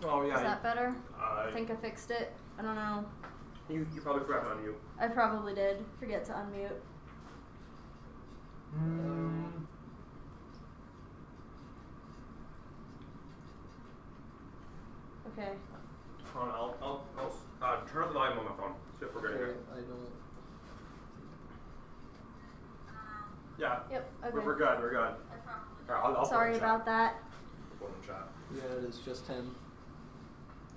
Oh, yeah. Is that better? I think I fixed it. I don't know. You probably forgot to unmute. I probably did. Forget to unmute. Okay. Hold on, I'll turn up the volume on my phone. See if we're good here. I don't... Yeah. Yep. Okay. We're good. We're good. I'll Sorry about that. Put in chat. Yeah, it is just him.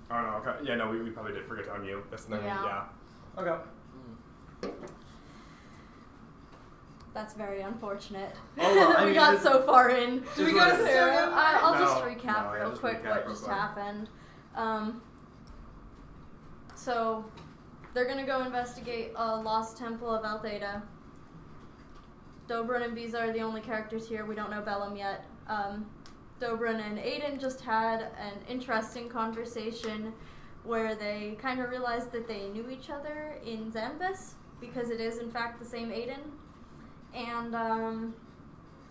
Oh, no, okay. Yeah, no, we probably did forget to unmute. That's the thing. Yeah. Okay. That's very unfortunate. Oh, well, we got so far in. Do we go to Sarah? I'll just recap real just quick recap what real just quick. happened. So, they're gonna go investigate a lost temple of Altheda. Dobrin and Visa are the only characters here. We don't know Bellum yet. Dobrin and Aiden just had an interesting conversation where they kind of realized that they knew each other in Zambus, because it is in fact the same Aiden. And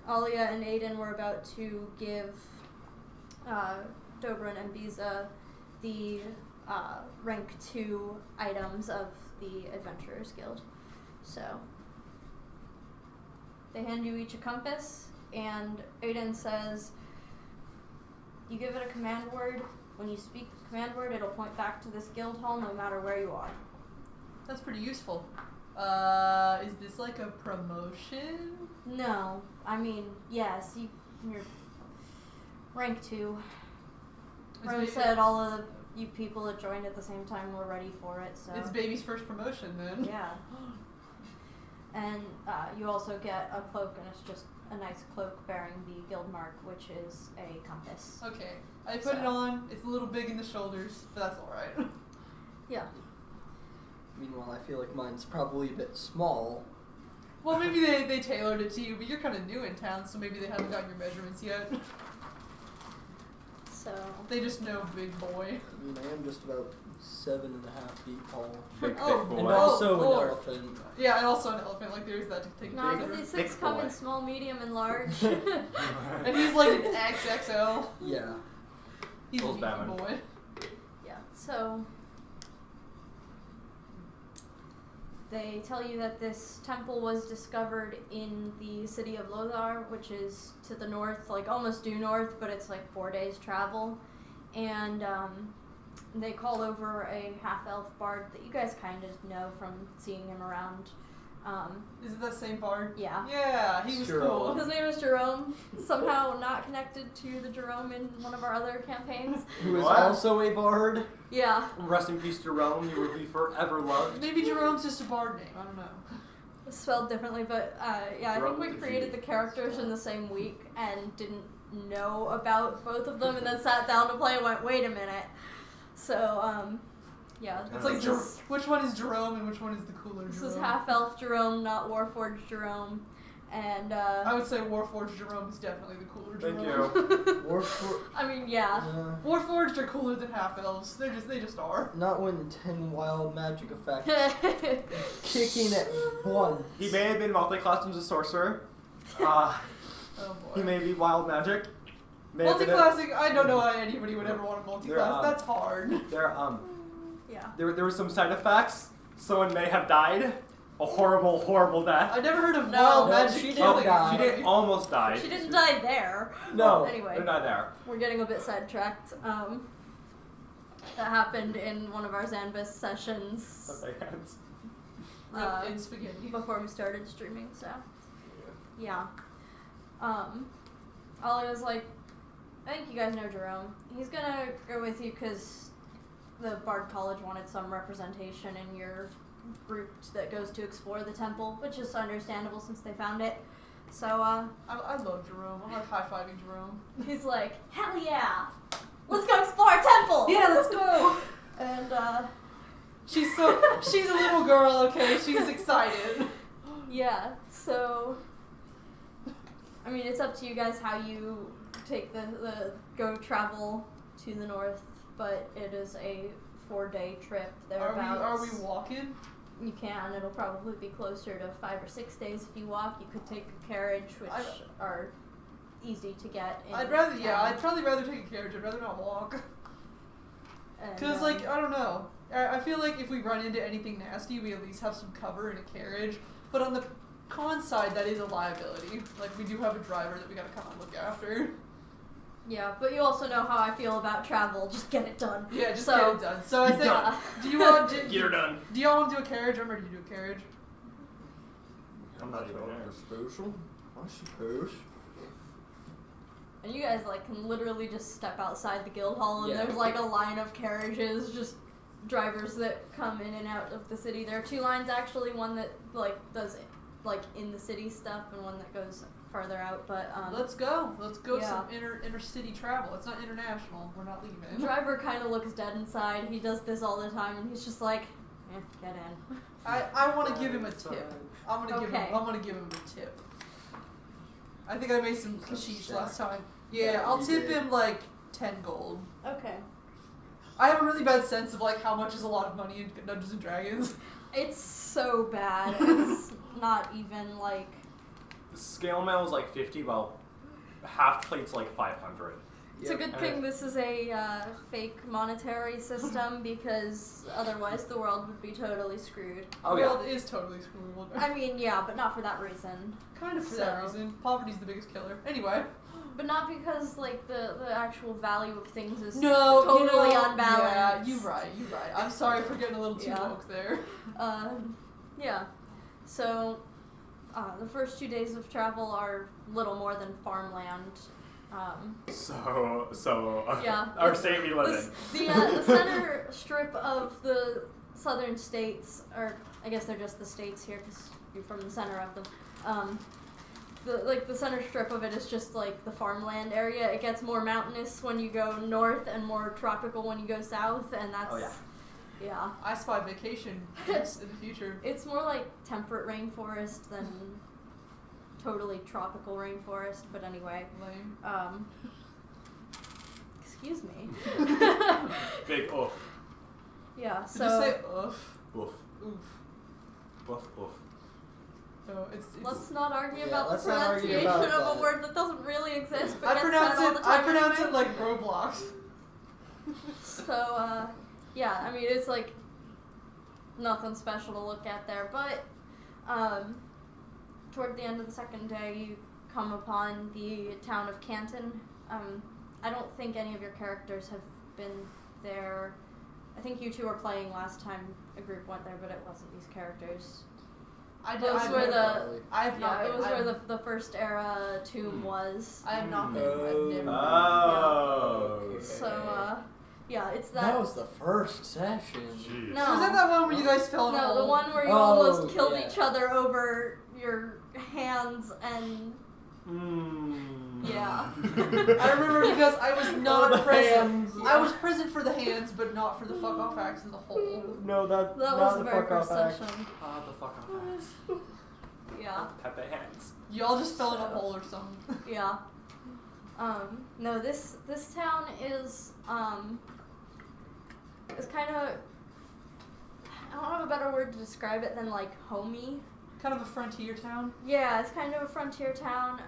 Alia and Aiden were about to give Dobrin and Visa the rank 2 items of the Adventurers Guild. So they hand you each a compass, and Aiden says, you give it a command word. When you speak the command word, it'll point back to this guild hall no matter where you are. That's pretty useful. Is this like a promotion? No. I mean, yes, you're rank 2. Rose said all of you people that joined at the same time were ready for it, so... It's baby's first promotion, then. Yeah. And you also get a cloak, and it's just a nice cloak bearing the guild mark, which is a compass. Okay. I put it on. It's a little big in the shoulders, but that's alright. Yeah. Meanwhile, I feel like mine's probably a bit small. Well, maybe they tailored it to you, but you're kind of new in town, so maybe they haven't gotten your measurements yet. So... They just know big boy. I mean, I am just about 7.5 feet tall. Big Oh, boy. And also oh. an elephant. Yeah, and also an elephant. Like, there's that to take No, bigger. these 6 Big come boy. in small, medium, and large. And he's like an XXL. Yeah. He's a Old beefy Batman. boy. Yeah, so... They tell you that this temple was discovered in the city of Lothar, which is to the north, like almost due north, but it's like 4 days travel. And they call over a half-elf bard that you guys kind of know from seeing him around. Is it that same bard? Yeah. Yeah, he was Jerome. cool. His name is Jerome, somehow not connected to the Jerome in one of our other campaigns. Who is What? also a bard. Yeah. Rest in peace, Jerome. You will be forever loved. Maybe Jerome's just a bard name. I don't know. It's spelled differently, but yeah, I think Jerome we with a created G. the characters in the same week and didn't know about both of them, and then sat down to play and went, wait a minute. So, yeah. It's Oh, like, this which one is Jerome and which one is the cooler This Jerome? is half-elf Jerome, not Warforged Jerome. And, I would say Warforged Jerome is definitely the cooler Thank Jerome. you. I mean, yeah. Warforged are cooler than half-elves. They just are. Not when 10 wild magic effects kicking at 1. He may have been multi-classed as a sorcerer. Oh He boy. may be wild magic. May have been a- Multi-classing, I don't know why anybody would ever want to multi-class. They're, That's hard. Yeah. There were some side effects. Someone may have died. A horrible, horrible death. I've never heard of No. wild No, magic she didn't killing. die. She didn't almost die. She didn't die there. No. Anyway. They're not there. We're getting a bit sidetracked. That happened in one of our Zanbus sessions In spaghetti. before we started streaming, so yeah. Alia's like, I think you guys know Jerome. He's gonna go with you because the Bard College wanted some representation in your group that goes to explore the temple, which is understandable since they found it. So, I love Jerome. I like high-fiving Jerome. he's like, hell yeah! Let's go explore a temple! Yeah, let's go! And, She's a little girl, okay? She's excited. yeah, so, I mean, it's up to you guys how you take the go travel to the north, but it is a 4-day trip thereabouts. Are we walking? You can. It'll probably be closer to 5 or 6 days if you walk. You could take a carriage, which are easy to get. In I'd rather, town. yeah, I'd probably rather take a carriage. I'd rather not walk. And, Because, like, I don't know. I feel like if we run into anything nasty, we at least have some cover in a carriage. But on the con side, that is a liability. Like, we do have a driver that we gotta kind of look after. yeah, but you also know how I feel about travel. Just get it done. Yeah, just So- get it done. So I think, Yeah. do you want Get her done. do y'all want to do a carriage? I'm ready to do a carriage. I'm not even there. Special, I suppose. And you guys like can literally just step outside the guild hall, and Yeah. there's like a line of carriages, just drivers that come in and out of the city. There are two lines actually, one that like does like in the city stuff, and one that goes farther out. But Let's go. Let's go yeah. some intercity travel. It's not international. We're not leaving. the driver kind of looks dead inside. He does this all the time, and he's just like, get in. I want to give him a tip. I'm gonna Okay. I'm gonna give him a tip. I think I made some kashish last time. Yeah, I'll you tip did. him like 10 gold. Okay. I have a really bad sense of like how much is a lot of money in Dungeons and Dragons. It's so bad. It's not even like. Scale mail is like 50, while half plate's like 500. It's a good thing this is a fake monetary system, because otherwise the world would be totally screwed. Oh the yeah. world is totally screwed. I mean, yeah, but not for that reason. Kind of for that So- reason. Poverty's the biggest killer. Anyway. But not because like the actual value of things is No, totally you know, unbalanced. Yeah, you're right. I'm sorry for getting a little too Yeah. woke there. Yeah. So, the first 2 days of travel are little more than farmland. So Yeah. our state we live in. The center strip of the southern states, or I guess they're just the states here because you're from the center of them. The center strip of it is just like the farmland area. It gets more mountainous when you go north and more tropical when you go south, and that's Oh, yeah. yeah. I spy vacation in the future. It's more like temperate rainforest than totally tropical rainforest. But anyway, Lame. excuse me. Big oof. Yeah. Did So you say oof? Oof. Oof. Oof. Oof. No, it's let's not argue Yeah, about the let's not argue pronunciation about of a that. word that doesn't really exist. But I gets pronounce said all the it. I time pronounce anyway. it like Roblox. So, yeah, I mean, it's like nothing special to look at there, but toward the end of the second day, you come upon the town of Canton. I don't think any of your characters have been there. I think you two were playing last time a group went there, but it wasn't these characters. Those were the I have not. yeah, it was been, where the first era tomb was. I have not been. Oh. I've never. Oh. Okay. So, yeah, it's that. That was the first session. Jeez. No. Was that one where you guys fell in a No, hole? the one where you Oh, almost killed yeah. each other over your hands and yeah. I remember because I was not the present. hands. I was present for the hands, but not for the fuck off acts in the hole. No, That not was the the very fuck first off act. session. Ah, the fuck off. Yeah, Pepe hands. Y'all just fell in a hole or something. yeah. No, this town is kind of, I don't have a better word to describe it than like homey. Kind of a frontier town. Yeah, it's kind of a frontier town.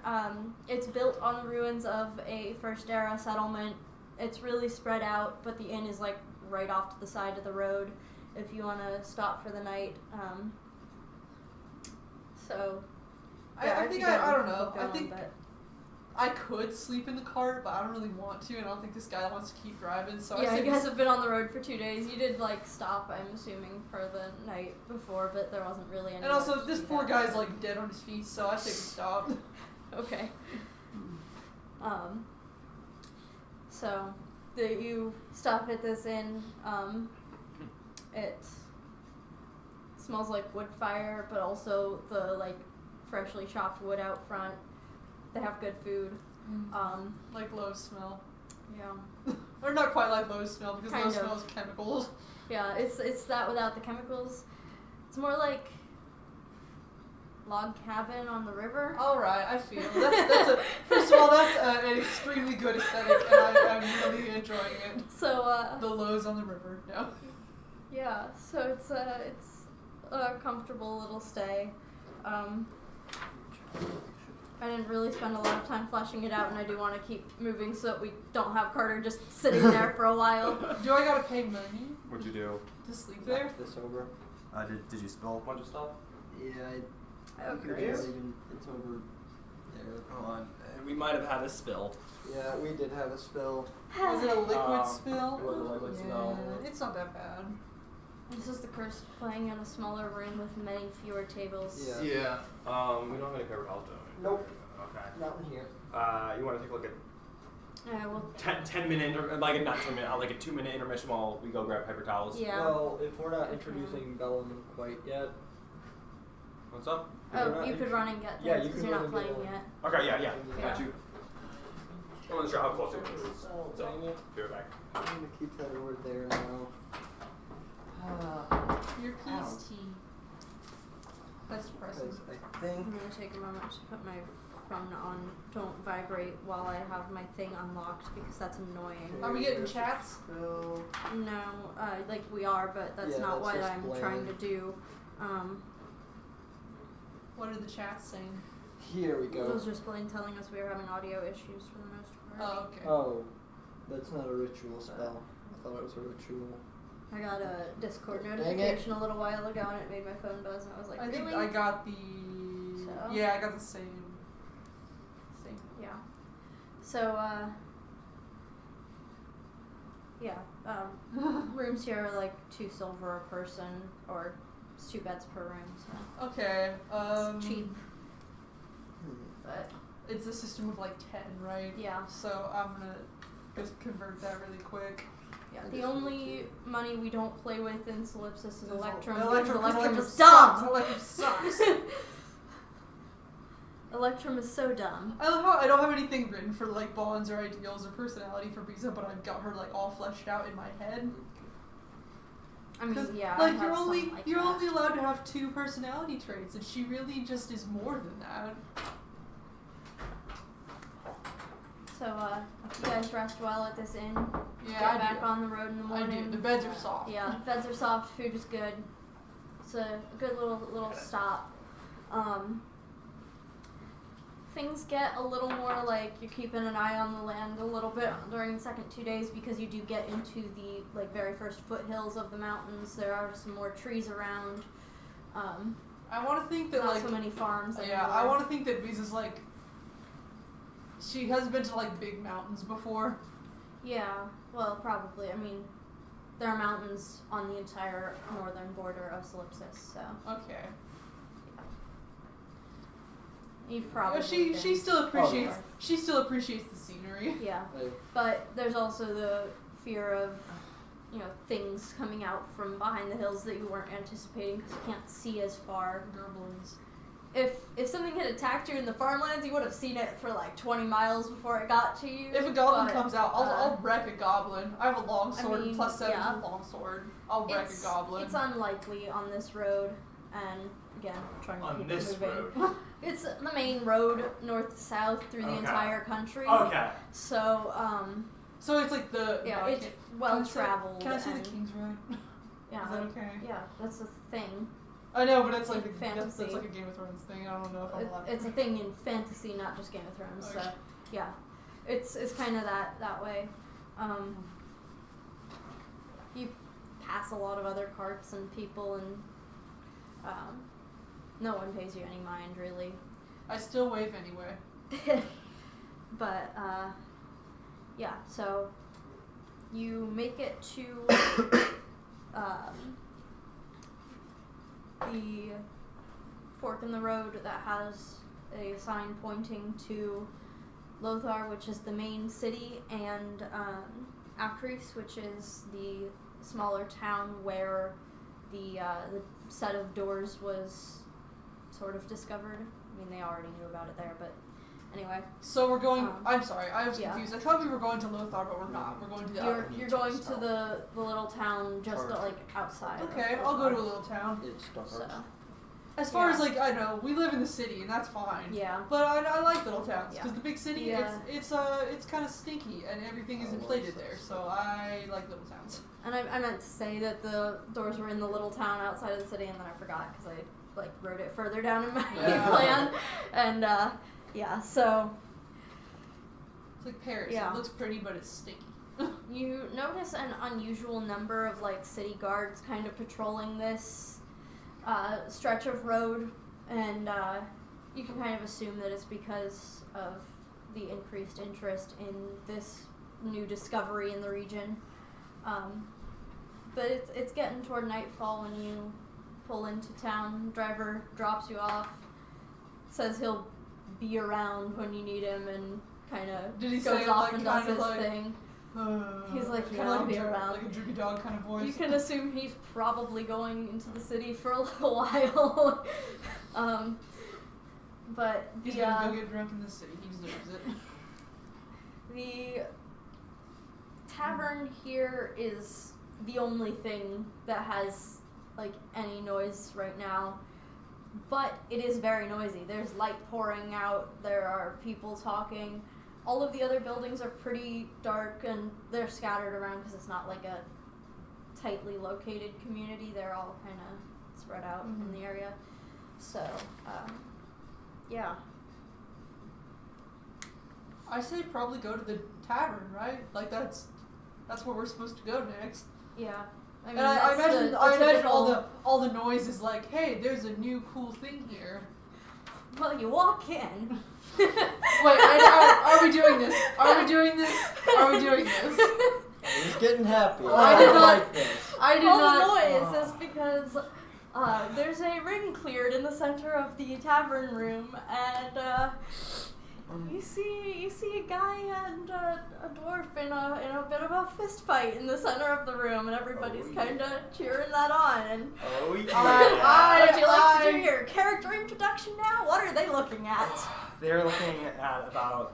It's built on the ruins of a first era settlement. It's really spread out, but the inn is like right off to the side of the road if you want to stop for the night. So, yeah, I if think you I don't keep know. I going, think but- I could sleep in the cart, but I don't really want to, and I don't think this guy wants to keep driving. So I yeah, say you guys have been on the road for 2 days. You did like stop, I'm assuming, for the night before, but there wasn't really any. and also, much this to do poor that. guy's like dead on his feet, so I say we stop. Okay. So you stop at this inn. It smells like wood fire, but also the like freshly chopped wood out front. They have good food. Like Lowe's smell. Yeah. Or not quite like Lowe's smell, because Kind Lowe's of. smells chemicals. Yeah, it's that without the chemicals. It's more like log cabin on the river. Alright, I feel. First of all, that's an extremely good aesthetic, and I'm really enjoying it. So The Lowe's on the river, no. yeah, so it's a comfortable little stay. I didn't really spend a lot of time fleshing it out, and I do want to keep moving so that we don't have Carter just sitting there for a while. Do I gotta pay money What'd you do? to sleep there? Knock this over. Did you spill a bunch of stuff? Yeah, Oh, it's great. it's over there. Hold on. We might have had a spill. Yeah, we did have a spill. Was it a liquid spill? It was a liquid spill. It's not that bad. This is the curse of playing in a smaller room with many fewer tables. Yeah. Yeah. We don't have any paper towels, do we? Nope. Okay. Not in here. You want to take a look at Yeah, well, 10 minute, like not 10 minute, like a 2-minute intermission while we go grab paper towels? yeah. Well, if we're not introducing Bellum quite yet. What's up? if we're Oh, not you could run and get Yeah, those you because can you're run not and get playing one. yet. Okay, yeah. Yeah. Got you. I wasn't sure how close it was. Oh, So, dang it. be right back. I'm gonna keep that over there now. Your Ow. peace tea. That's depressing. Because I I'm think gonna take a moment to put my phone on don't vibrate while I have my thing unlocked because that's annoying. Are we getting there's a chats? spill. No, like we are, but that's Yeah, not that's what just I'm bland. trying to do. What are the chats saying? Here we It go. was just Blaine telling us we were having audio issues for the most part. Oh, okay. Oh, that's not a ritual spell. I thought it was a ritual. I got a Discord Dang it. notification a little while ago and it made my phone buzz and I was like, I really? think I got the. So? Yeah, I got the same thing. Yeah. So, yeah, rooms here are like 2 silver a person, or it's 2 beds per room, so Okay. it's cheap, Hmm. but It's a system of like 10, right? yeah. So I'm gonna just convert that really quick. Yeah, the only money we don't play with in Solipsis is Electrum. Electrum, because Electrum is sucks. dumb! Electrum sucks. Electrum is so dumb. I love how I don't have anything written for like bonds or ideals or personality for Visa, but I've got her like all fleshed out in my head. I mean, 'Cause, yeah, like I have you're only something like you're that. only allowed to have 2 personality traits, and she really just is more than that. So, you guys rest well at this inn. Yeah, Get I back do. on the road in the I morning. do. The beds are soft. Yeah, beds are soft, food is good. It's a good little stop. Things get a little more like you're keeping an eye on the land a little bit during the second 2 days because you do get into the like very first foothills of the mountains. There are some more trees around. I want to think that Not like so many farms. yeah, I want to think that Visa's like she has been to like big mountains before. Yeah, well, probably. I mean, there are mountains on the entire northern border of Solipsis, so Okay. you've probably. she been still appreciates before. she still appreciates the scenery. Yeah. Hey, But there's also the fear of, things coming out from behind the hills that you weren't anticipating because you can't see as far. Gerblins. If something had attacked you in the farmlands, you would have seen it for like 20 miles before it got to you. If a goblin but, comes out, I'll wreck a goblin. I have a long sword, I mean, plus 7 yeah. to long sword. I'll wreck a goblin. It's unlikely on this road, and again, trying to On keep this it moving. road. It's the main road north to south through the Okay. entire country. Okay. So, So it's like the yeah, no, I it's can't- well traveled. Can I say the and King's Road? yeah, Is that okay? yeah, that's the thing. I know, but it's like Like that's fantasy. like a Game of Thrones thing. I don't know if I'm allowed. It's a thing in fantasy, not just Game of Thrones. So, Okay. yeah, it's kind of that way. You pass a lot of other carts and people, and no one pays you any mind really. I still wave anyway. But yeah, so you make it to the fork in the road that has a sign pointing to Lothar, which is the main city, and Acris, which is the smaller town where the set of doors was sort of discovered. I mean, they already knew about it there, but anyway. So we're going. I'm sorry, I was yeah. confused. I thought we were going to Lothar, but we're not. We're going to the other. You're going to the little town just like outside. of Okay, I'll go to a Lothar. little town. it's dark. So As far Yeah. as like I know, we live in the city, and that's fine. yeah, But I like little towns because Yeah. the big city, Yeah. it's kind of stinky and everything is Oh, inflated well, there. So I like little towns. and I meant to say that the doors were in the little town outside of the city, and then I forgot because I like wrote it further down in my Yeah. plan, and Yeah, so It's like Paris. Yeah. It looks pretty, but it's sticky. you notice an unusual number of like city guards kind of patrolling this stretch of road, and you can kind of assume that it's because of the increased interest in this new discovery in the region. But it's getting toward nightfall when you pull into town. Driver drops you off, says he'll be around when you need him, and kind of Did he goes say, off like, and does kind of his like, thing. He's like, kinda yeah, I'll like be a, around. like a droopy dog kind of voice. You can assume he's probably going into the city for a little while. But He's gonna go get drunk in the city. He deserves it. the tavern here is the only thing that has like any noise right now, but it is very noisy. There's light pouring out, there are people talking. All of the other buildings are pretty dark and they're scattered around because it's not like a tightly located community. They're all kind of spread out in the area. So, yeah. I say probably go to the tavern, right? Like that's where we're supposed to go next. Yeah. I And I that's imagine the I imagine typical- all the noise is like, hey, there's a new cool thing here. Well, you walk in. Wait, are we doing this? Are we doing this? Are we doing this? He's getting happy. I did not- like this. I did All not. the noise is because there's a ring cleared in the center of the tavern room, and you see a guy and a dwarf in a bit of a fist fight in the center of the room, and everybody's Oh, yeah. kind of cheering that on. And Oh yeah. would you like to do your character introduction now? What are they looking at? They're looking at about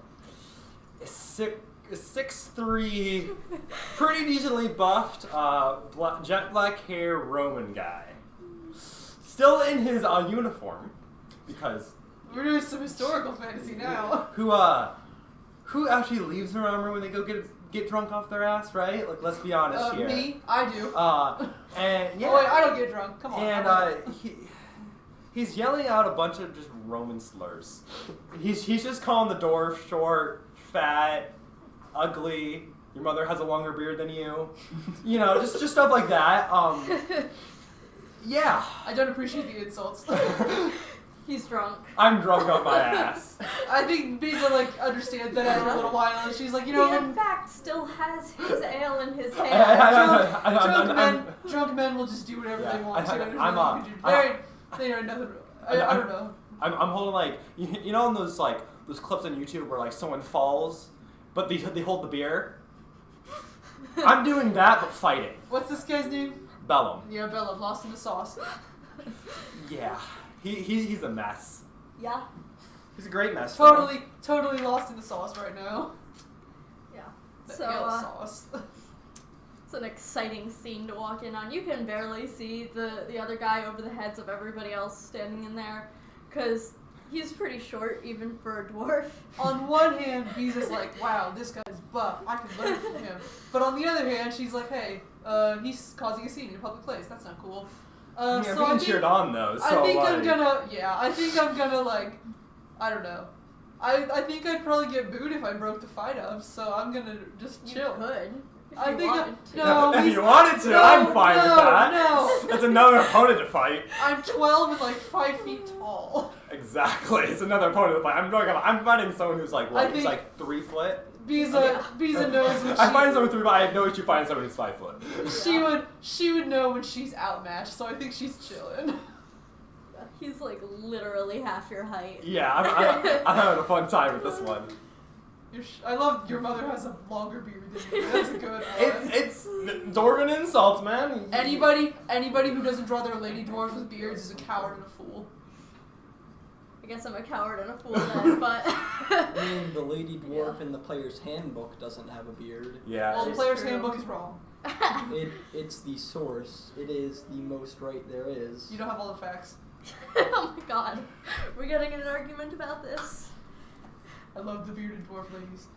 a 6'3", pretty decently buffed, jet black hair Roman guy. Still in his uniform, because We're doing some historical fantasy now. who actually leaves their armor when they go get drunk off their ass, right? Like, let's be honest here. Me, I do. And yeah. Oh wait, I don't get drunk. Come on. And he's yelling out a bunch of just Roman slurs. He's just calling the dwarf short, fat, ugly. Your mother has a longer beard than you. You know, just stuff like that. Yeah. I don't appreciate the insults. He's drunk. I'm drunk on my ass. I think Bisa like understands that after a little while, and she's like, you He know, in fact still has his ale in his hand. drunk men will just do whatever they want to. There's I'm nothing you can do. They are nothing. I don't know. I'm holding like you know in those clips on YouTube where like someone falls, but they hold the beer. I'm doing that but fighting. What's this guy's name? Bellum. Yeah, Bella, lost in the sauce. Yeah. He's a mess. Yeah. He's a great mess. Totally lost in the sauce right now. Yeah. The So, ale sauce. it's an exciting scene to walk in on. You can barely see the other guy over the heads of everybody else standing in there, because he's pretty short even for a dwarf. On one hand, Bisa's like, wow, this guy's buff. I can learn from him. But on the other hand, she's like, hey, he's causing a scene in a public place. That's not cool. Yeah, So being cheered on though. So I think like, I'm gonna like, I don't know. I think I'd probably get booed if I broke the fight up, so I'm gonna just chill. You could. If I you think wanted to. no, if he's- you wanted to, no, I'm fine with that. No, That's another opponent to fight. I'm 12 and like 5 feet tall. Exactly. It's another opponent to fight. I'm fighting someone who's like I what? He's think- like 3 foot. Bisa knows when I find someone 3 foot. I have no issue finding someone who's 5 foot. she would know when she's outmatched, so I think she's chilling. He's like literally half your height. Yeah, I'm having a fun time with this one. I love your mother has a longer beard than you. That's a good one. It's Dwarven insults, man. Anybody who doesn't draw their lady dwarves with beards is a coward and a fool. I guess I'm a coward and a fool then, but I mean, the lady dwarf in the player's handbook doesn't have a beard. Yeah. Well, the It's player's true. handbook is wrong. It's the source. It is the most right there is. You don't have all the facts. oh my god, we're getting in an argument about this. I love the bearded dwarf ladies.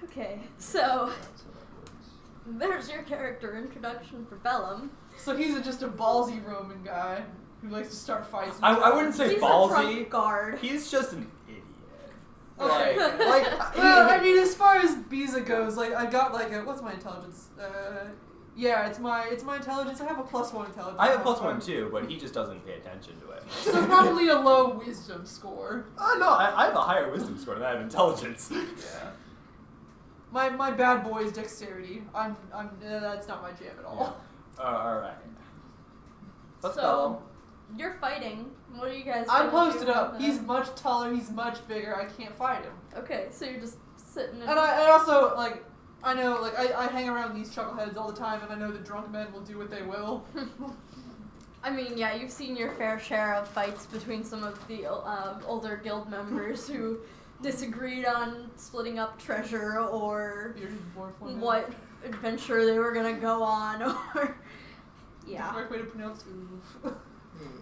Okay, so That's how that works. there's your character introduction for Bellum. So he's just a ballsy Roman guy. who likes to start fights. I wouldn't say He's a ballsy. drunk guard. He's just an idiot. Okay. Like, I mean, as far as Biza goes, like I got like a, what's my intelligence? Yeah, it's my intelligence. I have a +1 intelligence. I have a +1 too, but he just doesn't pay attention to it. So probably a low wisdom score. No, I have a higher wisdom score than I have intelligence. Yeah. My bad boy is dexterity. I'm that's not my jam at all. All right. Let's So, go. you're fighting. What are you guys I'm gonna posted do up. about He's that? much taller. He's much bigger. I can't fight him. Okay, so you're just sitting in... And I also like. I know, like, I hang around these chuckleheads all the time, and I know the drunk men will do what they will. I mean, yeah, you've seen your fair share of fights between some of the older guild members who disagreed on splitting up treasure or Bearded dwarf one. what adventure they were gonna go on, or... Yeah. Correct way to pronounce oof.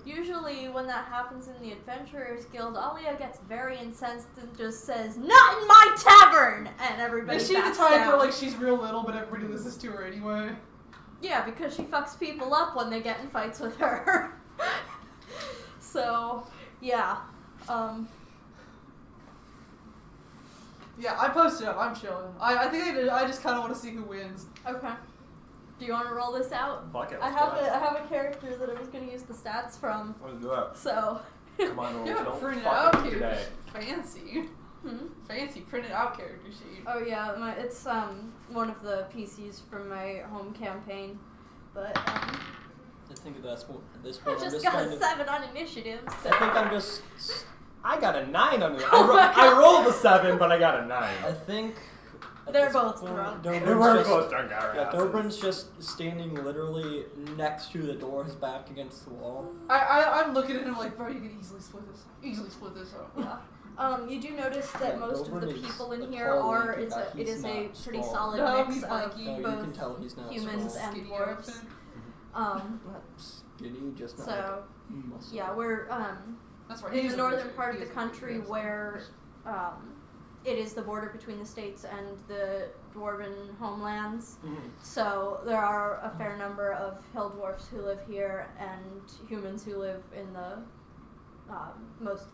Usually when that happens in the Adventurers Guild, Alia gets very incensed and just says, "Not in my tavern!" And everybody Is she the backs type down. where, like, she's real little, but everybody listens to her anyway? Yeah, because she fucks people up when they get in fights with her. So, yeah. Yeah, I posted up. I'm chilling. I think I just kind of want to see who wins. Okay. Do you want to roll this out? Fuck it. I let's have do it. I have a character that I was going to use the stats from, Let's do it. so... Come on, You have don't printed fuck out with me here. today. Fancy. Hmm? Fancy printed out character sheet. Oh yeah, it's one of the PCs from my home campaign, but I think that's what at this I point. I'm just just got kind a of. 7 on initiative. So. I think I'm just. I got a 9 on it. Oh my I rolled a 7, but I got a 9. I think. at They're this both point, drunk. They Dobrin's were just- both drunk our Yeah, asses. Dobrin's just standing literally next to the door, his back against the wall. I'm looking at him like, bro, you can easily split this. Up. Yeah. You do notice that Yeah, most of the Dobrin is people in a here tall are lanky guy. it is a He's pretty not solid strong. No, mix he's of lanky. No, you both can tell he's not humans small. and Skinny dwarves. outfit. Not skinny, just not So like muscle. yeah, we're That's right. in He's the a northern wizard. part of He the is a country wizard. where it is the border between the states and the dwarven homelands. Mhm. So there are a fair number of hill dwarfs who live here and humans who live in the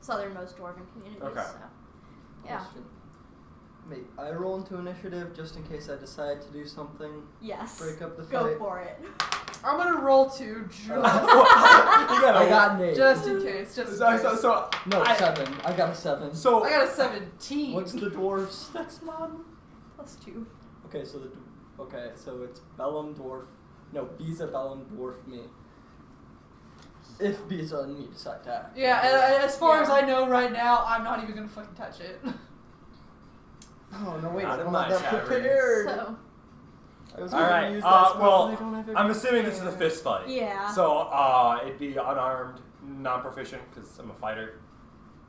southernmost dwarven communities. Okay. So, yeah. Question. Wait, I roll into initiative just in case I decide to do something. Yes. Break up the Go fight. for it. I'm gonna roll 2 just, You got I a got an 8. just in case. Just in case. so No, I- 7. I got a 7. so I got a 17. What's the dwarf's stats, Mom? +2. Okay, so so it's Bellum dwarf. No, Biza Bellum dwarf me. If Biza and me decide to act. Yeah, and as far Yeah. as I know right now, I'm not even gonna fucking touch it. Oh no! Wait, Not I in don't my have that chat prepared. So, I was All gonna right, use that spell, well, but I don't have it I'm assuming this is a prepared. fist fight. yeah. So it'd be unarmed, non-proficient because I'm a fighter,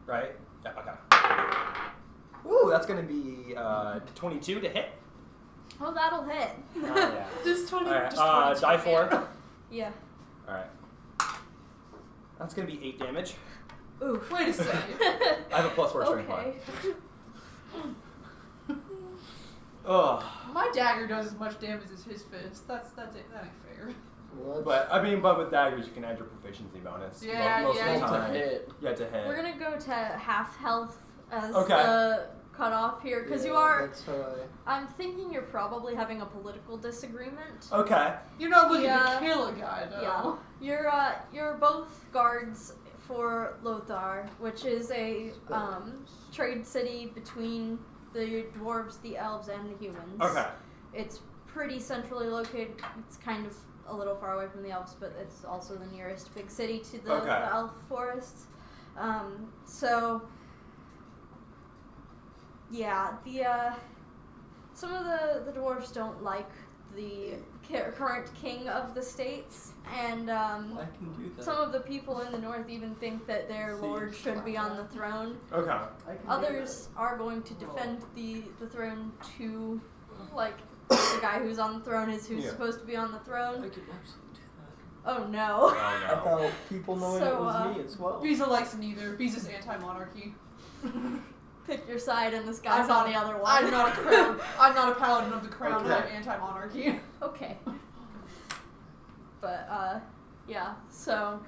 right? Yeah. Okay. Ooh, that's gonna be 22 to hit. Oh, that'll hit. Oh, yeah. Just 20. All right. Just 22. Die 4. Yeah. All right. That's gonna be 8 damage. Oof. Wait a second. I have a +4 strength line. Okay. Ugh. My dagger does as much damage as his fist. That ain't fair. What? But with daggers you can add your proficiency bonus. Yeah, most yeah, of the Roll to time. hit. Yeah, to hit. We're gonna go to half health as Okay. the cutoff here, because you Yeah, are. That's how I'm thinking you're probably having a political disagreement. Okay. You're not looking Yeah. to kill a guy though. Yeah. You're both guards for Lothar, which is a trade city between the dwarves, the elves, and the humans. Okay. It's pretty centrally located. It's kind of a little far away from the elves, but it's also the nearest big city to the Okay. elf forests. So yeah, some of the dwarves don't like the current king of the states, and I can do that. some of the people in the north even think that their lord should be on the throne. Okay. I can do Others are going to defend the throne to, like, the guy who's on the throne is who's Yeah. supposed to be on the that. I throne. can absolutely do Oh no. Oh About people knowing So, it was me as well. Biza likes neither. Biza's anti-monarchy. Pick your side, and this guy's I'm not on the other one. I'm not a crown. I'm not a paladin of the crown. Okay. I'm anti-monarchy. Okay. But, yeah, so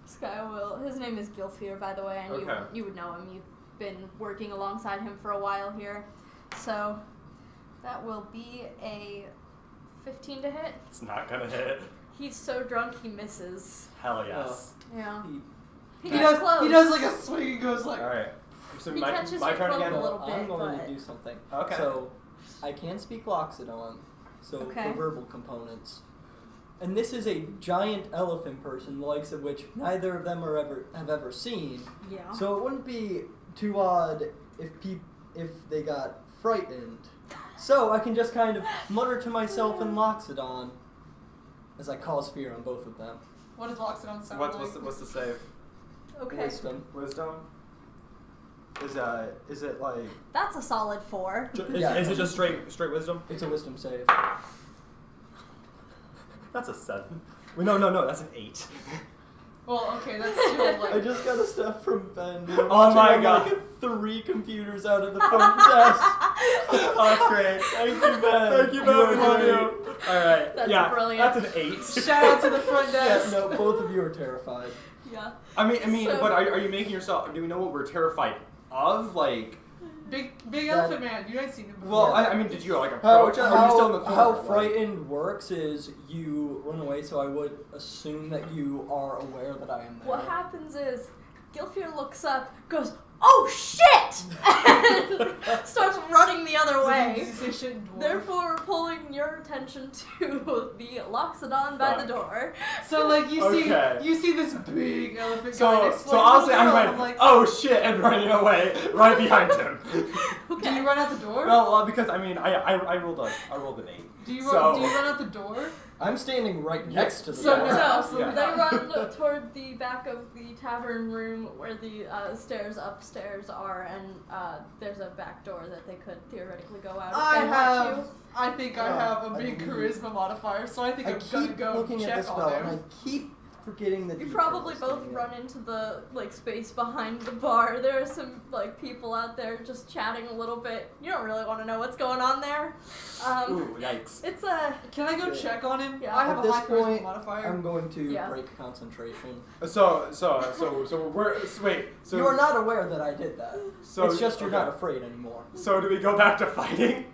Sky will. His name is Gilfear, by the way, and Okay. you would know him. You've been working alongside him for a while here. So that will be a 15 to hit. It's not gonna hit. He's so drunk he misses. Hell yes. Yeah. He gets does. close. He does like a swing and goes like. All right. So He my catches turn your cloak again. a little Well, I'm bit, going but- to do something. Okay. So, I can speak Loxodon, so Okay. for verbal components. And this is a giant elephant person, the likes of which neither of them have ever seen. Yeah. So it wouldn't be too odd if they got frightened. So I can just kind of mutter to myself in Loxodon as I cause fear on both of them. What does Loxodon sound What's like? what's the save? Okay. Wisdom. Wisdom. Is it like? That's a solid 4. Yeah. Is it just straight wisdom? It's a wisdom save. That's a 7. Wait, no, that's an 8. Well, okay, that's still like. I just got a stuff from Ben. Oh my God. Like 3 computers out of the front desk. Oh, that's great. Thank you, Ben. Thank you, Ben. We love great. you. All right. That's yeah, brilliant. That's an 8. Shout out to the front Yeah, desk. no, both of you are terrified. Yeah. I mean, So- but are you making yourself? Do we know what we're terrified of? Like, Big elephant man. You ain't seen him before. well, I mean, did you like approach it, or are you still in the corner? How Like- frightened works is you run away, so I would assume that you are aware that I am there. What happens is Gilfear looks up, goes, "Oh shit!" and starts running the other Does way. he say shit in dwarf? Therefore, we're pulling your attention to the Loxodon by the Fuck. door. So like Okay. you see this big elephant guy So next to like, honestly, little I'm girl, like, like, oh shit, and running away right behind him. do Okay. you run out the door? Well, because I mean, I rolled an 8. Do you so- run out the door? I'm standing right next to the So door. no. So Yeah. they run toward the back of the tavern room where the stairs upstairs are, and there's a back door that they could theoretically go out if they want to. I think I have a big charisma modifier, so I think I I'm gonna keep go looking check at this on spell, him. and I keep forgetting that You probably both run into the space behind the bar. There are some people out there just chatting a little bit. You don't really want to know what's going on there. Ooh, yikes. It's a Can I go Yeah. check on him? Yeah. I have At a this high charisma point, modifier. I'm going to Yeah. break concentration. So we're wait. So You are not aware that I did that. So It's just you're okay. not afraid anymore. So do we go back to fighting?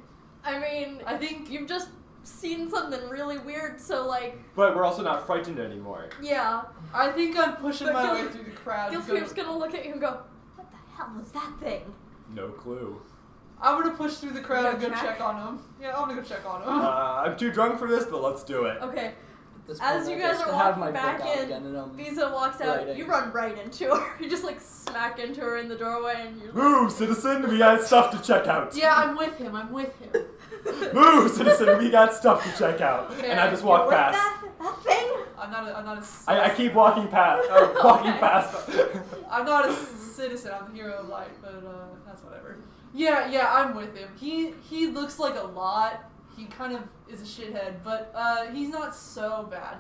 I mean, I think you've just seen something really weird, so But we're also not frightened anymore. yeah. I think I'm pushing But my Gil- way through the crowd. Gilfear's gonna look at you and go, "What the hell was that thing?" No clue. I'm gonna push through the crowd Go and go check? check on him. Yeah, I'm gonna go check on him. I'm too drunk for this, but let's do it. Okay. At this As point, you I guys just are have walking my back book out in, again, and I'm Visa walks out. writing. You run right into her. You just smack into her in the doorway, and you're Move, citizen, we got stuff to check out. Yeah, I'm with him. I'm with him. Move, citizen, we got stuff to check out. Okay. And I just You're walk with past. that thing. I'm not a. I keep walking past. Walking Okay. past. I'm not a citizen. I'm the hero of light, but that's whatever. Yeah, I'm with him. He looks like a lot. He kind of is a shithead, but he's not so bad.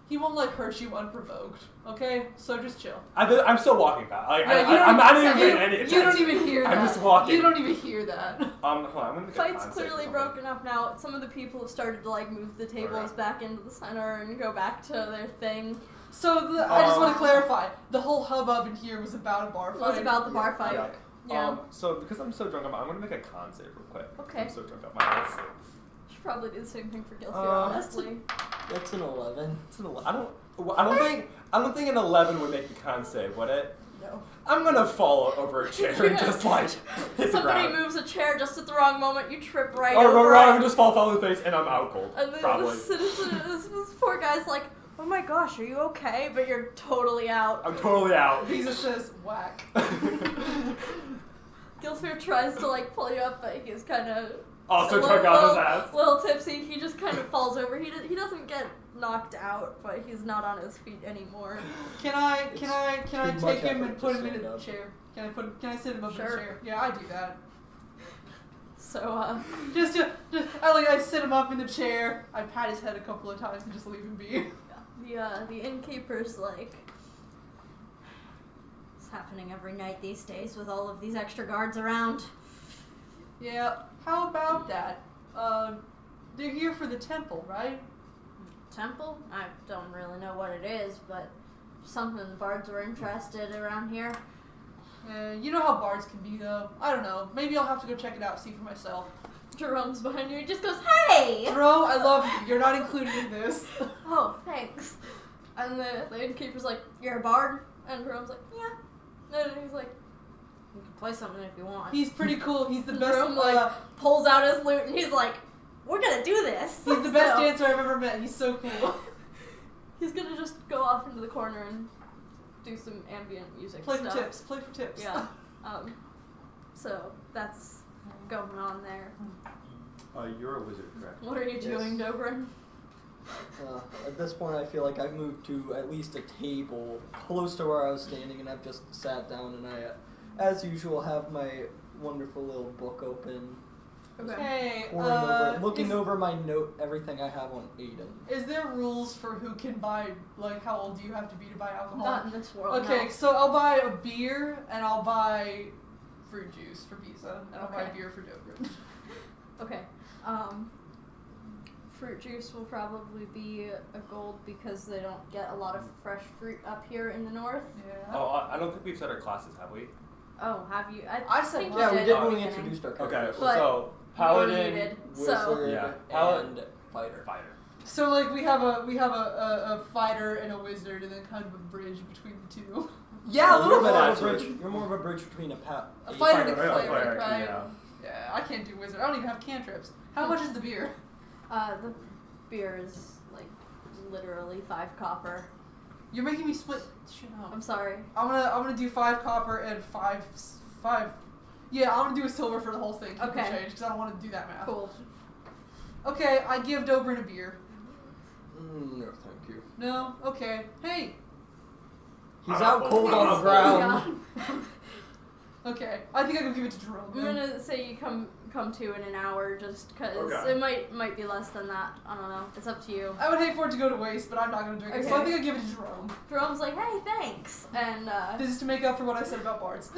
He won't hurt you unprovoked. Okay, so just chill. I'm still walking past. Yeah, I'm not even paying any attention. You don't even hear that. I'm just walking. You don't even hear that. Hold on, I'm gonna make a Fight's con save clearly or broken up now. Some of the people have started to move the tables Alright. back into the center and go back to their thing. So I just want to clarify. The whole hubbub in here was about a bar It fight. was about the bar fight. Yeah. Yeah. So because I'm so drunk, I'm gonna make a con save real quick. Okay. I'm so drunk off my ass. Should probably do the same thing for Gilfear, That's honestly. That's an 11. It's an 11. I don't think an 11 would make the con save, would it? No. I'm gonna fall over a chair and just hit the Somebody ground. moves a chair just at the wrong moment, you trip right Or over wrong, it. and just fall on the face, and I'm out cold. And the Probably. citizen, this poor guy's like, "Oh my gosh, are you okay?" But you're totally out. I'm totally out. Visa says whack. Gilfear tries to pull you up, but he's kind of Also drunk off his ass. little tipsy. He just kind of falls over. He doesn't get knocked out, but he's not on his feet anymore. Can I It's take too much him and effort put to him in stand a up. chair? Can I sit him up in Sure. a chair? Yeah, I do that. So Just I sit him up in the chair. I pat his head a couple of times and just leave him be. the innkeeper's like, "It's happening every night these days with all of these extra guards around." Yeah. How about that? They're here for the temple, right? temple? I don't really know what it is, but something the bards were interested around here. You know how bards can be, though. I don't know. Maybe I'll have to go check it out, see for myself. Jerome's behind you. He just goes, "Hey!" Jerome, I love you. You're not included in this. Oh, thanks. And the innkeeper's like, "You're a bard?" And Jerome's like, "Yeah." And he's like, "You can play something if you want." He's pretty cool. He's the And best. Jerome pulls out his lute and he's like, "We're gonna do this." He's the best So, dancer I've ever met. He's so cool. He's gonna just go off into the corner and do some ambient music Play stuff. for tips. Play for tips. Yeah. So that's going on there. You're a wizard, correct? What are you doing, Dobrin? At this point, I feel like I've moved to at least a table close to where I was standing, and I've just sat down, and I, as usual, have my wonderful little book open, Okay. poring over it, looking over my note, everything I have on Aiden. Is there rules for who can buy? Like, how old do you have to be to buy alcohol? Not in this world. Okay, No. so I'll buy a beer and I'll buy fruit juice for Visa, and I'll buy Okay. beer for Dobrin. Okay. Fruit juice will probably be a gold because they don't get a lot of fresh fruit up here in the north. Yeah. Oh, I don't think we've said our classes, have we? Oh, have you? I said think one. Yeah, you we did did at the when we beginning. introduced our Okay, characters. But so you paladin, needed, Wizard, so Yeah, and fighter. fighter. So like we have a fighter and a wizard, and then kind of a bridge between the two. Yeah, a little You're bit more of a actually. bridge. You're more of a bridge between a A fighter and a Fighter, cleric, cleric, right? yeah. Yeah, I can't do wizard. I don't even have cantrips. How much is the beer? the beer is like literally 5 copper. You're making me split. Shut up. I'm sorry. I'm gonna do 5 copper and 5. Yeah, I'm gonna do a silver for the whole thing. Keep the Okay. change because I don't want to do that math. Cool. Okay, I give Dobrin a beer. No, thank you. No. Okay. Hey. He's out cold on the ground. Okay. I think I can give it to Jerome. I'm gonna say you come to in an hour just because Okay. it might be less than that. I don't know. It's up to you. I would hate for it to go to waste, but I'm not gonna drink it, so I Okay. think I give it to Jerome. Jerome's like, "Hey, thanks," and This is to make up for what I said about bards.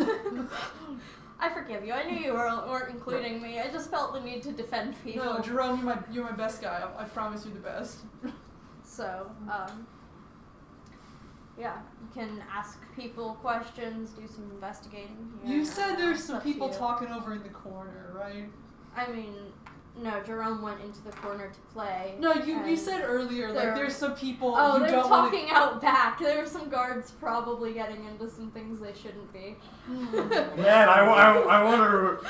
I forgive you. I knew you weren't including me. I just felt the need to defend people. No, Jerome, you're my best guy. I promise you're the best. So, yeah, you can ask people questions, do some investigating here. You said there's It's some up to people you. talking over in the corner, right? I mean, no, Jerome went into the corner to play. No, you and- said earlier, like, There- there's some people Oh, you they're don't want talking out back. There were some guards probably getting into some things they shouldn't be. Man, I wonder.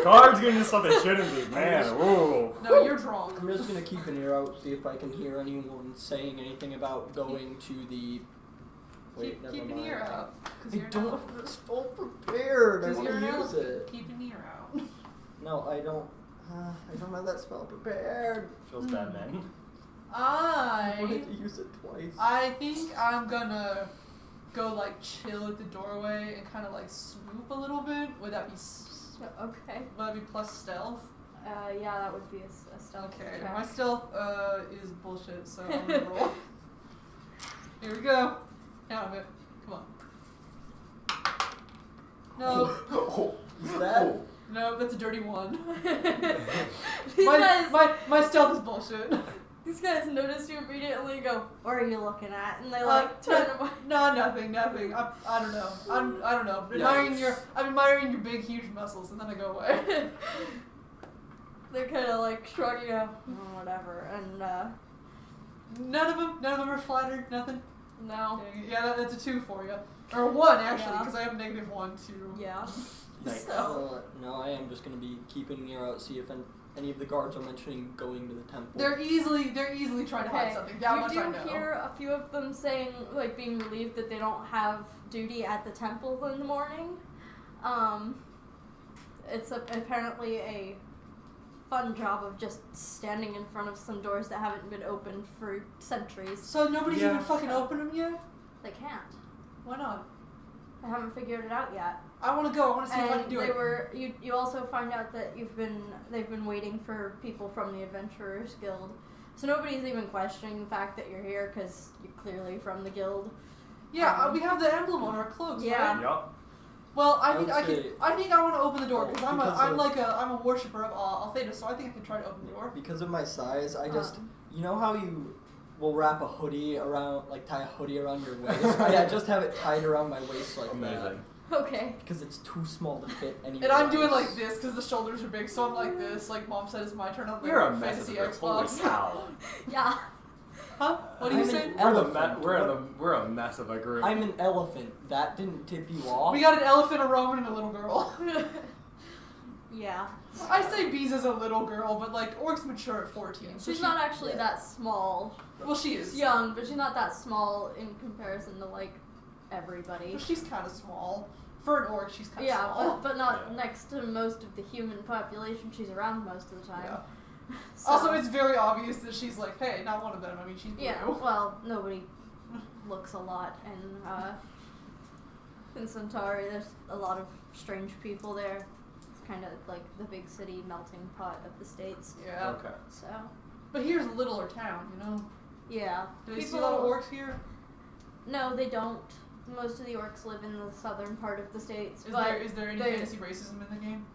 Guards getting into stuff they shouldn't be. Man, ooh. No, you're drunk. I'm just gonna keep an ear out, see if I can hear anyone saying anything about going to the. Wait, never Keep an mind. ear out. I don't have the spell prepared. I Because want you're to an use elf. it. Keep an ear out. No, I don't. I don't have that spell prepared. Feels bad, man. I wanted to use it twice. I think I'm gonna go like chill at the doorway and kind of like swoop a little bit. Would that be Okay. would that be plus stealth? Yeah, that would be a stealth Okay, check. my stealth is bullshit, so I'm gonna roll. Here we go. Out of it. Come on. No, Oh, Is that? no, that's a dirty one. These guys, My stealth is bullshit. these guys notice you immediately and go, "What are you looking at?" And they like turn away. No, nothing. I don't know. I don't know. I'm admiring your big, huge muscles, and then I go away. They're kind of like shrugging up, "Oh, whatever," and None of them are flattered. Nothing. no, Yeah, that's a 2 for you, or a 1 actually, Yeah. because I have -1 too. yeah. Nice. So No, I am just gonna be keeping an ear out, see if any of the guards are mentioning going to the temple. They're easily trying to hide okay, something. That much I you know. do hear a few of them saying, like, being relieved that they don't have duty at the temple in the morning. It's apparently a fun job of just standing in front of some doors that haven't been opened for centuries. So nobody's Yeah. even fucking opened them yet? They can't. Why not? I haven't figured it out yet. I want to go. I want to see if I can And do they it. were you also find out that they've been waiting for people from the Adventurers Guild. So nobody's even questioning the fact that you're here because you're clearly from the guild. Yeah, we have the emblem on our cloaks, Yeah. right? Yup. Well, I I think would I say- can. I think I want to open the door because I'm Because I'm a worshiper of Altheta, so I think I can try to open the door. Because of my size, I just you know how will wrap a hoodie around, like tie a hoodie around your waist. I just have it tied around my waist like that. Amazing. Okay. Because it's too small to fit anywhere. And I'm doing else. like this because the shoulders are big, so I'm like this. Like Mom said, it's my turn on the You're a mess fantasy of a holy Xbox. cow. Yeah. Huh? What do you I'm say? an We're the elephant. we're a mess of a group. I'm an elephant. That didn't tip you off. We got an elephant, a Roman, and a little girl. Yeah. I say Bees is a little girl, but like Orc's mature at 14. So She's not actually that small. Well, she is. She's young, but she's not that small in comparison to like everybody. But she's kind of small. For an Orc, she's kind of Yeah, small. but not Yeah. next to most of the human population. She's around most of the time. Yeah. So- Also, it's very obvious that she's like, hey, not one of them. I mean, she's blue. yeah. Well, nobody looks a lot in Centauri. There's a lot of strange people there. It's kind of like the big city melting pot of the states. Yeah. Okay. So But here's a littler town, you know? yeah. Do they see a lot of Orcs here? No, they don't. Most of the orcs live in the southern part of the states, Is but there any they- fantasy racism in the game?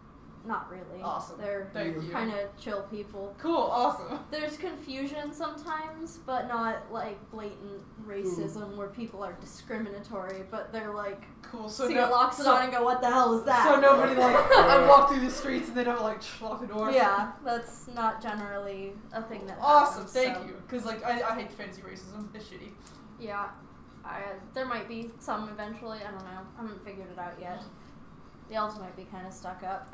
not really. Awesome. They're Thank you. kind of chill people. Cool, awesome. There's confusion sometimes, but not like blatant racism where people are discriminatory, but they're like Cool. So see no, a locks it so, on and go, what the hell is that? so nobody like I walk through the streets and they don't like lock the door. Yeah, that's not generally a thing that Awesome, happens, thank so- you. Because like I hate fantasy racism. It's shitty. Yeah, there might be some eventually. I don't know. I haven't figured it out yet. The elves might be kind of stuck up.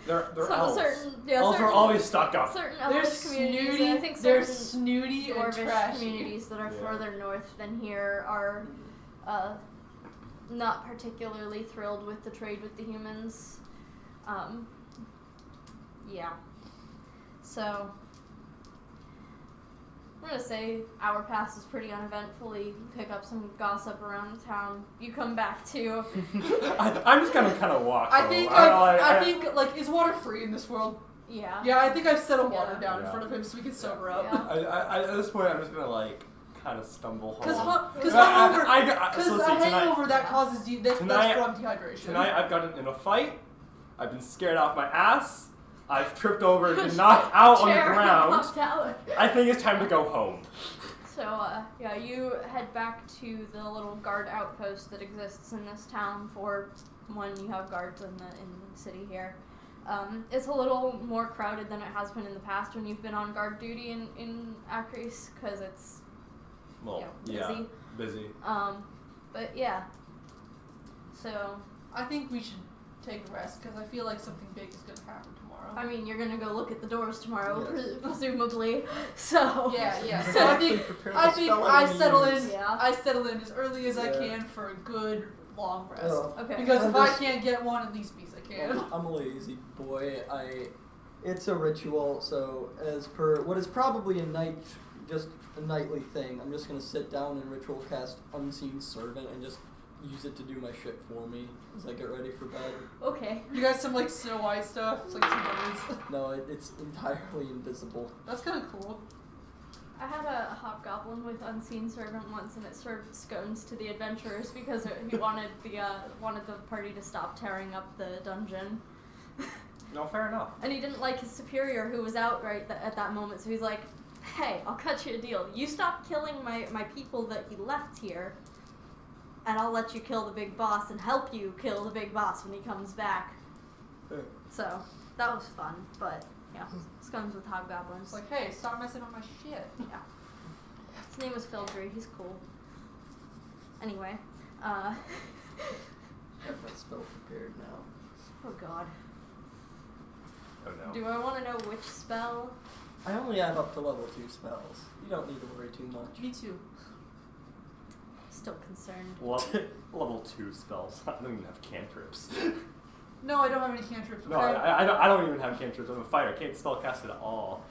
They're Some elves. certain Elves certain, are always stuck up. certain They're elvish communities. snooty. And I think They're certain snooty and dwarvish trashy. communities that are Yeah. further north than here are not particularly thrilled with the trade with the humans. Yeah. So I'm gonna say our passes pretty uneventfully. You pick up some gossip around town. You come back to I'm just gonna kind of walk. I home. think I think like is water free in this world? yeah. Yeah, I think I've settled water Yeah. down in Yeah. front of him so we can sober up. Yeah. at this point, I'm just gonna like kind of stumble home. Because I- hungover, I- because so a see, tonight- hangover that causes that's Tonight- from dehydration. Tonight I've gotten in a fight. I've been scared off my ass. I've tripped over and knocked out on the Chair ground. knocked out. I think it's time to go home. So, yeah, you head back to the little guard outpost that exists in this town for when you have guards in the city here. It's a little more crowded than it has been in the past when you've been on guard duty in Acres, because it's Well, busy. busy. But yeah. So, I think we should take a rest because I feel like something big is gonna happen tomorrow. I mean, you're gonna go look at the doors tomorrow, Yes. presumably. So, Yeah. Prepare So I the think spell I enemies. settle in. Yeah. I settle in as early as I Yeah. can for a good long rest. okay. Because if I'm I just- can't get one, at least Bees I can. I'm a lazy boy. It's a ritual, so as per what is probably just a nightly thing, I'm just gonna sit down and ritual cast Unseen Servant and just use it to do my shit for me as I get ready for bed. Okay. You got some like Snow White stuff. It's like some birds. No, it's entirely invisible. That's kind of cool. I had a hobgoblin with Unseen Servant once, and it served scones to the adventurers because he wanted the party to stop tearing up the dungeon. No, fair enough. And he didn't like his superior, who was out at that moment, so he's like, hey, I'll cut you a deal. You stop killing my people that he left here, and I'll let you kill the big boss and help you kill the big boss when he comes back. So, that was fun, but, yeah, scones with hobgoblins. It's like, hey, stop messing with my shit. Yeah. His name was Phildry. He's cool. Anyway, I have my spell prepared now. oh god. Oh no. Do I want to know which spell? I only have up to level 2 spells. You don't need to worry too much. Me too. Still concerned. Level 2 spells. I don't even have cantrips. No, I don't have any cantrips. No, Okay. I don't even have cantrips. I'm a fighter. I can't spellcast at all.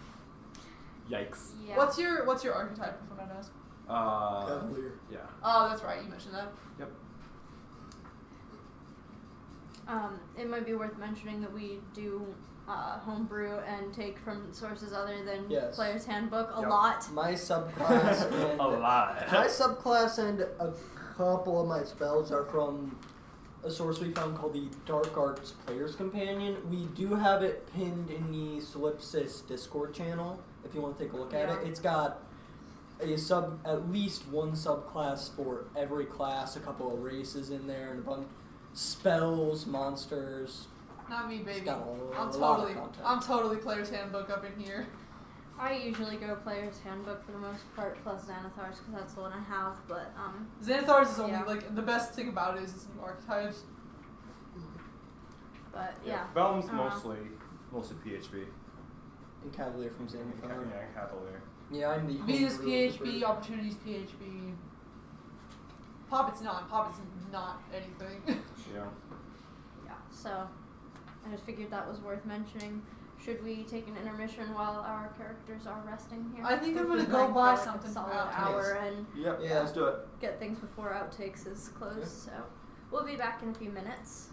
Yikes. Yeah. What's your archetype, if I'm not asked? Cavalier. Yeah. Oh, that's right. You mentioned that. Yep. It might be worth mentioning that we do homebrew and take from sources other than Yes. Player's Handbook a Yep. lot. My subclass and A lot. my subclass and a couple of my spells are from a source we found called the Dark Arts Player's Companion. We do have it pinned in the Solipsis Discord channel if you want to take a look at it. Yeah. It's got at least one subclass for every class, a couple of races in there, and a bunch spells, monsters. Not me, baby. It's got a I'm lot totally, of content. I'm totally player's handbook up in here. I usually go player's handbook for the most part, plus Xanathar's because that's the one I have. But Xanathar's is only Yeah. like the best thing about it is its new archetypes. but yeah. Vellum's Uh-huh. mostly PHB. And Cavalier from Xanathar. Yeah, Cavalier. Yeah, I'm the Venus homebrew of the PHB, group. Opportunities PHB. Poppet's not. Poppet's not anything. Yeah. Yeah, so I just figured that was worth mentioning. Should we take an intermission while our characters are resting here? I think I'm Or gonna should we go break buy for, like, something a for solid outtakes. hour and Yep. Yeah. Let's do it. get things before outtakes is closed. So we'll be back in a few minutes.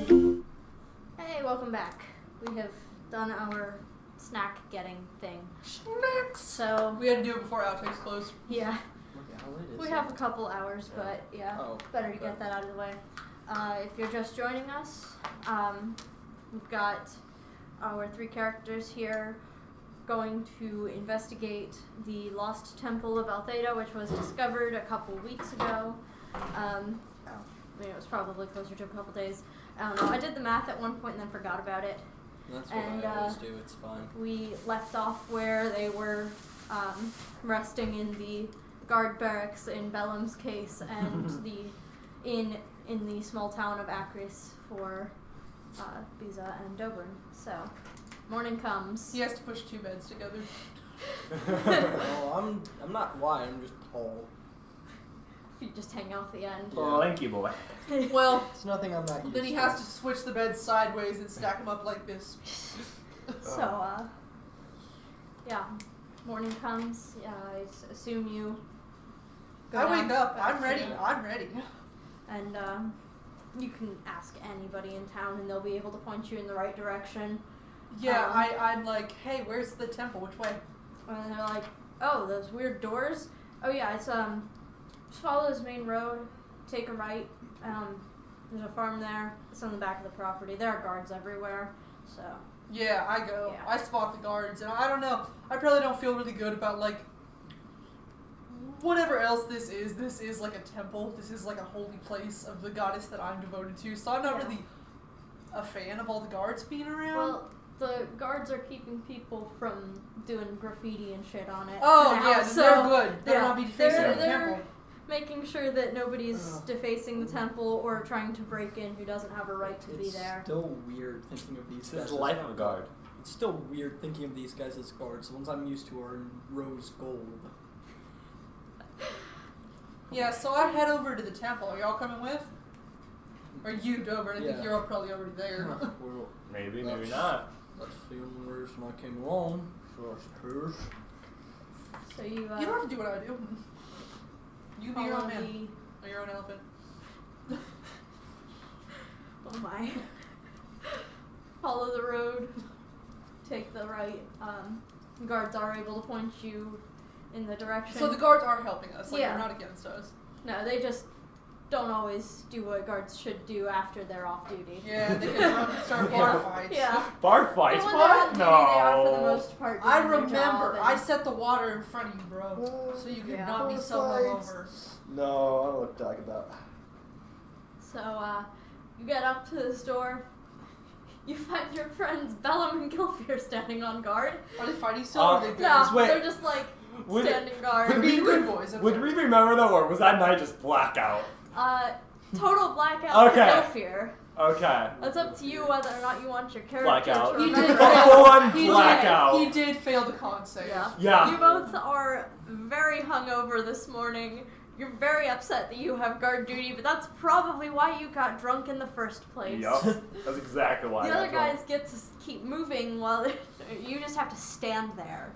Hey, welcome back. We have done our snack getting thing. Snacks. So, We had to do it before outtakes closed. yeah, Look how late it is. we have a couple hours, but yeah, Oh, better to get that out of the way. If you're just joining us, we've got our 3 characters here going to investigate the lost temple of Altheda, which was discovered a couple weeks ago. I mean, it was probably closer to a couple days. I don't know. I did the math at one point and then forgot about it. That's what And, I always do. It's fine. We left off where they were resting in the guard barracks in Bellum's case and the inn in the small town of Acris for Biza and Dobrin. So, morning comes. He has to push 2 beds together. Oh, I'm not wide. I'm just tall. You just hang off the end. Oh, thank you, boy. Well, It's nothing I'm not used then he to. has to switch the beds sideways and stack them up like this. So, yeah, morning comes. I assume you go I down wake up. back I'm to ready. the- I'm ready. And you can ask anybody in town and they'll be able to point you in the right direction. Yeah, I'm like, hey, where's the temple? Which way? And they're like, oh, those weird doors? Oh yeah, it's just follow this main road, take a right. There's a farm there. It's on the back of the property. There are guards everywhere. So Yeah, I go. Yeah. I spot the guards, and I don't know. I probably don't feel really good about like whatever else this is. This is like a temple. This is like a holy place of the goddess that I'm devoted to. So I'm not Yeah. really a fan of all the guards being around. well, the guards are keeping people from doing graffiti and shit on it. oh now, yeah, so they're good. They're yeah, not be defacing they're- the they're- temple. making sure that nobody's Ugh. defacing the temple or trying to break in who doesn't have a right to be It's there. still weird thinking of these This guys is the as life of a guard. It's still weird thinking of these guys as guards. The ones I'm used to are in rose gold. Yeah, so I head over to the temple. Are y'all coming with? Or you, Dover? I think Yeah. you're probably already there. Well, Maybe, maybe not. that's the only reason I came along. So I suppose. So you You don't have to do what I do. You be your follow own man. the Or your own elephant. oh my follow the road, take the right. Guards are able to point you in the direction. So the guards are helping us. Like, Yeah. they're not against us. No, they just don't always do what guards should do after they're off duty. Yeah, they can run and start bar fights. Yeah. Bar fights? But when they're on What? duty, they are for the No. most part I doing their remember. job I and- set the water in front of you, bro. So you could Yeah. not be Bar so fights. hungover. No, I don't know what to talk about. So, you get up to this door. You find your friends Bellum and Gilfear standing on guard. Are they fighting still or are they good? No, Wait. they're just like Would- standing They're guard. being good boys. Okay. Would we remember though, or was that night just blackout? Total blackout Okay. for Gilfear. Okay. It's up to you whether or not you want your character Blackout. to He remember. did Full on He blackout. did, he did fail the con save. Yeah. Yeah. You both are very hungover this morning. You're very upset that you have guard duty, but that's probably why you got drunk in the first place. Yup. That's exactly why. The I other got drunk. guys get to keep moving while you just have to stand there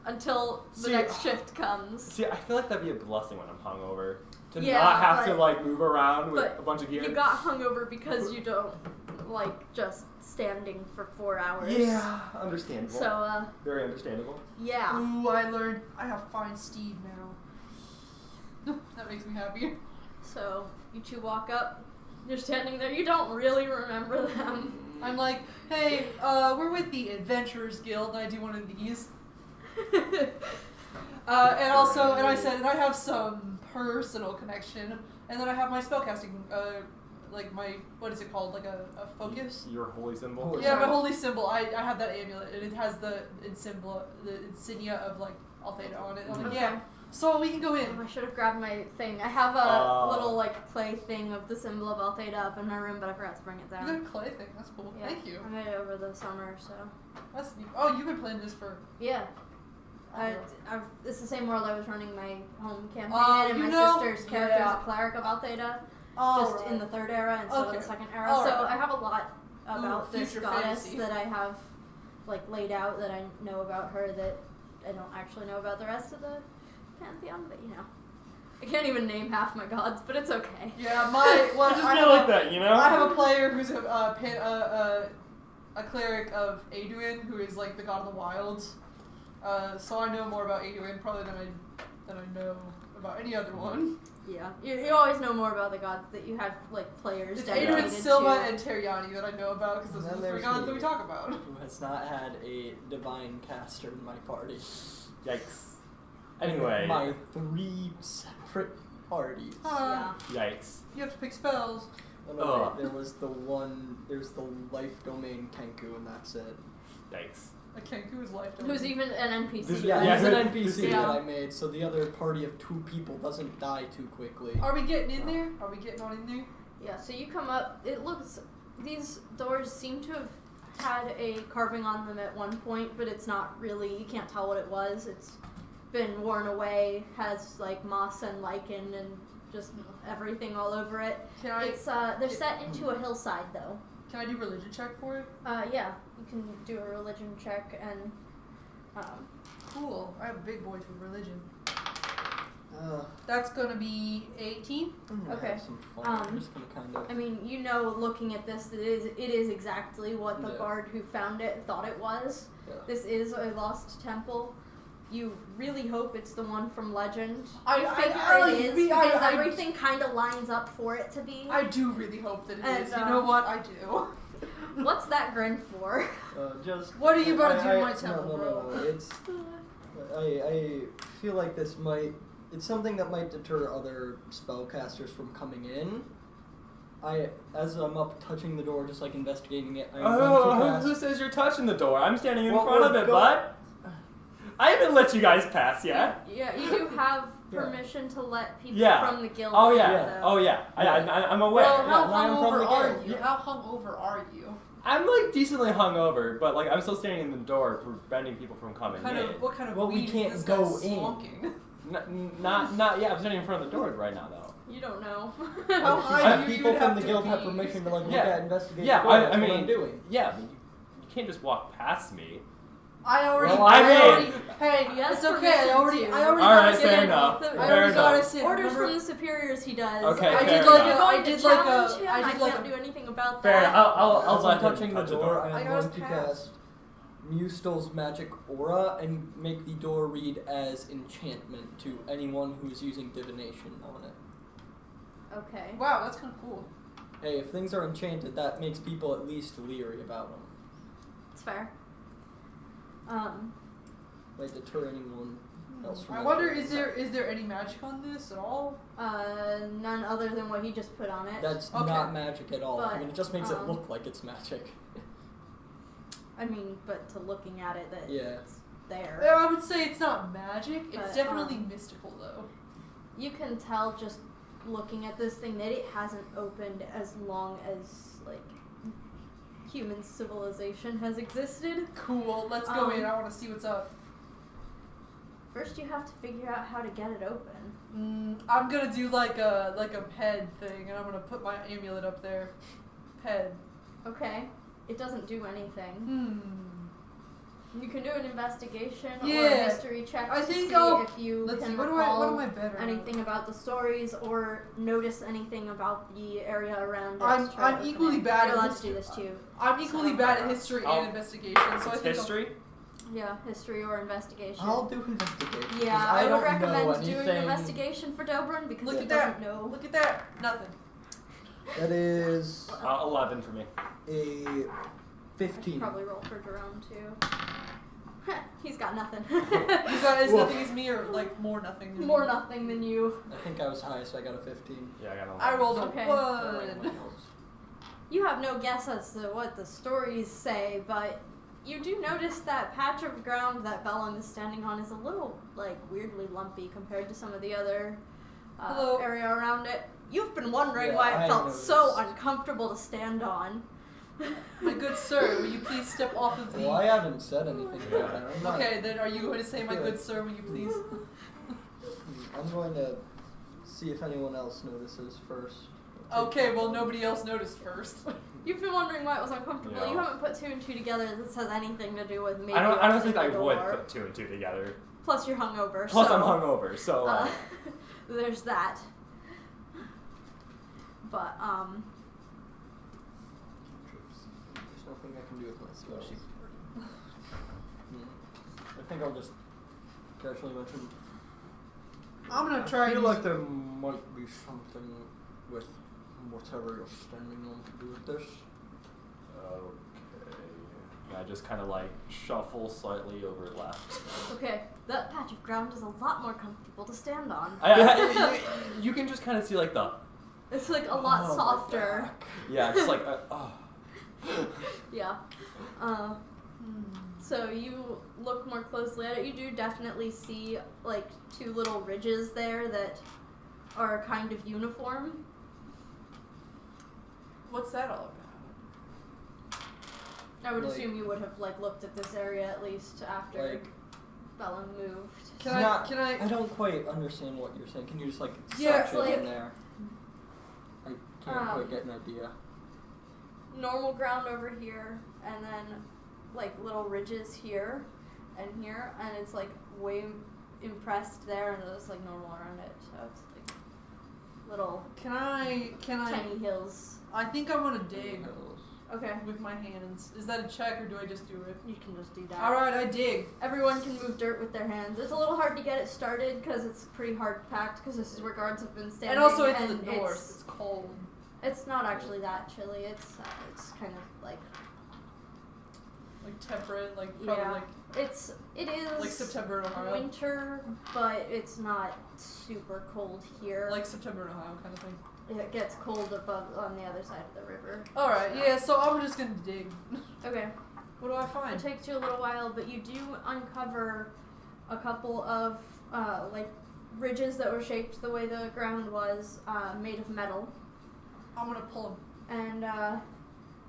until the See, next shift comes. See, I feel like that'd be a blessing when I'm hungover. To Yeah, not have to but- like move around with but a bunch of gear. You got hungover because you don't like just standing for 4 hours. Yeah, understandable. So, Very understandable. yeah. Ooh, I learned I have fine steed now. That makes me happy. So, you two walk up. You're standing there. You don't really remember them. I'm like, hey, we're with the Adventurers Guild, and I do one of these. And also, and I said, and I have some personal connection, and then I have my spellcasting, like my, what is it called, like a focus? Your holy symbol. Holy Yeah, my symbol. holy symbol. I have that amulet, and it has the insignia of like Altheda on it. I'm like, Okay. yeah, So we can go Oh, in. I should have grabbed my thing. I have a little like clay thing of the symbol of Altheta up in my room, but I forgot to bring it You down. got a clay thing. That's cool. Yeah, Thank you. I made it over the summer, so That's neat. Oh, you've been playing this for. yeah. It's the same world I was running my home campaign Oh, in, and you my know- sister's character is yeah. a cleric of Altheta, Oh, just in the third era instead of Okay. the second era. All so right. I have a lot about this future goddess fantasy. that I have like laid out that I know about her that I don't actually know about the rest of the pantheon, but you know. I can't even name half my gods, but it's okay. Yeah, well, Just I be have like a- that, you know? I have a player who's a cleric of Aduin, who is like the god of the wilds. So I know more about Aduin probably than I know about any other one. Yeah, you always know more about the gods that you have like players It's dedicated Aduin, Silva, to. and Terriani that I know about because those And are then the three there's gods that me. we talk about. Who has not had a divine caster in my party. Yikes. Anyway. My 3 separate parties. Yeah. Yikes. You have to pick spells. Oh, no, Ugh. wait, there's the life domain Kenku, and that's it. Yikes. A Kenku is life. Who's even an NPC. This- Yeah, Yeah, he's an who- NPC yeah. that I made, so the other party of 2 people doesn't die too quickly. Are we getting in there? Are we getting on in there? Yeah, so you come up, these doors seem to have had a carving on them at one point, but it's not really, you can't tell what it was. It's been worn away, has like moss and lichen and just everything all over it. Can I They're set into a hillside though. do religion check for it? Yeah, you can do a religion check and, Cool. I have a big boy for religion. Uh, That's gonna be 18. I'm gonna Okay. have some fun. I'm Um, just gonna kind of. I mean, you know, looking at this, that it is exactly what the Yeah. bard who found it thought it was. Yeah. This is a lost temple. You really hope it's the one from Legend. I- You I- figure I like- it is we- I- because I- everything kind of lines up for it to be. I do really hope that it And, is. You know what? I do. What's that grin for? Just. What are you about to do I- in my no, temple, no, bro? no, it's. I feel like this might. It's something that might deter other spellcasters from coming in. As I'm up touching the door, just like investigating it, I'm going to Oh, cast. who says you're touching the door? I'm standing in Well, front of we're it, go- bud. I haven't let you guys pass yet. Yeah, you do have Yeah. permission to let people Yeah. from the guild Oh in, yeah. Yeah. Oh yeah. I'm aware. Well, Yeah, how now I'm from hungover the are guild. you? Yeah. How hungover are you? I'm like decently hungover, but like I'm still standing in the door, preventing people from coming Kind in. of, what kind of Well, we weed can't is this guy go in. smoking? Not. Yeah, I'm standing in front of the door right now, though. You don't know. How Like, high do you people have from the to guild have be? permission to like look Yeah. at, investigate. Yeah, the door. I That's what mean, I'm doing. Yeah, but you can't just walk past me. I already. Well, I already. mean- Hey, Yes, it's okay. I already permission to. got Alright, us fair in. enough. I I Fair already got enough. us in. Orders Remember? from the superiors he does. Okay, I fair did like enough. a. I Going to did like challenge a. him, I did can't like do a. anything about Fair. that. I'll As let I'm him touching the touch door, I I'm got going to us past. cast Mustel's magic aura and make the door read as enchantment to anyone who's using divination on it. Okay. Wow, that's kind of cool. Hey, if things are enchanted, that makes people at least leery about them. It's fair. Might deter anyone else from. I wonder, entering is there any magic on this at all? None other than what he just put on it. That's Okay. not magic at all. I But, mean, it just makes it um, look like it's magic. I mean, but to looking at it, that Yeah. it's there. Yeah, I would say it's not magic. It's But, definitely mystical, though. You can tell just looking at this thing that it hasn't opened as long as like human civilization has existed. Cool. Let's go in. I want to see what's up. First, you have to figure out how to get it open. I'm gonna do like a ped thing, and I'm gonna put my amulet up there. Ped. Okay. It doesn't do anything. You can do an investigation or a Yeah. history check I to think see I'll- if you Let's can see. What recall am I better at? anything about the stories or notice anything about the area around it. I'm- to try to I'm open equally it. bad Here, at let's do this too. I'm equally So- bad at history Oh. and investigation, so I It's think history. Yeah, history or investigation. I'll do investigation. 'cause Yeah, I I don't would recommend know doing anything. investigation for Dobrin because Look he at doesn't that. know. Look at that. Nothing. That is 11 for me. a I should 15. probably roll for Jerome too. He's got nothing. You got as Woof. nothing as me, or like more nothing. Than More me? nothing than you. I think I was high, so I got a 15. Yeah, I got 11. I rolled a Okay. one. You have no guess as to what the stories say, but You do notice that patch of ground that Bellum is standing on is a little, like, weirdly lumpy compared to some of the other area around it. You've been wondering why it felt so uncomfortable to stand on. My good sir, will you please step off of the... Well, I haven't said anything about it. Okay, then are you going to say, my good sir, will you please? I'm going to see if anyone else notices first. Okay, well, nobody else noticed first. You've been wondering why it was uncomfortable. Yeah. You haven't put 2 and 2 together that this has anything to do with maybe I don't opening think I the would door. put 2 and 2 together. Plus you're hungover. Plus so, I'm hungover, so there's that. But There's nothing I can do with my spells. I think I'll just casually mention. I'm gonna try I feel and like there might be something with whatever you're standing on to do with this. okay. Yeah, just kind of like shuffle slightly over left. okay, that patch of ground is a lot more comfortable to stand on. You can just kind of see like the It's like a lot Oh, my softer. back. yeah, just like Yeah. So you look more closely at it. You do definitely see like 2 little ridges there that are kind of uniform. What's that all about? I would Like- assume you would have like looked at this area at least after Like, Bellum moved. Can I don't quite understand what you're saying. Can you just like Yeah, section like- in there? I can't quite get an idea. Normal ground over here, and then like little ridges here and here, and it's like way impressed there, and it's like normal around it. So it's like little Can I? tiny hills. I think I want to dig Okay, with my hands. Is that a check or do I just do it? you can just do that. All right, I dig. Everyone can move dirt with their hands. It's a little hard to get it started because it's pretty hard packed because this is where guards have been standing. And also, it's and the north. It's cold. It's not actually that chilly. It's kind of like Temperate, like probably yeah. like It is like September in Ohio. winter, but it's not super cold here. Like September in Ohio kind of thing. It gets cold above on the other side of the river. All right, yeah. So I'm just gonna dig. Okay. What do I It find? takes you a little while, but you do uncover a couple of like ridges that were shaped the way the ground was, made of metal, I'm gonna pull them. and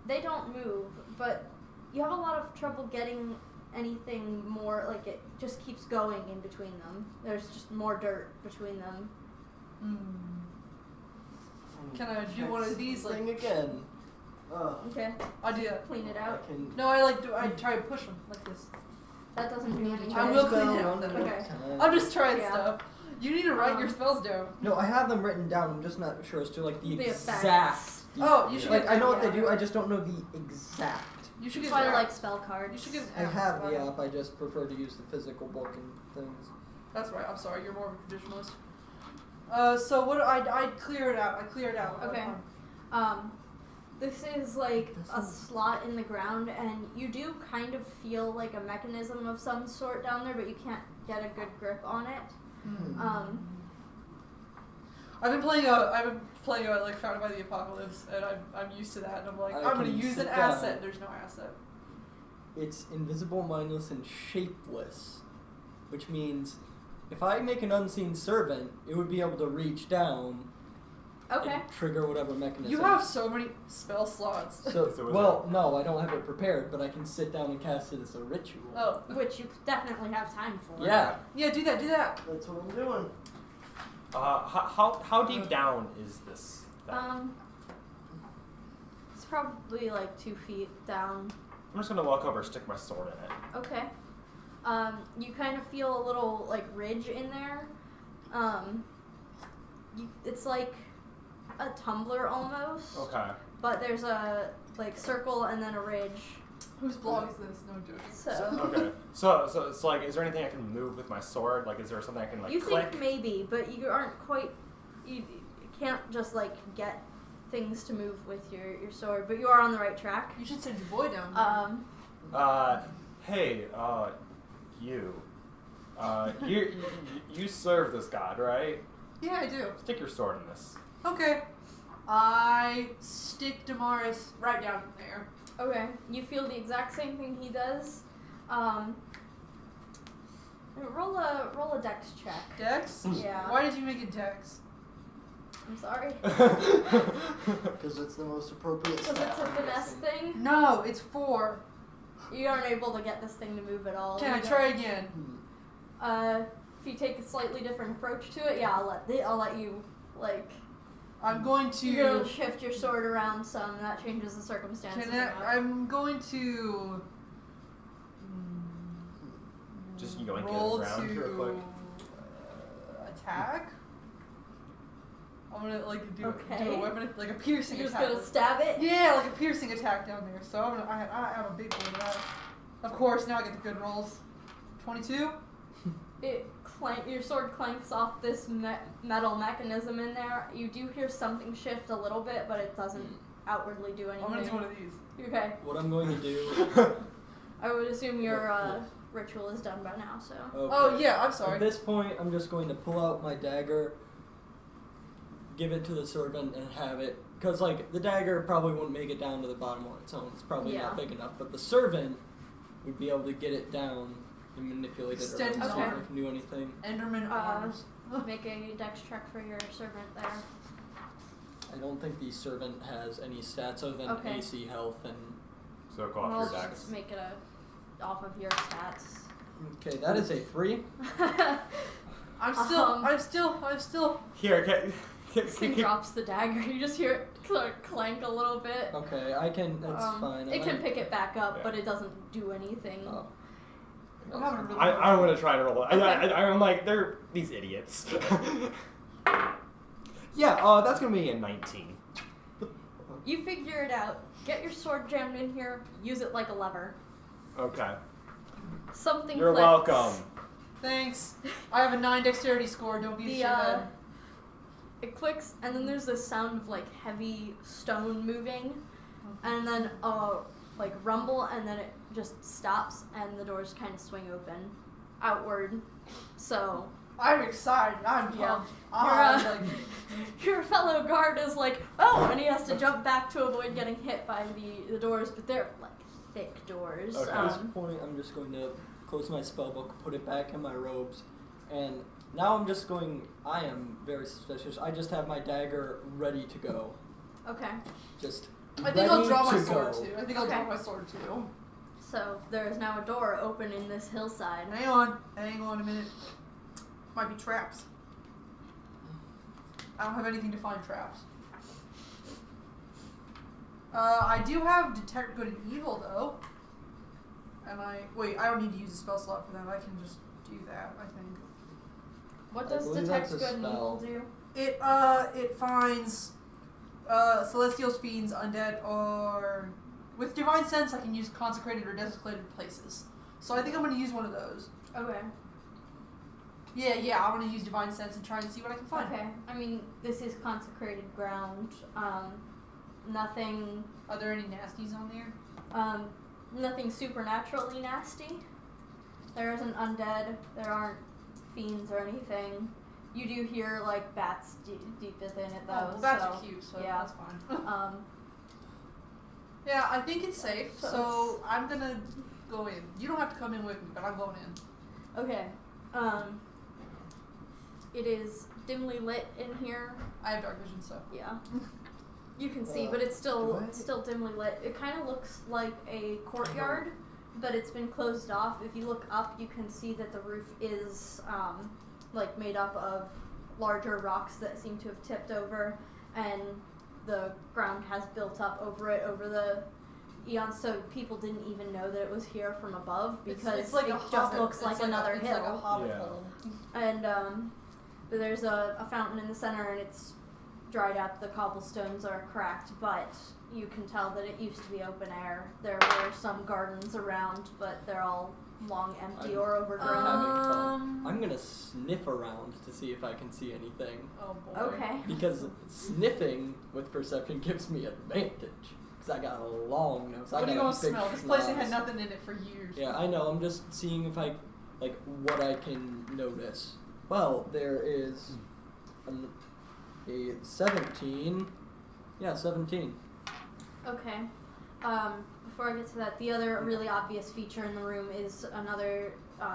they don't move, but you have a lot of trouble getting anything more. Like it just keeps going in between them. There's just more dirt between them. Can I do one of these? Like Thing again. Okay, I do that. clean it I out. can. No, I try to push them like this. That doesn't do anything. I will clean it out. Okay. I'm just trying Yeah. stuff. You need to write your spells down. No, I have them written down. I'm just not sure as to like the The exact. effects. Oh, you should Like get. I know what yeah. they do. I just don't know the exact. You should That's get. why I an like app. spell cards. You should get. An I app. have That's the fine. app. I just prefer to use the physical book and things. That's right. I'm sorry. You're more of a traditionalist. So what? I clear it out. I clear it out. Okay. This is like a slot in the ground, and you do kind of feel like a mechanism of some sort down there, but you can't get a good grip on it. I've been playing like Founded by the Apocalypse, and I'm used to that. And I'm like, I I'm gonna can use an sit down. asset. There's no asset. It's invisible, mindless, and shapeless, which means if I make an unseen servant, it would be able to reach down Okay. and trigger whatever mechanism. You have so many spell slots. So, So is well, no, I don't have it prepared, but I can sit down and cast it as a ritual. Oh, Which you definitely have time for. Yeah, yeah. Do that. Do that. that's what I'm doing. How deep down is this thing? It's probably like 2 feet down. I'm just gonna walk over, stick my sword in it. Okay. You kind of feel a little like ridge in there. It's like a tumbler almost. Okay. But there's a like circle and then a ridge. Whose blog is this? No joking. So Okay. So it's like, is there anything I can move with my sword? Like, is there something I can like you click? think maybe, but you aren't quite. You can't just like get things to move with your sword. But you are on the right track. You should send your boy down. Hey, you serve this god, right? Yeah, I do. Stick your sword in this. Okay. I stick Damaris right down there. Okay, you feel the exact same thing he does. Roll a dex check. Dex? Yeah. Why did you make it Dex? I'm sorry. Because it's the most appropriate Because stat. it's a I'm finesse guessing. thing. No, it's 4. You aren't able to get this thing to move at all. Can I You try again? If you take a slightly different approach to it, yeah, I'll let you like. I'm going to. You're gonna shift your sword around some. That changes the circumstances. I'm going to. Just yoink it roll around to real quick. Attack. I'm gonna like do Okay. a weapon like a piercing You're just attack. gonna stab it. Yeah, like a piercing attack down there. So I have a big one of that. Of course, now I get the good rolls. 22. Your sword clanks off this metal mechanism in there. You do hear something shift a little bit, but it doesn't outwardly do anything. I'm gonna do one of these. Okay. What I'm going to do. I would assume your ritual is done by now. So. Okay. Oh yeah, I'm sorry. At this point, I'm just going to pull out my dagger, give it to the servant, and have it. Because, like, the dagger probably wouldn't make it down to the bottom on its own. It's probably Yeah. not big enough. But the servant would be able to get it down and manipulate it Extend around his to see if arm. it can do anything. Enderman arms. Make a dex check for your servant there. I don't think the servant has any stats other than Okay. AC, health, and... So go I'll off your just dex. make it off of your stats. Okay, that is a 3. I'm still. Here, This thing drops the dagger. You just hear it clank a little bit. Okay, I can... That's fine. It can pick it back up, Yeah. but it doesn't do anything. Oh. I'm having a really I'm gonna try to roll it. I'm like, they're these idiots. Yeah, that's gonna be a 19. You figure it out. Get your sword jammed in here. Use it like a lever. Okay. Something You're clicks. welcome. Thanks. I have a 9 dexterity score. Don't be a shithead. It clicks, and then there's this sound of like heavy stone moving, and then like rumble, and then it just stops, and the doors kind of swing open, outward. So I'm excited. I'm Yeah. pumped. I'm like, your fellow guard is like, oh, and he has to jump back to avoid getting hit by the doors, but they're like thick doors. Okay. At this point, I'm just going to close my spellbook, put it back in my robes, and now I'm just going... I am very suspicious. I just have my dagger ready to go. Okay. Just I think I'll ready draw my to sword go. too. I think I'll Okay. draw my sword too. So there is now a door open in this hillside. Hang on a minute. Might be traps. I don't have anything to find traps. I do have detect good and evil though. And I don't need to use a spell slot for that. I can just do that, I think. What I does believe detect that's a good and evil spell. do? It finds celestials, fiends, undead, or with divine sense I can use consecrated or desecrated places. So I think I'm gonna use one of those. Okay. Yeah, I'm gonna use divine sense and try and see what I can find. Okay. I mean, this is consecrated ground. Nothing. Are there any nasties on there? Nothing supernaturally nasty. There isn't undead. There aren't fiends or anything. You do hear like bats deep within it though. Oh, well, bats so, are cute, so yeah. that's fine. Um, Yeah, I think it's safe, So so I'm gonna go in. You don't have to come in with me, but I'm going in. okay. It is dimly lit in here. I have dark vision, so. Yeah. You can see, but it's still do I- still dimly lit. It kind of looks like a courtyard, but it's been closed off. If you look up, you can see that the roof is like made up of larger rocks that seem to have tipped over, and the ground has built up over it over the eons. So people didn't even know that it was here from above because it's like it a just hobbit. looks like another it's hill. like a hobbit Yeah. hole. And but there's a fountain in the center, and it's dried up. The cobblestones are cracked, but you can tell that it used to be open air. There were some gardens around, but they're all long empty or overgrown. Having fun. I'm gonna sniff around to see if I can see anything. Oh boy. Okay. Because sniffing with perception gives me advantage. Because I got a long nose. What I are you got gonna a big smell? This place ain't had schnoz. nothing in it for years. Yeah, I know. I'm just seeing if I, like, what I can notice. Well, there is a 17, Yeah, 17. Okay. Before I get to that, the other really obvious feature in the room is another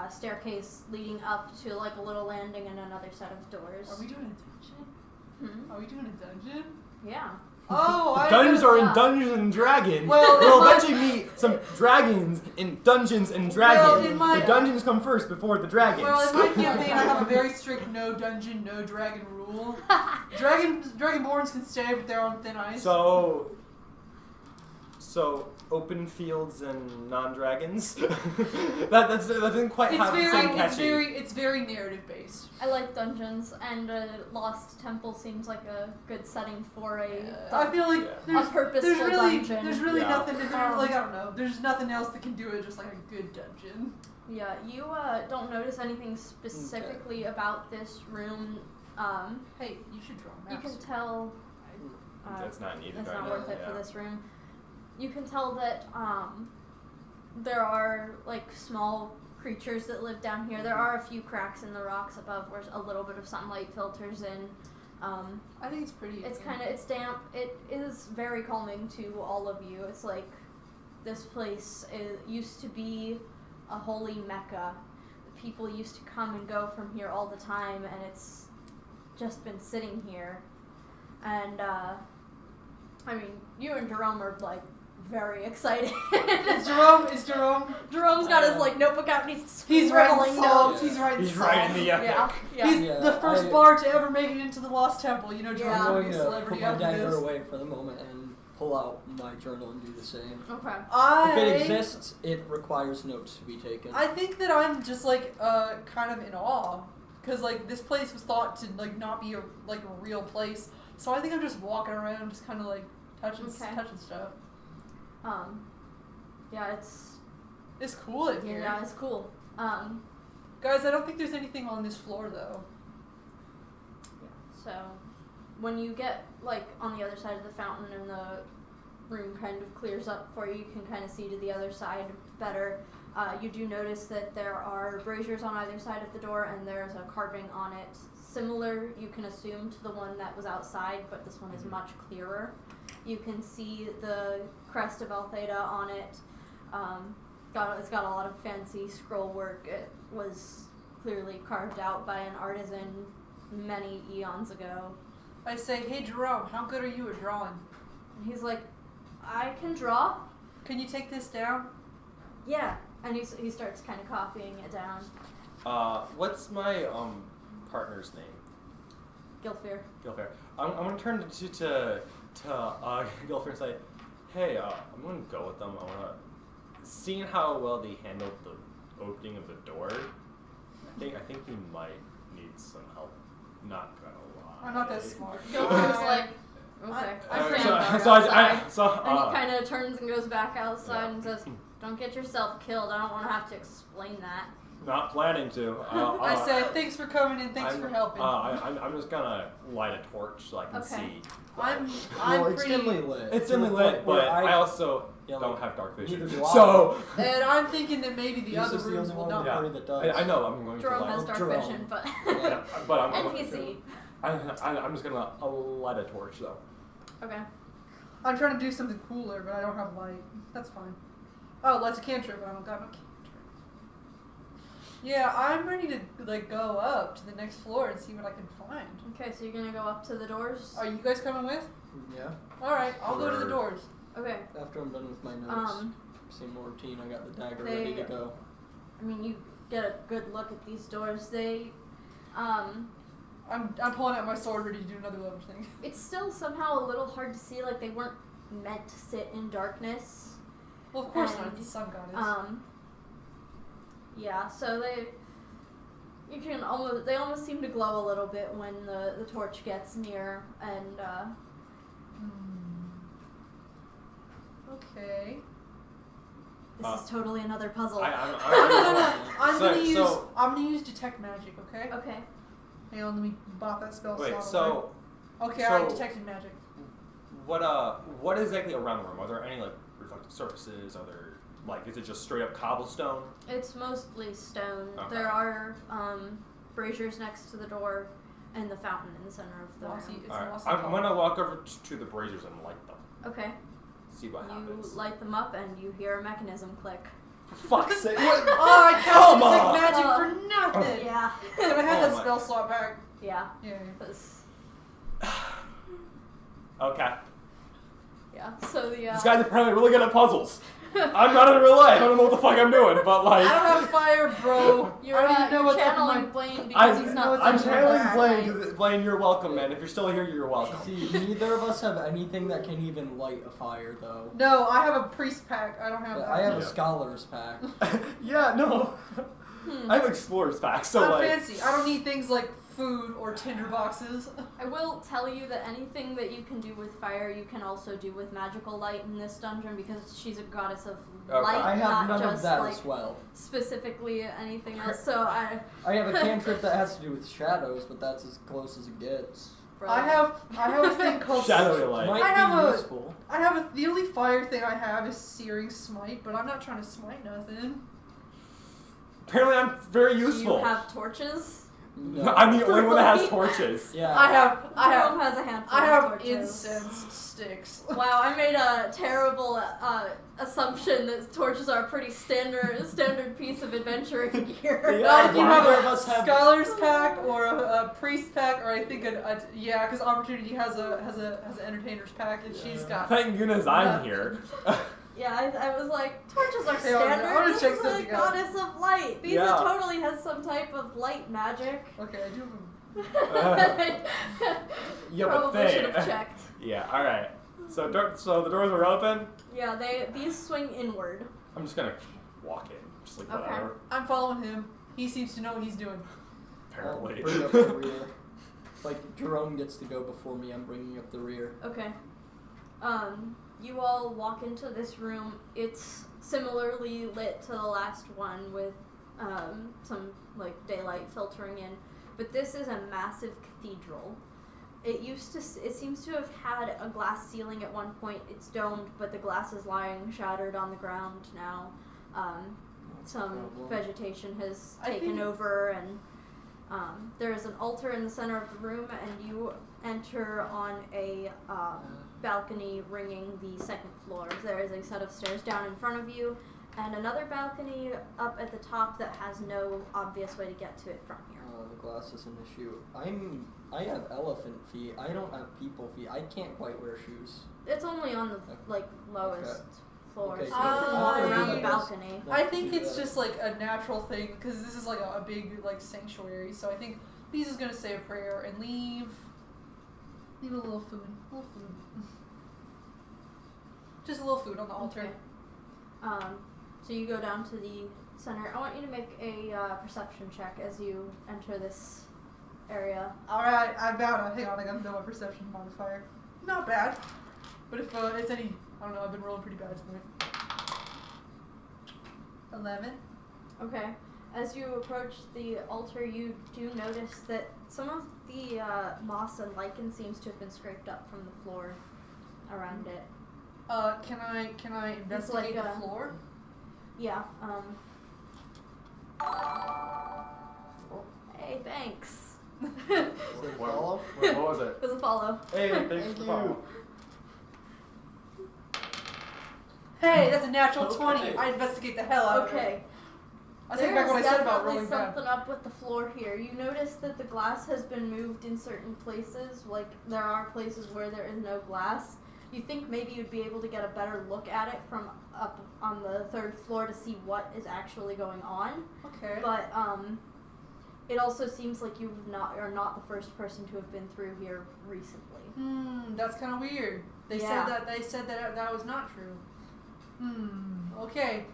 staircase leading up to like a little landing and another set of doors. Are we doing a dungeon? Hmm? Are we doing a dungeon? Yeah. Oh, Dungeons are in yeah. Dungeons and Dragons. Well, we'll in my- eventually meet some dragons in Dungeons and Well, Dragons. in my- the dungeons come first before the dragons. Well, in my campaign, I have a very strict no dungeon, no dragon rule. Dragonborns can stay, but they're on thin ice. So open fields and non-dragons. that didn't quite have the same catchy. It's very narrative based. I like dungeons, and a lost temple seems like a good setting for a I feel like Yeah. a purposeful dungeon. there's really Yeah. nothing. Like I don't know. There's nothing else that can do it just like a good dungeon. Yeah, you don't notice anything specifically about this room. Hey, you should draw You maps. can tell. That's not needed That's right not now. worth it yeah. for this room. You can tell that there are like small creatures that live down here. There are a few cracks in the rocks above where a little bit of sunlight filters in. I think it's pretty. It's damp. It is very calming to all of you. It's like this place used to be a holy mecca. People used to come and go from here all the time, and it's just been sitting here. And I mean, you and Jerome are like very excited. Is Jerome? Jerome's got his like notebook out and He's writing scribbling songs. notes. He's writing He's songs. writing the epic. Yeah, yeah. He's Yeah, the first I- bar to ever make it into the Lost Temple. You know, Yeah. Jerome's I'm gonna going be a to put celebrity my after dagger this. away for the moment and pull out my journal and do the same. Okay. If it exists, it requires notes to be taken. I think that I'm just like kind of in awe because like this place was thought to like not be a real place. So I think I'm just walking around, just kind of like touching stuff. Yeah, It's cool in here. it's cool. Guys, I don't think there's anything on this floor though. So, when you get like on the other side of the fountain and the room kind of clears up for you, you can kind of see to the other side better. You do notice that there are braziers on either side of the door, and there's a carving on it, similar, you can assume, to the one that was outside, but this one is much clearer. You can see the crest of Al Theta on it. It's got a lot of fancy scroll work. It was clearly carved out by an artisan many eons ago. I say, hey Jerome, how good are you at drawing? And he's like, I can draw. Can you take this down? Yeah. And he starts kind of copying it down. What's my partner's name? Gilfir. Gilfair. I'm gonna turn to Gilfair and say, hey, I'm gonna go with them. Seeing how well they handled the opening of the door, I think he might need some help. Not gonna lie. I'm not that smart. Gilfir's like, okay. And he kind of turns and goes back outside and says, don't get yourself killed. I don't want to have to explain that. Not planning to. I said, thanks for coming and thanks for helping. I'm just gonna light a torch so I can Okay. see. I'm it's pretty, dimly lit. It's To the dimly lit, point where but I also don't have dark vision. neither do I. So and I'm thinking that maybe the He's other just the rooms only will one in not. the party that does. I know I'm going Jerome to has light. dark Jerome. vision, but Yeah, but I'm NPC. I'm just gonna light a torch though. Okay. I'm trying to do something cooler, but I don't have light. That's fine. Oh, light's a cantrip, but I don't got no cantrip. Yeah, I'm ready to like go up to the next floor and see what I can find. Okay, so you're gonna go up to the doors. Are you guys coming with? Yeah. All right, I'll go to the Sure. doors. Okay. After I'm done with my notes, Um, same more routine. I got the dagger They- ready to go. I mean, you get a good look at these doors. I'm pulling out my sword, ready to do another level thing. It's still somehow a little hard to see. Like they weren't meant to sit in darkness. Well, of course And, not. The sun god is. Yeah. So they almost seem to glow a little bit when the torch gets near, and Okay. this is totally another puzzle. I'm So- gonna use detect magic. Okay. Okay. Hang on, let me bot that spell. Wait, slot so away. Okay, I so- detected magic. what exactly around the room? Are there any like reflective surfaces? Are there is it just straight up cobblestone? It's mostly stone. Okay. There are braziers next to the door, and the fountain in the center of the Lossy, room. it's Alright, lossy I'm color. gonna walk over to the braziers and light them. Okay. See what You happens. light them up and you hear a mechanism click. Fuck's sake. Oh, I Come cast on. detect magic for nothing. Yeah. Can I have Oh that my- spell slot back? Yeah. Yeah. 'Cause- Okay. yeah. So the This guy's apparently really good at puzzles. I'm not in real life. I don't know what the fuck I'm doing, but like. I don't have fire, bro. You're, I don't even know you're what's up in channeling my. Blaine because I'm, he's not. I'm feeling channeling well Blaine. tonight. 'Cause Blaine, you're welcome, man. If you're still here, you're welcome. See, neither of us have anything that can even light a fire, though. No, I have a priest pack. I don't have that. I have a Yeah. scholar's pack. Yeah, no. I have explorer's packs, so I'm like. fancy. I don't need things like food or tinder boxes. I will tell you that anything that you can do with fire, you can also do with magical light in this dungeon because she's a goddess of Okay. light, I have not none just of that like as well. specifically anything else. So I. I have a cantrip that has to do with shadows, but that's as close as it gets. I have a thing called Shadowy light. Might I have be a- useful. the only fire thing I have is searing smite, but I'm not trying to smite nothing. Apparently, I'm very Do useful. you have torches? No. I'm the only one that has torches. Yeah. I have Jerome has a handful I of have torches. incense sticks. Wow, I made a terrible assumption that torches are a pretty standard piece of adventuring gear. Yeah. Not if you have neither of a us have- scholar's pack or a priest pack, or I think yeah, because Opportunity has an entertainer's pack, and she's got. Thank goodness I'm here. Yeah, I was like, torches are Hey, I'm standard. gonna This check is a something out. goddess of light. Bisa Yeah. totally has some type of light magic. Okay, I do have Yeah, but Probably should have thing. checked. Yeah, alright. So the doors are open. Yeah, these swing inward. I'm just gonna walk in. Just like Okay. whatever. I'm following him. He seems to know what he's doing. Apparently. Bring up the rear. Like, Jerome gets to go before me, I'm bringing up the rear. Okay. You all walk into this room. It's similarly lit to the last one with some like daylight filtering in, but this is a massive cathedral. It seems to have had a glass ceiling at one point. It's domed, but the glass is lying shattered on the ground now. Some vegetation has I taken think- over, and there is an altar in the center of the room, and you enter on a balcony ringing the second floor. There is a set of stairs down in front of you, and another balcony up at the top that has no obvious way to get to it from here. The glass is an issue. I have elephant feet. I don't have people feet. I can't quite wear shoes. It's only on the like lowest floor, Okay, so good. you can walk I- around the balcony. I think it's just like a natural thing because this is like a big like sanctuary. So I think Lisa's gonna say a prayer and leave a little food, just a little food on the altar. Okay. So you go down to the center. I want you to make a perception check as you enter this area. All right, I'm bound to hang on. I gotta know my perception modifier. Not bad, but if it's any, I don't know. I've been rolling pretty bad tonight. 11. Okay. As you approach the altar, you do notice that some of the moss and lichen seems to have been scraped up from the floor around it. Can I investigate like the a- floor? Yeah. Hey, thanks. Is it a follow? What was it? It was a follow. Hey, thanks Thank for you. following. Hey, that's a natural Okay. 20. I investigate the hell out of it. Okay. I take back what I said about definitely rolling bad. something up with the floor here. You notice that the glass has been moved in certain places. Like, there are places where there is no glass. You think maybe you'd be able to get a better look at it from up on the third floor to see what is actually going on. Okay. But it also seems like you are not the first person to have been through here recently. That's kind of weird. They Yeah. said that was not true. Okay.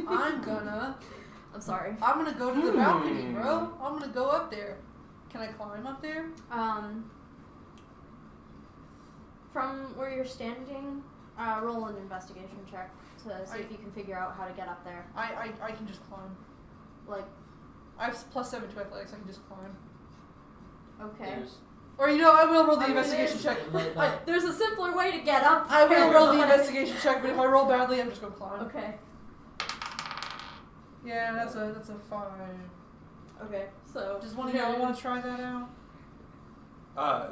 I'm gonna I'm sorry. go to the balcony, bro. I'm gonna go up there. Can I climb up there? From where you're standing, roll an investigation check to see if you can figure out how to get up there. I can just climb. Like, I have +7 to athletics. I can just climb. okay. Or I will roll the I mean, investigation check. It might not- There's a simpler way to get up. I will there. roll the investigation check, but if I roll badly, I'm just gonna climb. Okay. Yeah, that's a 5. Okay. So Just want to try that out.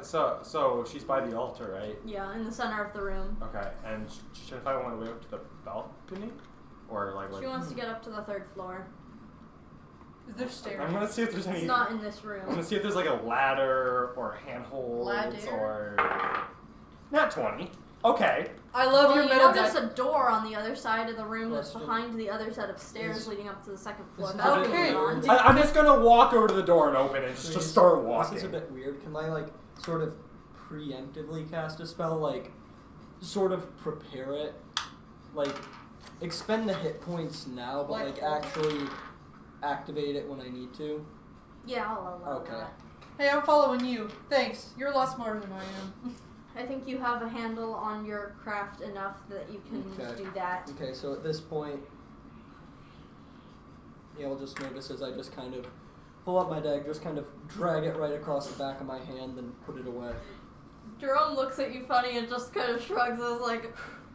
So she's by the altar, right? Yeah, in the center of the room. Okay, and should I want to way up to the balcony? Or like... She wants to get up to the 3rd floor. Is there stairs? I'm gonna see if there's any... It's not in this I'm room. gonna see if there's like a ladder or handholds Ladder? or... Not 20. Okay. I love Well, your you meta notice deck. a door on the other side of the room that's Question. behind the other set of stairs Is- leading up to the 2nd floor. This is balcony okay. beyond. I'm just gonna walk over to the door and open it. Just start walking. This is a bit weird. Can I, like, sort of preemptively cast a spell? Like, sort of prepare it? Like, expend the hit points now, but, like, actually activate it when I need to? Yeah, I'll allow Okay. that. Hey, I'm following you. Thanks. You're a lot smarter than I am. I think you have a handle on your craft enough that you can Okay. do that. Okay, so at this point, you'll just notice as I just kind of pull up my deck, just kind of drag it right across the back of my hand and put it away. Jerome looks at you funny and just kind of shrugs as like,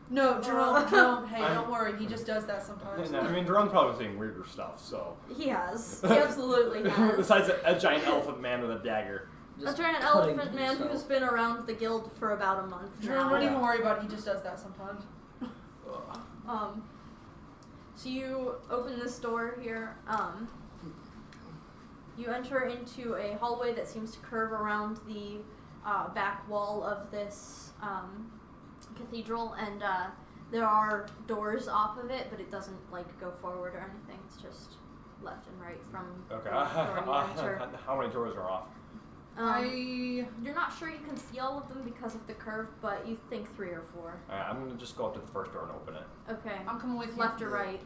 No, Jerome, hey, I'm- don't worry. He just does that sometimes. I mean, Jerome's probably saying weirder stuff, so... he has. He absolutely has. Besides a giant elephant man with a dagger. A Just giant cutting elephant man himself. who's been around the guild for about a month Jerome, now. don't even worry about it. He just does that sometimes. So you open this door here. You enter into a hallway that seems to curve around the back wall of this cathedral, and there are doors off of it, but it doesn't like go forward or anything. It's just left and right from Okay. where you enter. How many doors are off? You're not sure you can see all of them because of the curve, but you think 3 or 4. Alright, I'm gonna just go up to the first door and open it. Okay. I'm coming with you. Left or right?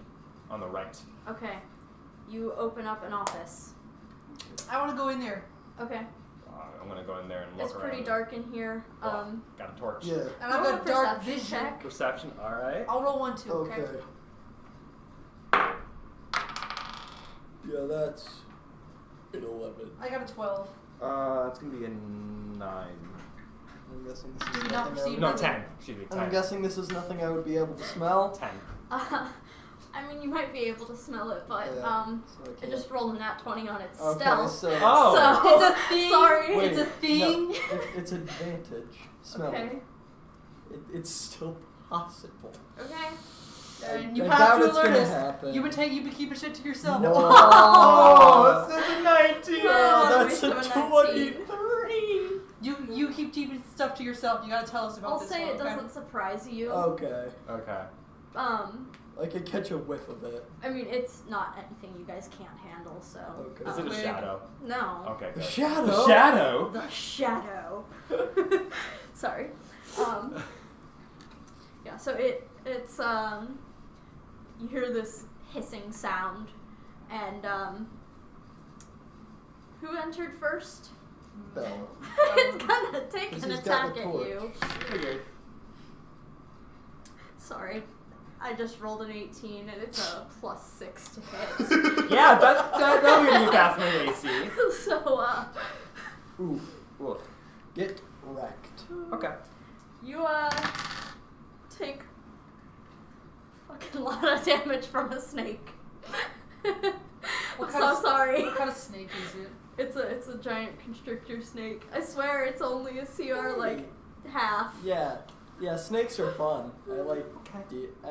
On the right. Okay. You open up an office. I want to go in there. Okay. I'm gonna go in there and look It's around. pretty dark in here. Got a torch. Yeah. And I've roll got a dark perception vision. check. Perception, alright. I'll roll 1 too. Okay. Yeah, that's an 11. I got a 12. It's gonna be a 9. I'm guessing this Do is we not nothing. proceed? No, 10. Excuse me, 10. I'm guessing this is nothing I would be able to smell. 10. I mean, you might be able to smell it, but Yeah, so I it can't. just rolled a nat 20 on its Okay, stealth. so Oh! So It's a thing. Sorry. Wait, It's a thing. No, it's advantage. Smell. Okay. It's still possible. Okay. And you I have doubt to it's learn gonna this. happen. You've been keeping shit to yourself. No. Oh, this is a 19! Oh, that's we a still have 19. 23! You keep keeping stuff to yourself. You gotta tell us about I'll this say one, it okay? doesn't surprise you. Okay. Okay. I could catch a whiff of it. I mean, it's not anything you guys can't handle, so. Okay. Is it a Wig. shadow? No. Okay, The good. shadow? The shadow? The shadow. Sorry. Yeah, so it's you hear this hissing sound, and who entered first? Bell. It's gonna take 'Cause an he's got attack the at torch. you. Figured. Sorry. I just rolled an 18 and it's a +6 to hit. Yeah, that'll get you past my AC. So, Ooh. Oof. Get wrecked. Okay. you, take fucking lot of damage from a snake. I'm What so kind of- sorry. What kind of snake is it? It's a giant constrictor snake. I swear it's only a CR like half. Yeah. Yeah, snakes are fun. I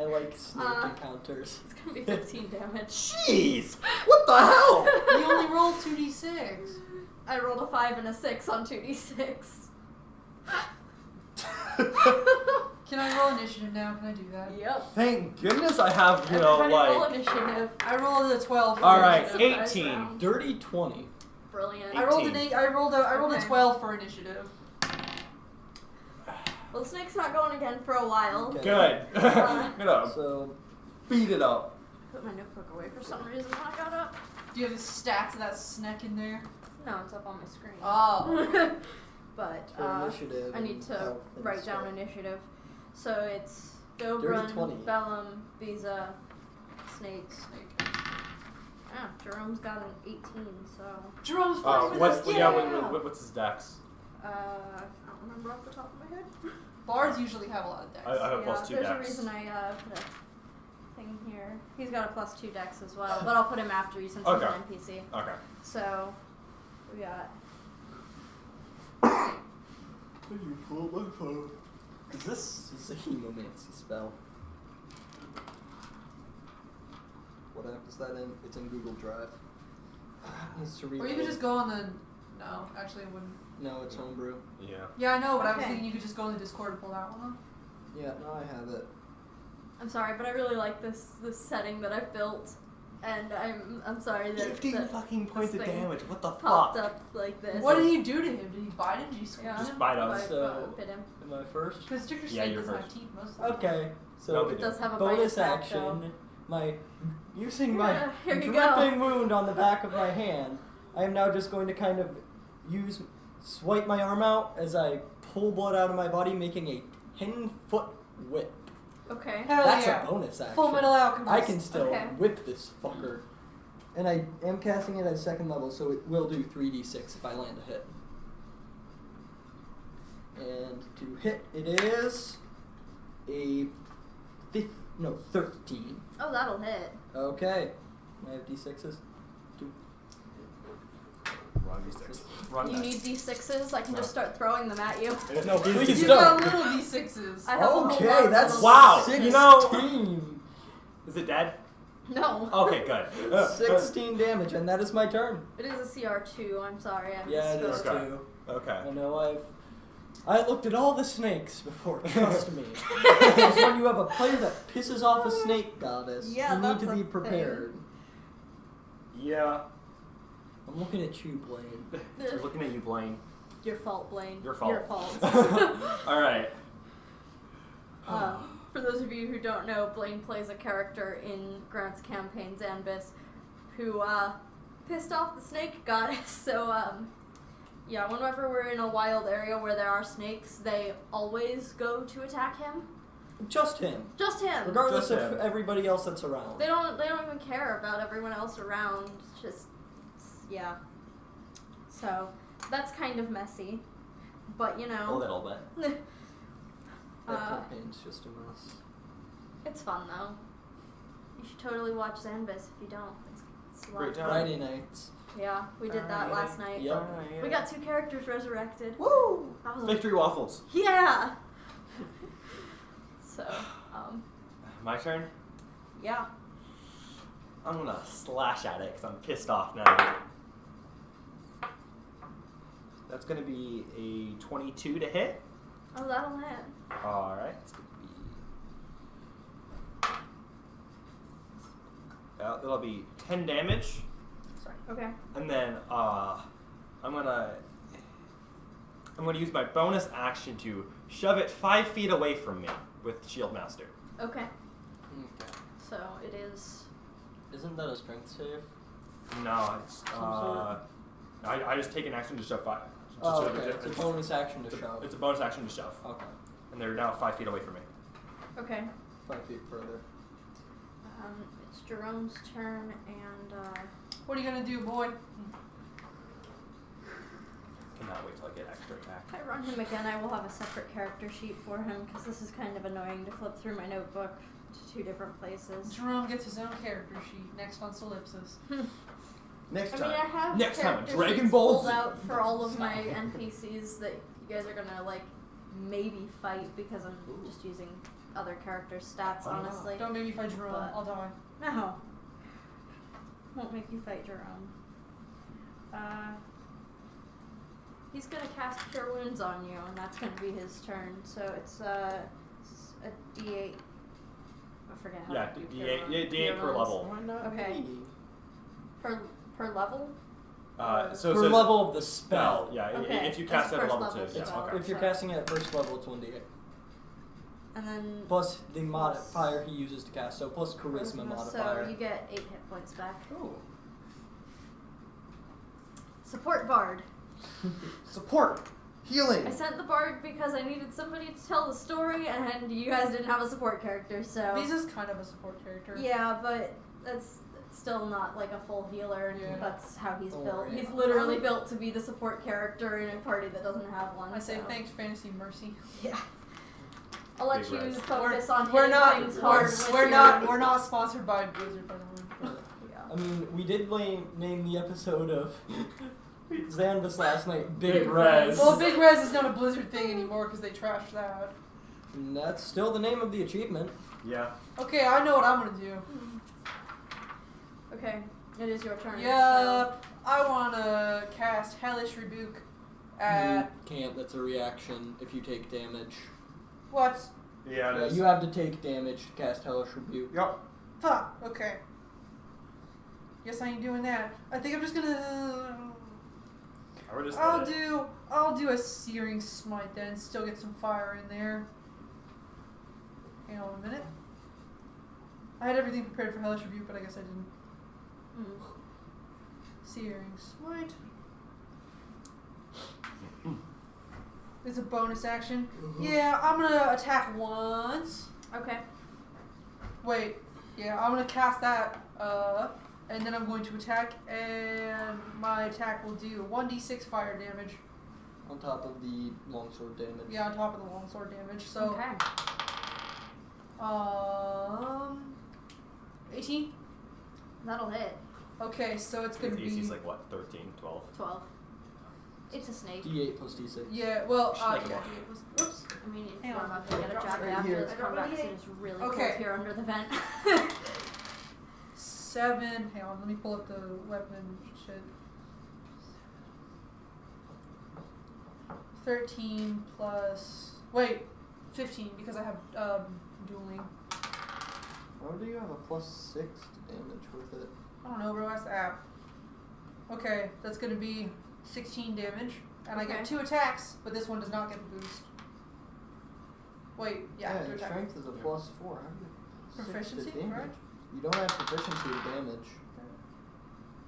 like snake encounters. It's gonna be 15 damage. Jeez! What the hell? You only rolled 2d6. I rolled a 5 and a 6 on 2d6. Can I roll initiative now? Can I do that? Yep. Thank goodness I have, you know, Everybody roll like... initiative. I rolled a 12. for Alright, initiative. 18. Dirty 20. Brilliant. I rolled an 18. 8. I rolled a Okay. 12 for initiative. Well, the snake's not going again for a while. Okay. Good. Gonna So, beat it up. Put my notebook away for some reason when I got up. Do you have the stats of that snack in there? No, it's up on my screen. Oh. But for initiative. I need and to health and write down stuff. initiative. So it's Dirty Dobrun, 20. Bellum, Visa, Snakes. Ah, Jerome's got an 18, so Jerome's first with us. What's his dex? I don't remember off the top of my head. Bards usually have a lot of decks. I have a +2 there's dex. a reason I put a thing here. He's got a +2 dex as well, but I'll put him after you since Okay. he's an NPC. Okay. So we got You pull my phone. This is a hemomancy spell. What app is that in? It's in Google Drive. Needs to Or you reload. could just go on the. No, actually, it wouldn't. No, it's homebrew. Yeah. Yeah, I know, but I was Okay. thinking you could just go on the Discord and pull that one up. Yeah, no, I have it. I'm sorry, but I really like this setting that I've built, and I'm sorry that 15 that fucking points of this thing damage. What the popped fuck? up like this. What did you do to him? Did you bite him? Did you squeeze Yeah. Just him? bite him. So- bit him. Am I first? Because Sticker Yeah, Snake you're doesn't have first. teeth most of the time. Okay, so No, It does have a bonus bite attack, action. Using my Yeah, here you dripping go. wound on the back of my hand, I am now just going to kind of swipe my arm out as I pull blood out of my body, making a 10-foot whip. Okay. Hell That's yeah. a bonus action. Full Metal Alchemist. I can still Okay. whip this fucker. And I am casting it at second level, so it will do 3d6 if I land a hit. And to hit, it is a 13. Oh, that'll hit. Okay. I have d6s. Run d6. Run You that. need d6s. I can No. just start throwing them at you. No, please You've don't. got little D6s. I have a whole lot Okay, of that's little- Wow, 16. you know- Is it dead? No. Okay, good. 16 damage, and that is my turn. It is a CR2. I'm sorry. I Yeah, it is misspoke. Okay. too. Okay. I know I looked at all the snakes before, trust me. Because when you have a player that pisses off a snake goddess, Yeah, you need that's to a be thing. prepared. Yeah. I'm looking at you, Blaine. We're looking at you, Blaine. Your fault, Blaine. Your fault. Your fault. All right. For those of you who don't know, Blaine plays a character in Grant's campaign, Zanbis, who pissed off the snake goddess. So, yeah, whenever we're in a wild area where there are snakes, they always go to attack him. Just him. Just him. Regardless Just of him. everybody else that's around. They don't even care about everyone else around. It's just, yeah. So that's kind of messy, but you A know, little bit. That campaign's just a mess. it's fun though. You should totally watch Zanbis if you don't. It's a lot Great of time. fun. Friday nights. Yeah, we did that last night. Yep. We got 2 characters resurrected. Woo! That was a- Victory waffles. Yeah. So, My turn. yeah. I'm gonna slash at it because I'm pissed off now. That's gonna be a 22 to hit. Oh, that'll hit. All right. It's gonna be. That'll be 10 damage, Okay. and then I'm gonna use my bonus action to shove it 5 feet away from me with Shield Master. Okay. Okay. So it is. Isn't that a strength save? No, it's Some sort I just take an action to shove 5. Oh, okay. It's a bonus action to shove. It's a bonus action to shove, Okay. and they're now 5 feet away from me. Okay. 5 feet further. It's Jerome's turn, and What are you gonna do, boy? Cannot wait till I get extra attack. if I run him again, I will have a separate character sheet for him because this is kind of annoying to flip through my notebook to 2 different places. Jerome gets his own character sheet next on Solipsis. Next I time. mean, I have Next time, character Dragon sheets Ball pulled Z. out for all of my NPCs that you guys are gonna like maybe fight because I'm just using other characters' stats. Oh, no. Honestly, Don't make me fight Jerome. But- I'll die. no, won't make you fight Jerome. He's gonna cast Cure Wounds on you, and that's gonna be his turn. So it's a D8. I forget how Yeah, to do D8, Cure yeah, D8 per Wounds. level. Why not Okay. me? Per level. So Per so- level of the spell. spell. Yeah, Okay, if you it's cast it at first level 2. level Yeah, spell. okay. If you're So- casting it at first level, it's 1d8. And then Plus the modifier he uses to cast, so plus charisma modifier. So you get 8 hit points back. Ooh. Support Bard. Support! Healing! I sent the Bard because I needed somebody to tell the story, and you guys didn't have a support character, so. Lisa's kind of a support character. Yeah, but that's still not like a full healer, and Yeah. that's how he's Oh, built. yeah. He's literally built to be the support character in a party that doesn't have one. I say so. thanks, Fantasy Mercy. Yeah. I'll let Big you res. focus on We're hitting not. things We're- hard with We're your- not sponsored by Blizzard, by the way. Yeah. I mean, we did name the episode of Xanvis last night, Big Res. Well, Big Res is not a Blizzard thing anymore because they trashed that. And that's still the name of the achievement. Yeah. Okay, I know what I'm gonna do. Okay, it is your turn. Yup. I wanna cast Hellish Rebuke at You can't. That's a reaction if you take damage. what? Yeah, it is. You have to take damage to cast Hellish Rebuke. Yep. Fuck. Okay. Guess I ain't doing that. I think I'm just gonna. I would just I'll do a Searing Smite then. Still get some fire in there. Hang on a minute. I had everything prepared for Hellish Rebuke, but I guess I didn't. Searing Smite. It's a bonus action. Yeah, I'm gonna attack once. Okay. Wait. Yeah, I'm gonna cast that. And then I'm going to attack, and my attack will do 1d6 fire damage. On top of the longsword damage. Yeah, on top of the longsword damage. So, Okay. 18. That'll hit. Okay, so it's gonna His be. AC's like what? 13, 12. 12. It's a snake. D8 plus D6. Yeah, well, Snake yeah. one. It was, whoops. I mean, Hang we're on. about to get a Drop jacket right after here. this comeback because it's really Okay. cold here under the vent. 7. Hang on, let me pull up the weapon shit. 13 plus. Wait, 15 because I have dueling. Why do you have a +6 to damage with it? I don't know, bro. Ask the app. Okay, that's gonna be 16 damage, and I Okay. get 2 attacks, but this one does not get the boost. Wait, yeah, 2 your attacks. strength is a +4. How do you have 6 to Proficiency, damage? right? You don't have proficiency to damage.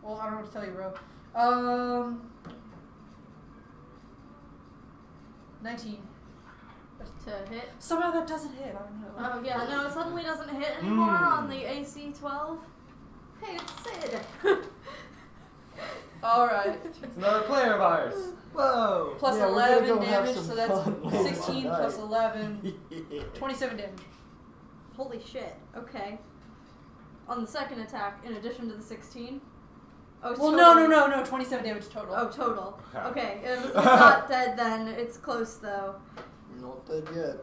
Well, I don't know what to tell you, bro. 19. To hit. Somehow that doesn't hit. I don't know. Oh yeah, no, it suddenly doesn't hit anymore on the AC 12. Hey, it's Sid. All right. It's another player of ours. Whoa! Plus Yeah, we're gonna 11 go have damage, some so that's fun later 16 plus tonight. 11, 27 damage. Holy shit. Okay. On the second attack, in addition to the 16. Oh, Well, total. no, 27 damage total. Oh, total. Okay. Okay, it's not dead then. It's close though. Not dead yet.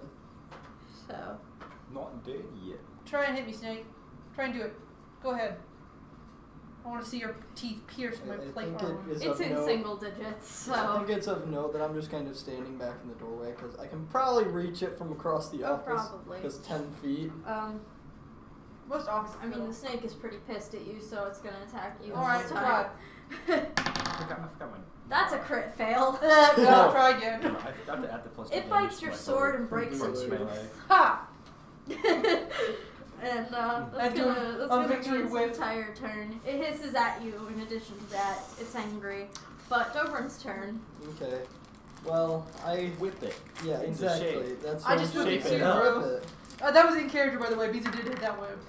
So. Not dead yet. Try and hit me, Snake. Try and do it. Go ahead. I want to see your teeth pierce my I plate think armor. it is It's of in note. single digits, I so. think it's of note that I'm just kind of standing back in the doorway because I can probably reach it from across the Oh, office. probably. Because 10 feet. Most offices. I mean, the snake is pretty pissed at you, so it's gonna attack you. Alright, this try. time. I forgot my. That's a crit fail. Go, try again. I forgot to add the plus. It bites your sword and breaks From a melee. tooth. Ha! And that's And do gonna victory be its whip. entire turn. It hisses at you. In addition to that, it's angry. But Dobrin's turn. Okay. Well, I. Whip it. Yeah, It's a exactly. shape. That's I what just I'm whipped it shaping too, up. bro. Whip it. That was in character, by the way. Beezer did hit that whip.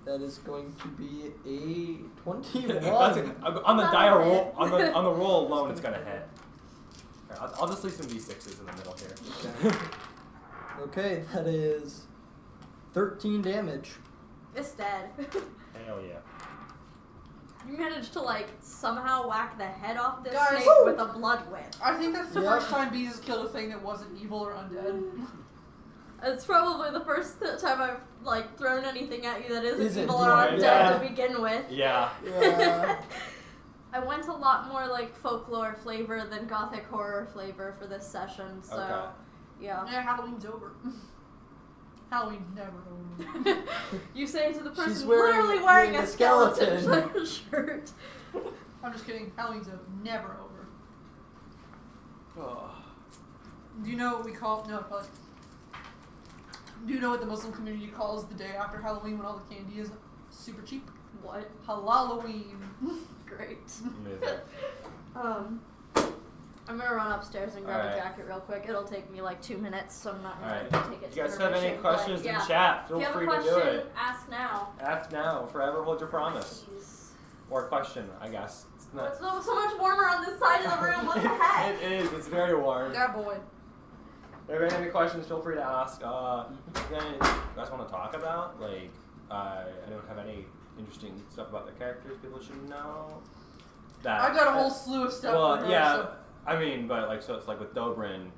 That is going to be a 21. That's on the Not die a roll hit. on the roll alone, it's gonna hit. Here, I'll just leave some d6s in the middle here. Okay, that is 13 damage. It's dead. Hell yeah. You managed to like somehow whack the head off this Guys. snake Woo! with a blood whip. I think that's the Yeah. first time Beez has killed a thing that wasn't evil or undead. It's probably the first time I've like thrown anything at you that isn't Isn't evil or right, undead yeah. to begin with. Yeah. Yeah. I went a lot more like folklore flavor than gothic horror flavor for this session, so Okay. yeah. Yeah, Halloween's over. Halloween's never over. You say to the person She's wearing- literally wearing wearing a a skeleton, skeleton. shirt. I'm just kidding. Halloween's never over. Oh. Do you know what we call? No, probably. Do you know what the Muslim community calls the day after Halloween when all the candy is super cheap? What? Halloween. Great. Amazing. I'm gonna run upstairs and grab a Alright. jacket real quick. It'll take me like 2 minutes, so I'm not Alright. gonna take it. If you guys to have any intermission, questions but, in yeah. chat, feel If you have free a to question, do it. ask now. Ask now, forever hold your promise. Jeez. Or question, I guess. It's not. It's so much warmer on this side of the room. What the heck? It is. It's very warm. That boy. If you have any questions, feel free to ask. Then you guys want to talk about? Like, anyone have any interesting stuff about the characters people should know? that. I got a whole slew of stuff. Well, for her, yeah. so- I mean, but like, so it's like with Dobrin.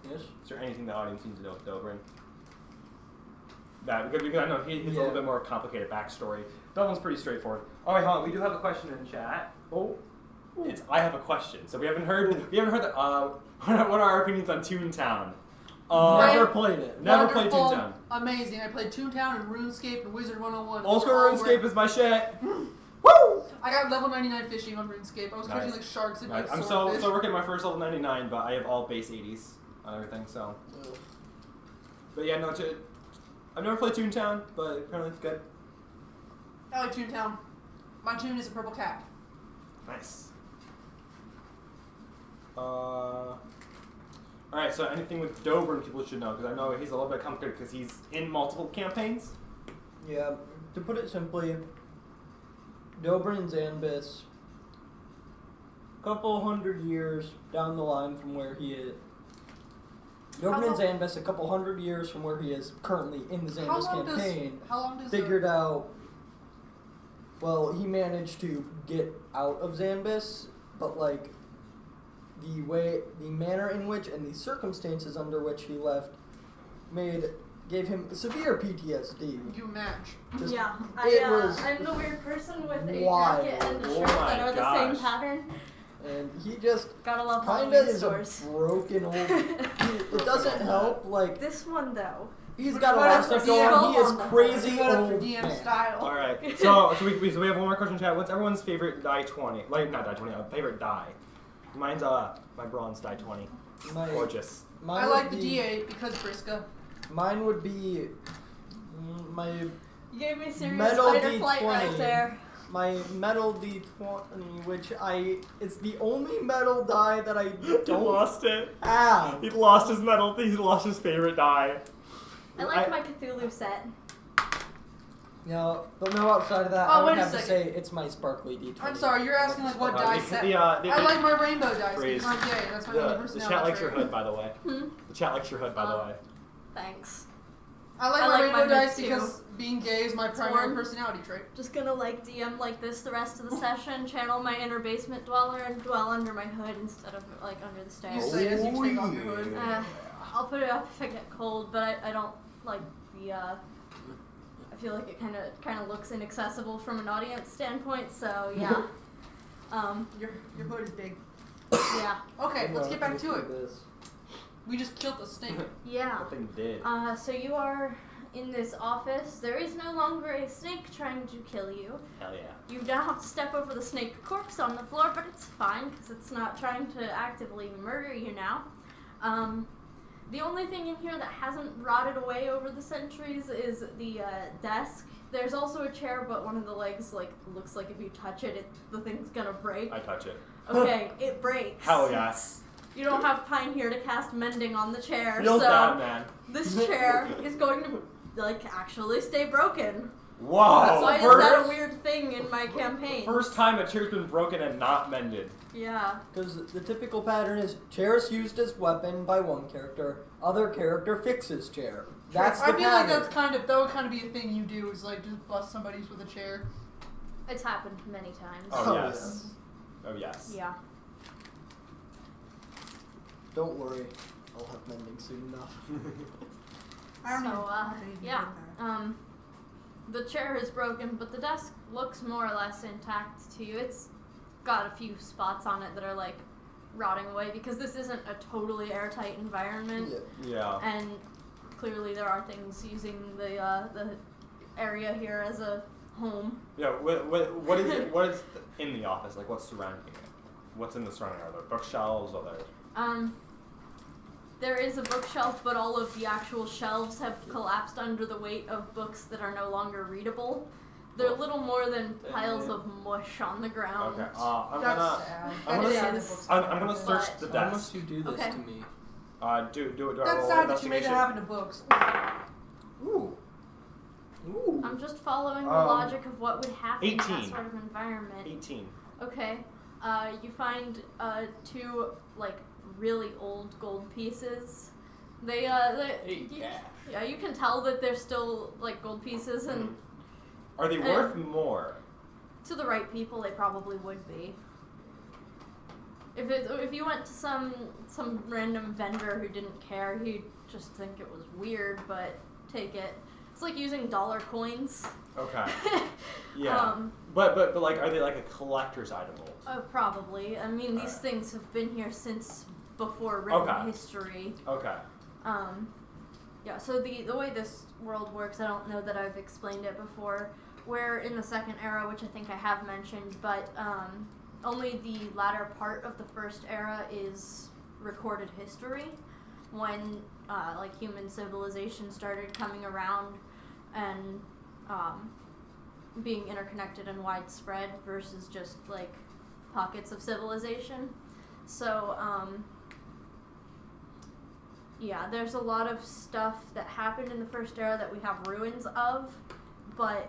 Yes. Is there anything the audience needs to know with Dobrin? That because I know he's a little bit more complicated backstory. Dobrin's pretty straightforward. All right, hold on. We do have a question in chat. Oh, it's I have a question. So we haven't heard the, what are our opinions on Toontown? Never played it. Never played Wonderful, Toontown. Amazing. I played Toontown and RuneScape and Wizard 101. Old school All RuneScape were- is my shit. Woo! I got level 99 fishing on RuneScape. I was catching Nice. like sharks and Nice. like I'm swordfish. still working my first level 99, but I have all base 80s on everything. So, but yeah, no, I've never played Toontown, but apparently it's good. I like Toontown. My tune is a purple cat. Nice. Alright, so anything with Dobrin people should know, because I know he's a little bit complicated because he's in multiple campaigns. Yeah, to put it simply, Dobrin and Zanbis, couple hundred years down the line from where he is. Dobrin and Zanbis, a couple hundred years from where he is currently in the How Zanbis long campaign, How long does figured out. Well, he managed to get out of Zanbis, but like the manner in which and the circumstances under which he left gave him severe PTSD. you match? Just- Yeah, was I'm the weird person with a wild. jacket and a Oh shirt that my are the gosh. same pattern. And he just Gotta love kind Halloween of is stores. a broken old. It doesn't help. Like This one though. he's got a Put lot it of stuff for going. DM. He is crazy Put it for old DM man. style. Alright, so we have one more question in chat. What's everyone's favorite die 20? Like, not die 20, favorite die. Mine's my bronze die 20. My- Gorgeous. Mine I would like the be- D8 because Briska. Mine would be my You gave me serious Metal fight or flight D20. right there. my metal D20, which it's the only metal die that I He don't lost it. have. He lost his medal. He lost his favorite die. I like my Cthulhu set. No, but no. Outside of that, Oh, I would wait a have to say second. it's my sparkly D20. I'm sorry, you're asking like what die set. I the like my rainbow dice phrase. because I'm gay. That's my only the personality chat likes your trait. hood, by the way. Hmm? The chat likes your hood, by the way. Thanks. I like I my like rainbow mine dice too. because being gay is my primary warm. personality trait. Just gonna like DM like this the rest of the session, channel my inner basement dweller, and dwell under my hood instead of like under the You stairs. say as you take off your hood. I'll put it up if I get cold, but I don't like the. I feel like it kind of looks inaccessible from an audience standpoint. So yeah, Your hood is big. yeah, Okay, let's get back to it. This. We just killed the snake. yeah. That thing did. So you are in this office. There is no longer a snake trying to kill you. Hell yeah. You now have to step over the snake corpse on the floor, but it's fine because it's not trying to actively murder you now. The only thing in here that hasn't rotted away over the centuries is the desk. There's also a chair, but one of the legs looks like if you touch it, the thing's gonna break. I touch it. Okay, it breaks. Hell yes. You don't have Pine here to cast mending on the chair, Feel so that, man. this chair is going to actually stay broken. Whoa. Why is that a weird thing in my campaign? First time a chair's been broken and not mended. Yeah. Because the typical pattern is chair is used as weapon by one character, other character fixes chair. That's I the feel like pattern. that would kind of be a thing you do is like just bust somebody's with a chair. It's happened many times. Oh, Oh, yes. Oh, yes. Yeah. Don't worry, I'll have mending soon enough. I don't So, know. yeah. The chair is broken, but the desk looks more or less intact to you. It's got a few spots on it that are like rotting away because this isn't a totally airtight environment, Yeah. and clearly there are things using the area here as a home. Yeah. What is it? What is in the office? Like, what's surrounding it? What's in the surrounding? Are there bookshelves? Are there? There is a bookshelf, but all of the actual shelves have collapsed under the weight of books that are no longer readable. They're little more than piles of mush on the ground. Okay. I'm That's gonna. sad. I'm It gonna. is. I'm gonna search But- the Why desk. must you do this Okay. to me? Do I That's roll sad that you made it investigation? happen to books. Ooh. Ooh. I'm just following the Um, logic of what would happen in that 18. sort of environment. 18. Okay. You find two really old gold pieces. They yeah, you can tell that they're still gold pieces, and Are they worth more? to the right people, they probably would be. if you went to some random vendor who didn't care, he'd just think it was weird, but take it. It's like using dollar coins. Okay. Yeah. But like, are they like a collector's item? Probably. I mean, these Alright. things have been here since before written Okay. history. Okay. Yeah, so the way this world works, I don't know that I've explained it before. We're in the second era, which I think I have mentioned, but only the latter part of the first era is recorded history, when like human civilization started coming around and being interconnected and widespread versus just like pockets of civilization. So yeah, there's a lot of stuff that happened in the first era that we have ruins of, but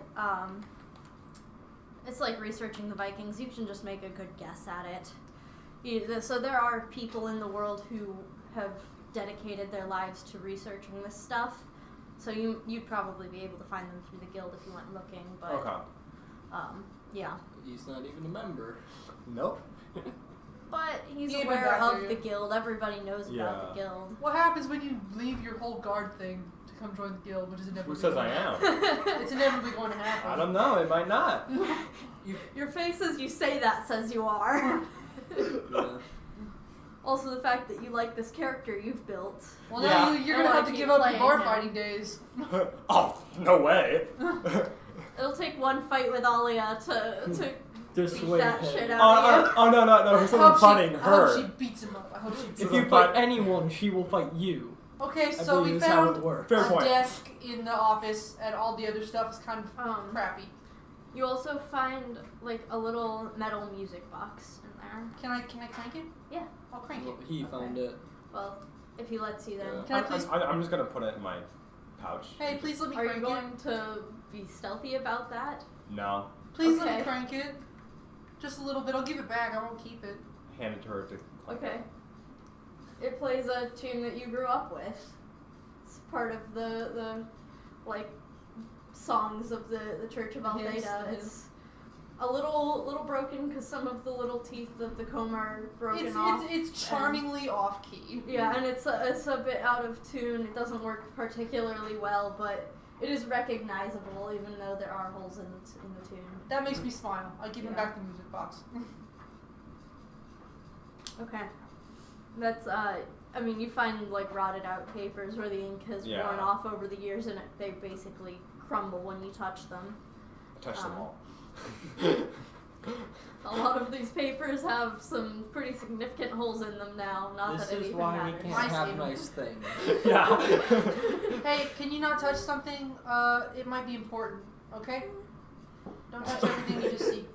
it's like researching the Vikings. You can just make a good guess at it. So there are people in the world who have dedicated their lives to researching this stuff. So you'd probably be able to find them through the guild if you went looking. But yeah. He's not even a member. Nope. But he's Even aware back of there, the yeah. guild. Everybody knows Yeah. about the guild. What happens when you leave your whole guard thing to come join the guild, which is inevitably Who says I am? It's inevitably going to happen. I don't know. It might not. Your face as you say that says you are. Yeah. Also, the fact that you like this character you've built. Well, Yeah. now you're I going to wanna have to keep give up your playing bar him. fighting days. Oh, no way. It'll take one fight with Alia to Dissuade that him. shit out of you. Oh, no. He's someone fighting I hope she her. beats him up. I hope she beats If him you up. fight anyone, she will fight you. Okay, I so we believe is how it found works. Fair a point. desk in the office, and all the other stuff is kind of crappy. You also find like a little metal music box in there. Can I crank it? Yeah. I'll crank it. He found it. Well, if he lets you then. Yeah. Can I please? I'm just gonna put it in my pouch. Hey, please let me Are you crank it. going to be stealthy about that? No. Please let Okay. me crank it. Just a little bit. I'll give it back. I won't keep it. Hand it to her to clank. Okay. It plays a tune that you grew up with. It's part of the like songs of the Church of Hymns, Altheta. the It's a little broken because some of the little teeth of the comb are broken off. It's charmingly off key. Yeah, and it's a bit out of tune. It doesn't work particularly well, but it is recognizable even though there are holes in the tune. That makes me smile. I give him Yeah. back the music box. Okay. That's I mean, you find like rotted out papers where the ink has Yeah. worn off over the years, and they basically crumble when you touch them. Touch them all. A lot of these papers have some pretty significant holes in them now. Not This that it is even why we matters. can't I have see. nice things. Yeah. Hey, can you not touch something? It might be important. Okay. Don't touch everything you just see.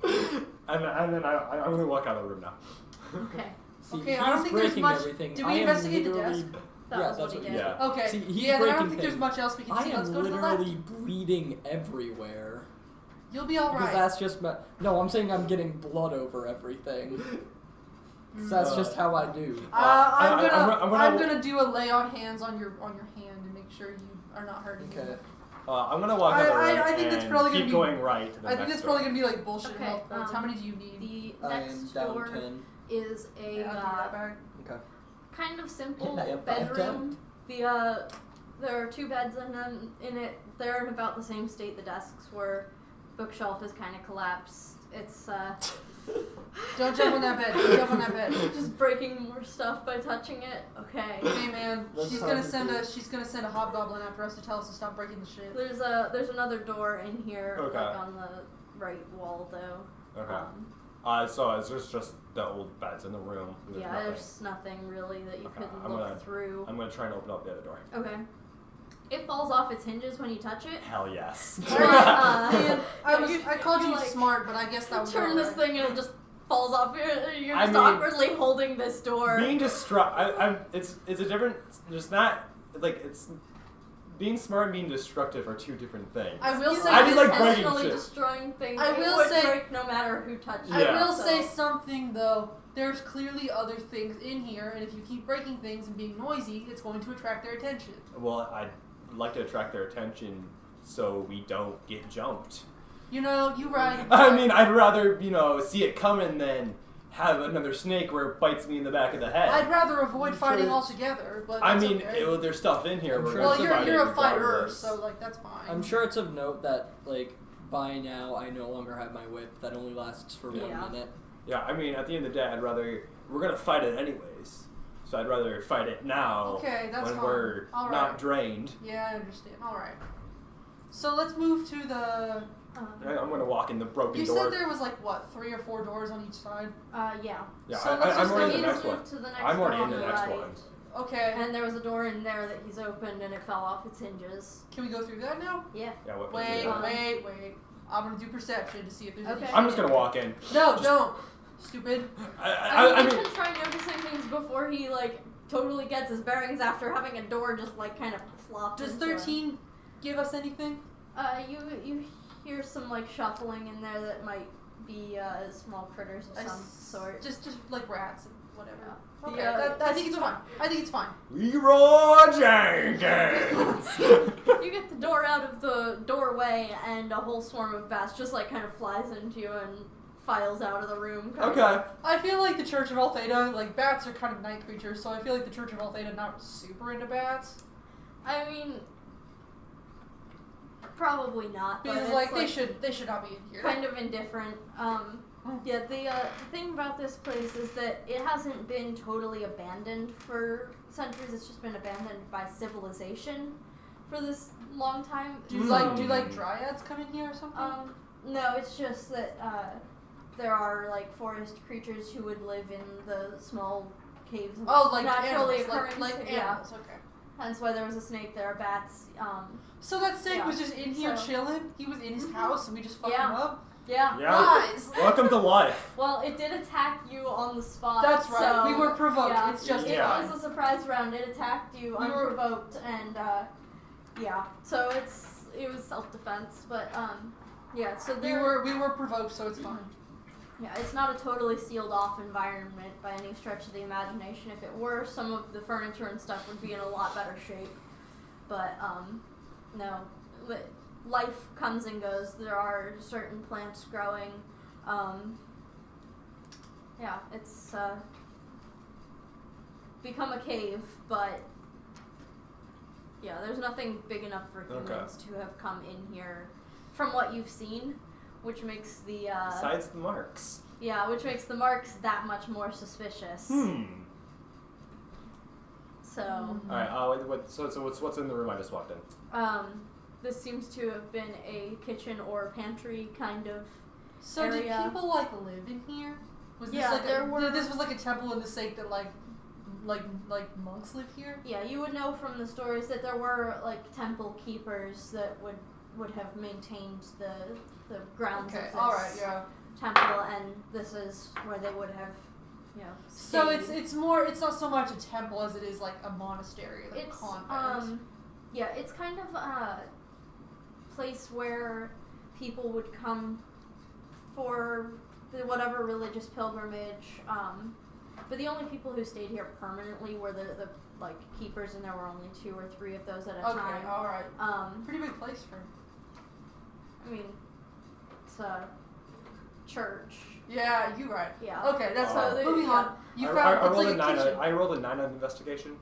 And then I'm gonna walk out of the room now. Okay, See, Okay, he's I don't think there's breaking much- everything. did we I am investigate the literally- desk? that yeah, was that's what he what- did. yeah. Okay. See, he's yeah, then I don't breaking think there's things. much else we can I see. am Let's go to the literally left. bleeding everywhere. You'll be Because alright. that's just no. I'm saying I'm getting blood over everything. 'Cause that's just how I do. I'm gonna do a lay on hands on your hand and make sure you are not hurting Okay. me. I'm gonna walk out of the room I think that's and probably gonna keep be- going right to the I think next that's door. probably gonna be like bullshit Okay, health points. How many do you need? The I am next down door 10. is a Yeah, I'll give that back. Okay. kind of simple I have 5 bedroom. There are 2 beds in it. They're in about the same state the desks were. Bookshelf is kind of collapsed. It's Don't jump on that bed. Don't jump on that bed. just breaking more stuff by touching it. Okay. Hey man, That's she's how gonna it send is. she's gonna send a hobgoblin after us to tell us to stop breaking the shit. There's another door in here, Okay. like on the right wall though. Okay. So it's just the old beds in the room. There's Yeah, nothing. there's nothing really that you Okay, could I'm look gonna- through. I'm gonna try and open up the other door. Okay. It falls off its hinges when you touch it. Hell yes. But, Man, yeah, I called you like, smart, but I guess that was turn this thing and it just falls off. You're I just mean, awkwardly holding this door. Being it's a different. There's not like it's being smart and being destructive are 2 different things. I will You say I are just like breaking intentionally shit. destroying things. I that will would say- break no matter who touches Yeah. it. I will so- say something though. There's clearly other things in here, and if you keep breaking things and being noisy, it's going to attract their attention. Well, I'd like to attract their attention so we don't get jumped. You know, you right. I mean, I'd rather see it coming than have another snake where it bites me in the back of the head. I'd rather avoid I'm fighting sure it's- altogether, but I that's mean, okay. there's stuff in here. I'm We're sure gonna Well, survive you're it a fighter, regardless. so like that's fine. I'm sure it's of note that like by now I no longer have my whip. That only lasts for Yeah. 1 minute. Yeah, I mean, at the end of the day, I'd rather we're gonna fight it anyways. So I'd rather fight it now Okay, that's when fine. we're All not right. drained. Yeah, I understand. All right. So let's move to the. I'm gonna walk in the broken You door. said there was like what, 3 or 4 doors on each side? Yeah. Yeah, So let's I'm just already go in the He's next one. moved to the next I'm already door in on the the next right. one. Okay. And there was a door in there that he's opened and it fell off its hinges. Can we go through that now? Yeah. Yeah, what? Wait, on. wait. I'm gonna do perception to see if there's Okay. any. I'm just gonna walk in. No, don't. Stupid. I I mean, mean, you can try noticing things before he like totally gets his bearings after having a door just like kind of flop. Does into it. 13 give us anything? You hear some like shuffling in there that might be small critters of some sort. Just like rats and whatever. Yeah. Okay, Yeah, I think it's fine. I think it's fine. Leroy Jenkins. You get the door out of the doorway and a whole swarm of bats just like kind of flies into you and files out of the room. kind of. Okay. I feel like the Church of Altheta, like bats are kind of night creatures, so I feel like the Church of Altheta not super into bats. I mean, probably not. But Because it's, like they should not be in here. kind of indifferent. Yeah, the thing about this place is that it hasn't been totally abandoned for centuries. It's just been abandoned by civilization for this long time. Do like dryads come in here or something? No, it's just that there are like forest creatures who would live in the small caves. And Oh, like naturally animals, occurring. like Yeah, animals. Okay. hence why there was a snake. There are bats. So that snake Yeah. was just in here So- chilling. He was in his house, and we just fucked Yeah. him up. Yeah. Yeah. Guys. Welcome to life. Well, it did attack you on the spot. That's right. So, We were provoked. Yeah, It's just it Yeah. was a surprise round. It attacked you We were- unprovoked, and yeah. So it was self-defense, but yeah. So we there were provoked, so it's fine. Yeah, it's not a totally sealed off environment by any stretch of the imagination. If it were, some of the furniture and stuff would be in a lot better shape. But no, life comes and goes. There are certain plants growing. Yeah, it's become a cave, but yeah, there's nothing big enough for humans to have come in here, from what you've seen, which makes the Besides the marks. yeah, which makes the marks that much more suspicious. So, All right. So what's in the room I just walked in? this seems to have been a kitchen or pantry kind of. So area. did people like live in here? Was this Yeah, like there were- this was like a temple in the sake that like monks live here? Yeah, you would know from the stories that there were like temple keepers that would have maintained the grounds Okay, of this all right, yeah. temple, and this is where they would have, So stayed. it's not so much a temple as it is like a monastery, like It's a convent. yeah, it's kind of a place where people would come for whatever religious pilgrimage. But the only people who stayed here permanently were the like keepers, and there were only 2 or 3 of those at a Okay, time. all right. Pretty big place for. I mean, it's a church. Yeah, you're right. Yeah. Okay, that's Oh. fine. Moving on. You I found it's rolled like a 9. kitchen. I rolled a 9 on investigation.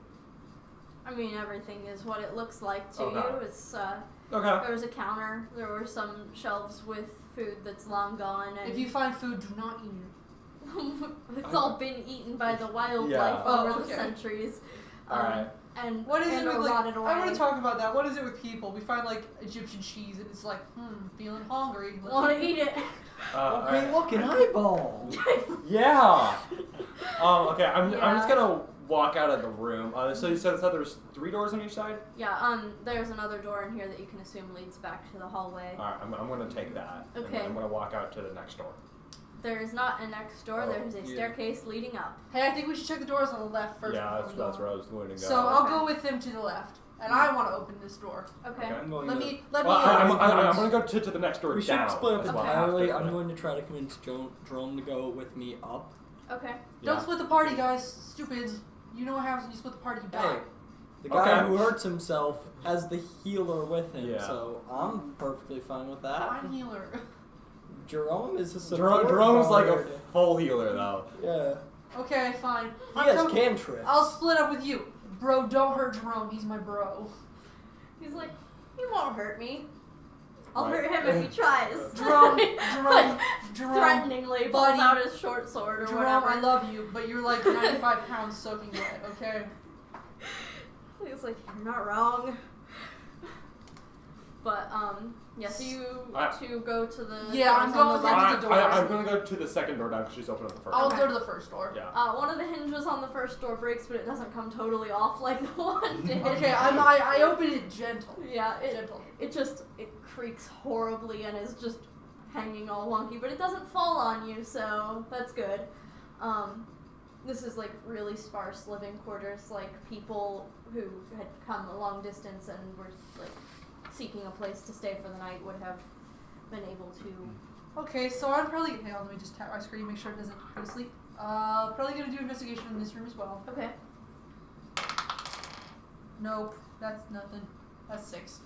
I mean, everything is what it looks like to Okay. you. It's Okay. there was a counter. There were some shelves with food that's long gone, and If you find food, do not eat it. it's all been eaten by the wildlife Yeah. over Oh, the okay. centuries. Alright. And What is and it with or like? rotted away. I want to talk about that. What is it with people? We find like Egyptian cheese, and it's like, feeling hungry. Let's Want to eat it? Okay, Alright. look, an eyeball. Yeah. Okay. I'm Yeah. just gonna walk out of the room. So you said there's 3 doors on each side. Yeah. There's another door in here that you can assume leads back to the hallway. All right. I'm gonna take that. And Okay. then I'm gonna walk out to the next door. There is not a next door. Oh, There's a yeah. staircase leading up. Hey, I think we should check the doors on the left first. Yeah, before we that's go where I on. was going to go. So I'll Okay. go with him to the left, and I want to open this door. Okay. Okay. I'm going Let to, me. Well, I'm gonna go to the next door we should down. split up as well. I have entirely. to, I'm but- going to try to convince Drone to go with me up. Okay. Don't Yeah. split the party, guys. Stupids. You know what happens when you split the party. You die. Hey, the guy Okay. who hurts himself has the healer with him, Yeah. so I'm perfectly fine with that. I'm healer. Jerome is a support Jerome's like a bard. full healer though. Yeah. Okay, fine. He has cantrips. I'll split up with you. Bro, don't hurt Jerome. He's my bro. He's like, he won't hurt me. I'll Right. hurt him if he tries. Jerome, Like, Jerome, threateningly pulls buddy. out his short sword or Jerome, whatever. I love you, but you're like 95 pounds soaking wet, okay? He's like, you're not wrong. But, yeah, so you to go to the... Yeah, I'm doors on going the with left. him to the doors. I'm gonna go to the second door now because she's opened up the first. I'll Okay. go to the first door. Yeah. One of the hinges on the first door breaks, but it doesn't come totally off like the one did. Okay, I open it gentle. Yeah, Gentle. it creaks horribly and is just hanging all wonky, but it doesn't fall on you, so that's good. This is like really sparse living quarters, like people who had come a long distance and were like seeking a place to stay for the night would have been able to. Okay, so I'm probably... Hang on, let me just tap my screen, make sure it doesn't go to sleep. Probably gonna do investigation in this room as well. Okay. Nope, that's nothing. That's 6.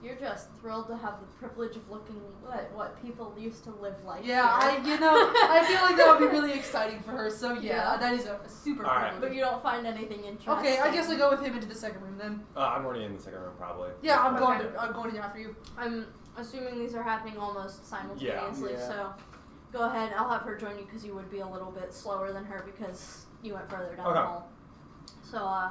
You're just thrilled to have the privilege of looking at what people used to live like. Yeah, here. I feel like that would be really exciting for her, so yeah, Yeah. that is a super Alright. But privilege. you don't find anything interesting. Okay, I guess I go with him into the second room then. I'm already in the second room probably. Yeah, I'm Okay. going after you. I'm assuming these are happening almost simultaneously, Yeah. so go ahead. I'll have her join you because you would be a little bit slower than her because you went further down the Okay. hall. So,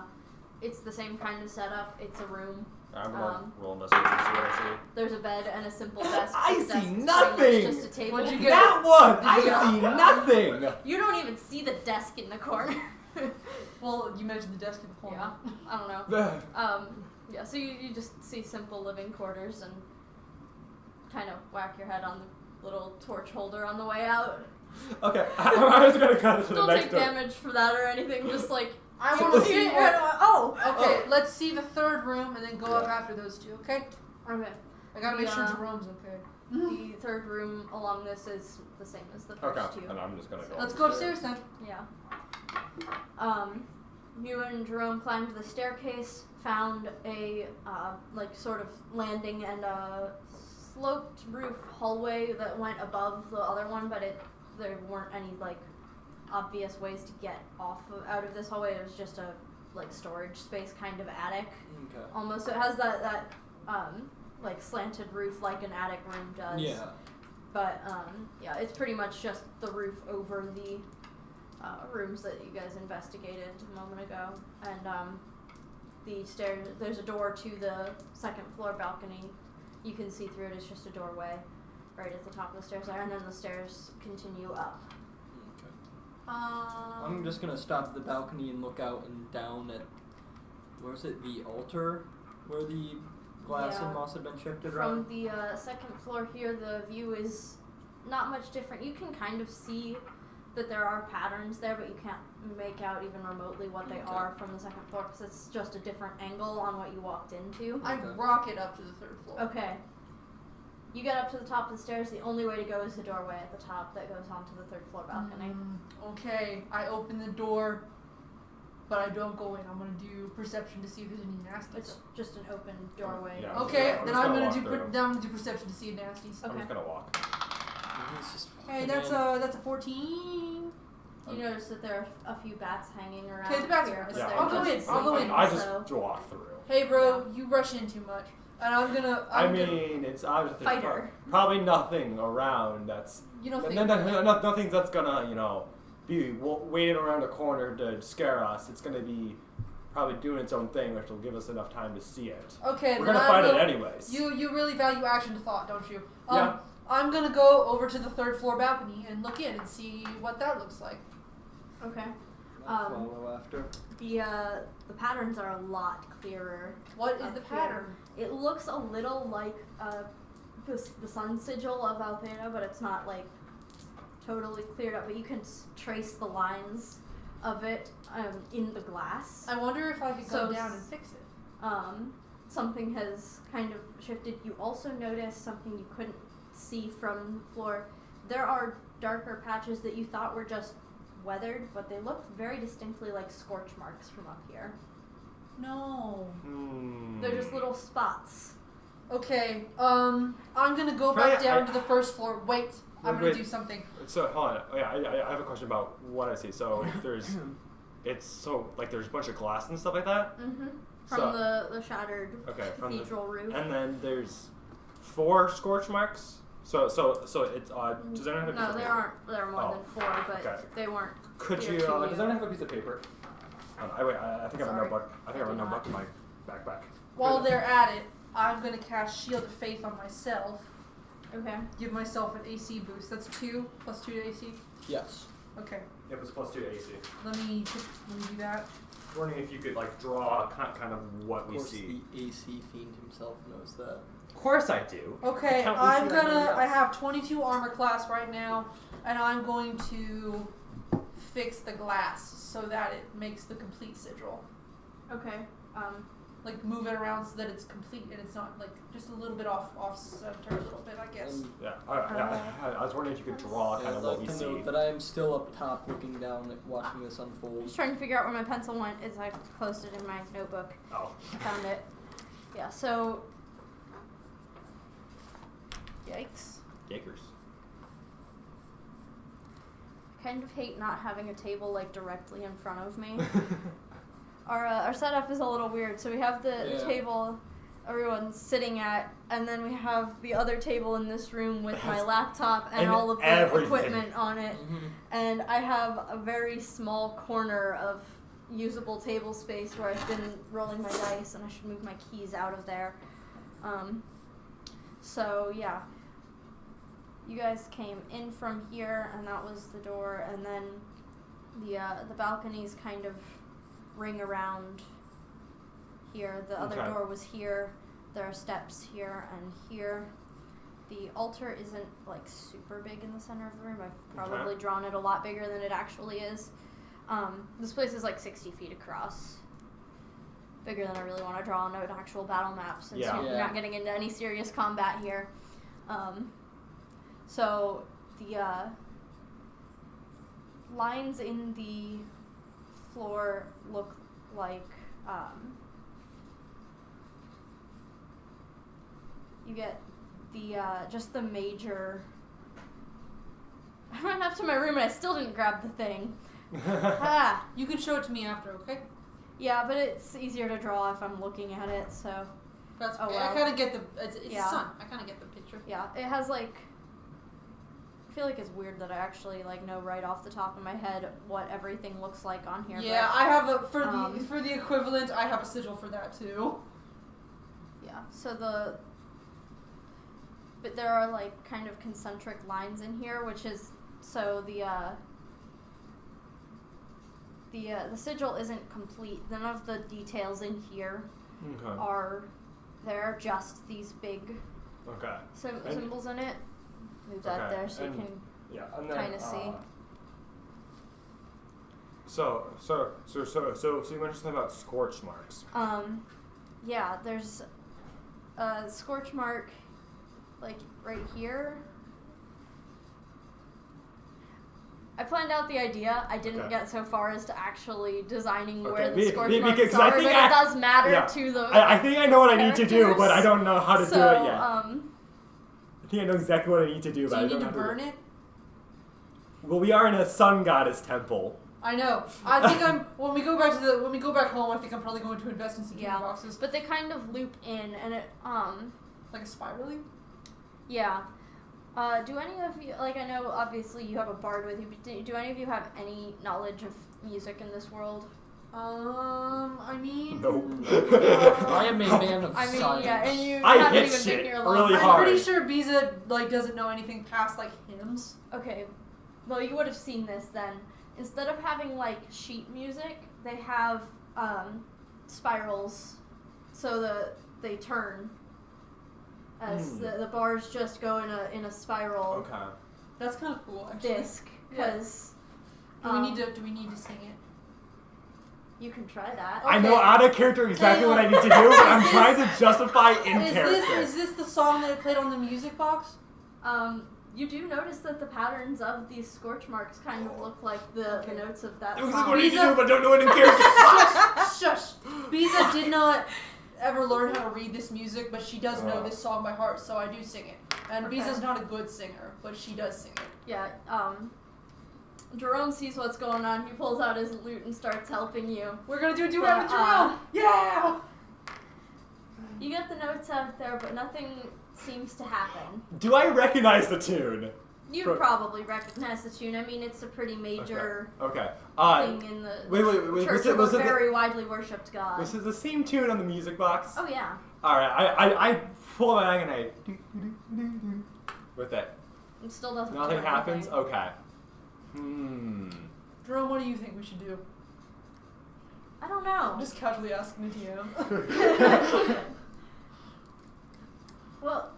it's the same kind of setup. It's a room. I'm gonna roll investigation to see what I see. There's a bed and a simple desk. I This see desk is pretty nothing! much just a table. What'd you get? That one! Did you get I see nothing! You don't even see the desk in the corner. Well, you mentioned the desk in the corner. Yeah, I don't know. Yeah, so you just see simple living quarters and kind of whack your head on the little torch holder on the way out. Okay, I was gonna cut it to the Don't next take door. damage for that or anything, just like... I want to see what... Oh! Okay, let's see the third room and then go up Yeah. after those two, okay? Okay. I gotta make sure Yeah. Jerome's okay. The third room along this is the same as the first Okay, two. and I'm just gonna go. Let's go upstairs then. Yeah. You and Jerome climbed the staircase, found a, like, sort of landing and a sloped roof hallway that went above the other one, but there weren't any, like, obvious ways to get out of this hallway. It was just a, like, storage space kind of attic. Okay. Almost. So it has that like, slanted roof like an attic room does. Yeah. But, yeah, it's pretty much just the roof over the rooms that you guys investigated a moment ago. And the stairs, there's a door to the second floor balcony. You can see through it. It's just a doorway right at the top of the stairs there. And then the stairs continue up. Okay. I'm just gonna stop at the balcony and look out and down at, where was it, the altar? Where the glass Yeah. and moss had been shifted From around? the second floor here, the view is not much different. You can kind of see that there are patterns there, but you can't make out even remotely what they Okay. are from the second floor because it's just a different angle on what you walked into. I Okay. rocket up to the third floor. Okay. You get up to the top of the stairs. The only way to go is the doorway at the top that goes onto the third floor balcony. Okay, I open the door, but I don't go in. I'm gonna do perception to see if there's any nasties. It's just an open doorway. Yeah. Okay, I'm then just I'm gonna gonna walk do through. then I'm gonna do perception to see nasties. I'm Okay. just gonna walk. It's just Hey, fucking that's a 14. You notice that there are a few bats hanging around. Okay, the bats here. are- Yeah, They're I'll go just in, I'll go in. sleeping, I just so- walk through. Hey, bro, you rush in too much, and I'm gonna. It's obviously Fighter. probably nothing around that's. You don't And think? then nothing that's gonna be waiting around a corner to scare us. It's gonna be probably doing its own thing, which will give us enough time to see it. Okay, We're then gonna I fight will, it anyways. You really value action to thought, don't you? Yeah. I'm gonna go over to the third floor balcony and look in and see what that looks like. Okay. I'll follow after. The patterns are a lot clearer. What is up the here. pattern? It looks a little like the sun sigil of Althea, but it's not like totally cleared up. But you can trace the lines of it in the glass. I wonder if I could So go down and fix it. Something has kind of shifted. You also notice something you couldn't see from the floor. There are darker patches that you thought were just weathered, but they look very distinctly like scorch marks from up here. No. They're just little spots Okay. I'm gonna go back down to the first floor. Wait. I'm gonna do something. So hold on. Oh, yeah, I have a question about what I see. So there's, there's a bunch of glass and stuff like that. Mm-hmm. From the shattered cathedral roof. And then there's 4 scorch marks. So it's does anyone have a piece No, of there paper? are more than 4, but they weren't. Could you? Does anyone have a piece of paper? I think I have a notebook. I think I have a notebook in my backpack. While they're at it, I'm gonna cast Shield of Faith on myself. Okay. Give myself an AC boost. That's 2 plus 2 to AC. Yes. Okay. It was plus 2 to AC. Let me do that. I was wondering if you could draw kind of what Of we course, see. the AC fiend himself knows that. Of course I do. Okay, Count I'm AC like gonna. nobody I else. have 22 armor class right now, and I'm going to fix the glass so that it makes the complete sigil. Okay. Like move it around so that it's complete and it's not just a little bit off center a little bit, I guess. Yeah. I was wondering if you could draw kind of I'd what like we to see. note that I am still up top looking down, watching this unfold. Just trying to figure out where my pencil went as I closed it in my notebook. Oh. I found it. Yeah, so. Yikes. Yakers. I kind of hate not having a table directly in front of me. Our setup is a little weird. So we have the table everyone's sitting at, and then we have the other table in this room with my laptop and all of the equipment on it. Mm-hmm. And I have a very small corner of usable table space where I've been rolling my dice, and I should move my keys out of there. So yeah, you guys came in from here, and that was the door, and then the balconies kind of ring around here. The other door was here. There are steps here and here. The altar isn't super big in the center of the room. I've probably drawn it a lot bigger than it actually is. This place is 60 feet across. Bigger than I really want to draw on an actual battle map since you're not getting into any serious combat here. So the lines in the floor look like you get the just the major. I ran up to my room and I still didn't grab the thing. You can show it to me after, okay? Yeah, but it's easier to draw if I'm looking at it, so. That's okay. I kind of get the it's sun. I kind of get the picture. Yeah, it has I feel like it's weird that I actually know right off the top of my head what everything looks like on here. Yeah, but, I have for the equivalent. I have a sigil for that too. Yeah, so but there are kind of concentric lines in here, which is so the sigil isn't complete. None of the details in here are there. Just these big symbols in it. Move that there so you can kind of see. So you mentioned something about scorch marks. Yeah, there's a scorch mark right here. I planned out the idea. I didn't get so far as to actually designing where the scorch marks are, but it does matter to the I think I know what I need to do, characters. but I don't know how to do it yet. I think I know exactly what I need to do, but I don't know need how to to burn it? Well, we are in a sun goddess temple. I know. I think when we go back home, I think I'm probably going to invest in some jewelry boxes. But they kind of loop in, and it like a spiraling. Yeah. Do any of you I know obviously you have a bard with you, but do any of you have any knowledge of music in this world? I mean, Nope. I am a man of science. Yeah, and you I haven't hit even shit been here really long. hard. I'm pretty sure Biza doesn't know anything past hymns. Okay, well you would have seen this then. Instead of having sheet music, they have spirals, so they turn as the bars just go in a spiral. Okay. That's kind of cool, actually. Disc, because do we need to sing it? You can try that. I know out of character exactly what I need to do, but I'm trying to justify in character. Is this the song that I played on the music box? You do notice that the patterns of these scorch marks kind of look like the notes of that It was song. what I need to do, but don't know it in character. Shush! Biza did not ever learn how to read this music, but she does know Oh. this song by heart, so I do sing it. And Okay. Biza's not a good singer, but she does sing it. Yeah, Jerome sees what's going on. He pulls out his lute and starts helping you. We're gonna do a duet with Uh, Jerome! Yeah! You get the notes out there, but nothing seems to happen. Do I recognize the tune? You'd Pro- probably recognize the tune. I mean, it's a pretty major Okay. thing in the wait, church was it- of was a it the- very widely worshipped god. This is the same tune on the music box. Oh yeah. All right, I pull my agonite with it. It still doesn't. Nothing do happens. anything. Okay. Hmm. Jerome, what do you think we should do? I don't know. I'm just casually asking the DM. Well,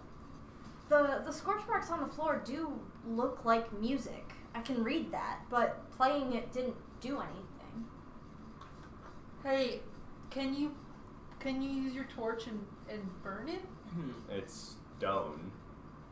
the scorch marks on the floor do look like music. I can read that, but playing it didn't do anything. Hey, can you use your torch and burn it? It's stone.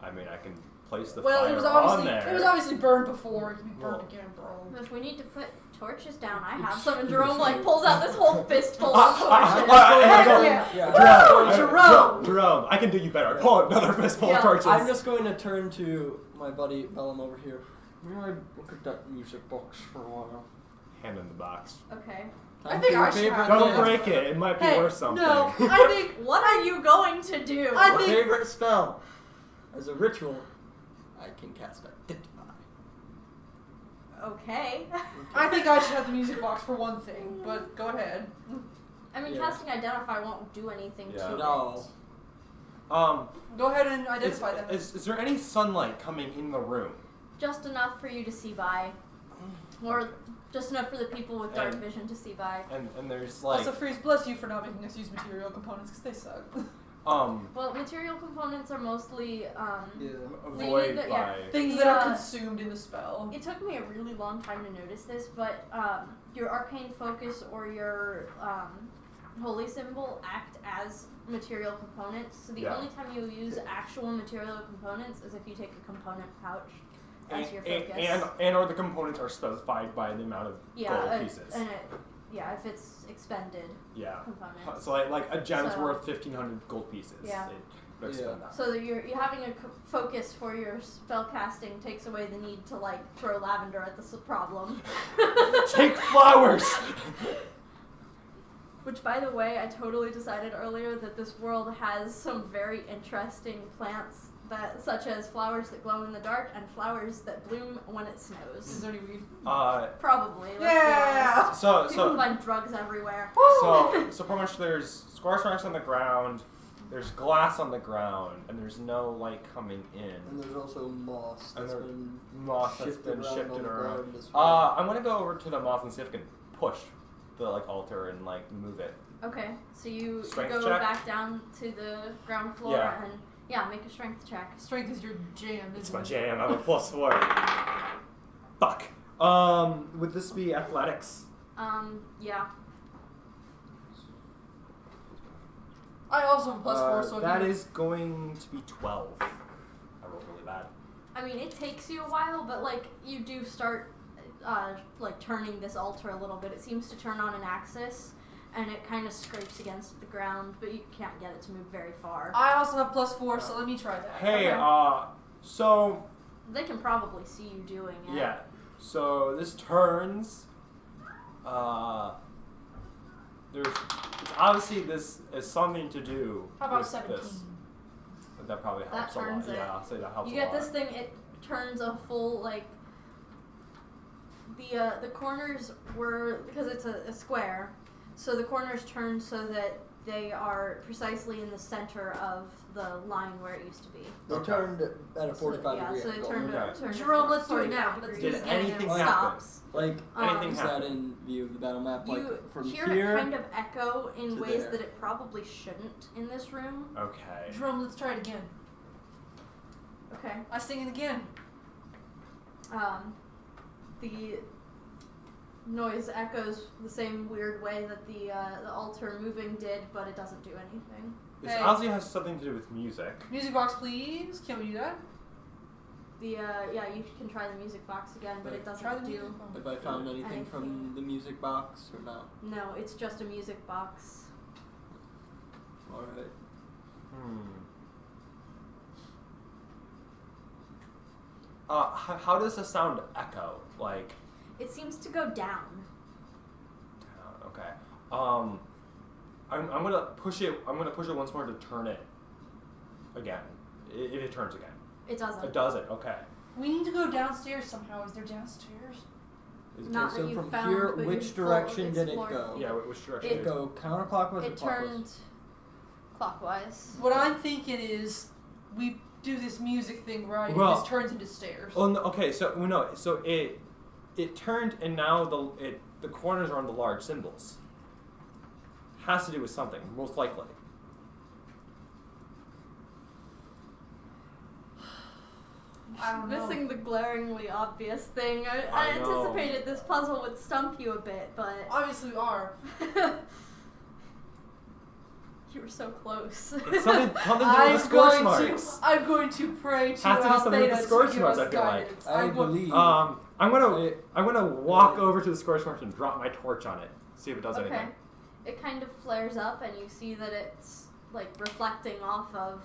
I mean, I can place the Well, fire it was on obviously there. burned before. It can be burned Well. again, bro. If we need to put torches down, I have some. And Jerome like pulls out this whole fistful of I torches. go, Yeah. Jerome, I can do you better. Pull another fistful Yeah. of torches. I'm just going to turn to my buddy Bellum over here. May I look at that music box for a while? Hand in the box. Okay. I think I should have Don't Yeah. break it. It might be Hey, worth something. no, I think What are you going to do? I My think- favorite spell. As a ritual, I can cast Identify. Okay. I think I should have the music box for one thing, but go ahead. I mean, Yeah. casting Identify won't do anything Yeah. to No. it. Go ahead and identify them. Is there any sunlight coming in the room? Just enough for you to see by. Or just enough for the people with dark And- vision to see by. And there's like Also, Freeze, bless you for not making us use material components because they suck. Well, material components are mostly, Yeah. avoid that- by yeah. things The, that are uh, consumed in the spell. It took me a really long time to notice this, but your arcane focus or your holy symbol act as material components. So the Yeah. only time you use actual material components is if you take a component pouch as and, your focus. and or the components are specified by the amount of gold pieces. And if it's expended Yeah. components. So like a gem's So- worth 1,500 gold pieces. Yeah. They expend that. So that you're having a focus for your spell casting takes away the need to like throw lavender at the problem. Take flowers. Which, by the way, I totally decided earlier that this world has some very interesting plants that, such as flowers that glow in the dark and flowers that bloom when it Is snows. there any weed? Probably. Let's Yeah! be honest. So People find drugs everywhere. so pretty much there's scorch marks on the ground, there's glass on the ground, and there's no light coming in. And there's also moss And that's there- been Moss that's shifted been around shifted on the around. ground as well. I'm gonna go over to the moss and see if I can push the like altar and like move it. Okay, so you Strength go check? back down to the ground floor Yeah. and make a strength check. Strength is your jam, It's isn't my it? jam. I'm a +4. Fuck. Would this be athletics? Yeah. I also have +4, so if that you- is going to be 12. I rolled really bad. I mean, it takes you a while, but like you do start like turning this altar a little bit. It seems to turn on an axis, and it kind of scrapes against the ground, but you can't get it to move very far. I also have +4, so let me try that. Hey, Okay. so They can probably see you doing it. yeah, so this turns. It's obviously this is something to do. How about with 17? This. That probably That helps a lot. turns it. Yeah, I'll say that helps You a get lot. this thing. It turns a full like. The corners were because it's a square, so the corners turn so that they are precisely in the center of the line where it used to be. They Okay. turned at a 45 yeah, degree so they angle. turned Okay. turned Jerome, let's do it 45 now. Let's degrees Did and anything it happen? stops. Like, Anything is happen? that in view of the battle map? You Like, from hear here? it kind of echo in to ways there. that it probably shouldn't in this room. Okay. Jerome, let's try it again. Okay. I sing it again. The noise echoes the same weird way that the altar moving did, but it doesn't do anything. This Hey. obviously has something to do with music. Music box, please. Can we do that? The yeah, you can try the music box again, but it Try doesn't the do. music box. Have I found anything from Anything. the music box or not? No, it's just a music box. All right. How does the sound echo? Like, It seems to go down. okay. I'm gonna push it. I'm gonna push it once more to turn it again. If it turns again, It doesn't. it does it. Okay. We need to go downstairs somehow. Is there downstairs? Not Okay, that so you from found, here, but which you've full direction did it explored. go? Yeah, which direction? Did did it go counterclockwise or It clockwise? turned clockwise. What I'm thinking is we do this music thing right, Well- and this turns into stairs. Oh no, okay. So no. So it turned, and now the corners are on the large symbols. Has to do with something, most likely. I don't know. Missing the glaringly obvious thing. I I know. anticipated this puzzle would stump you a bit, but Obviously we are. you were so close. It's something to do with the scorch marks. I'm going to pray to Has to do something with the Althea scorch to give marks, us I feel like. guidance. I I'm going- believe. I'm gonna walk over to the scorch marks and drop my torch on it. See if it does Okay. anything. It kind of flares up, and you see that it's like reflecting off of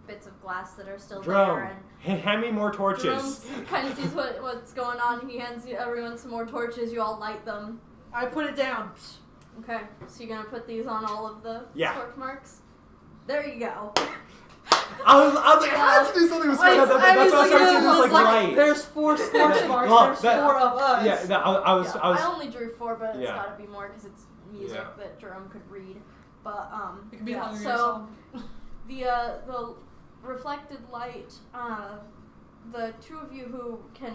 bits of glass that are still Drum, there. And hand me more torches. Jerome kind of sees what's going on. He hands everyone some more torches. You all light them. I put it down. Okay, so you're gonna put these on all of the Yeah. scorch marks. There you go. I was like, I had to do something with scorch marks. That's why I started seeing this like light. There's 4 scorch marks. Well, There's that- 4 of us. Yeah, no, I was. I only drew 4, but it's Yeah. gotta be more because it's music Yeah. that Jerome could read. But It could be yeah, a Hunger Games so song. the reflected light, the two of you who can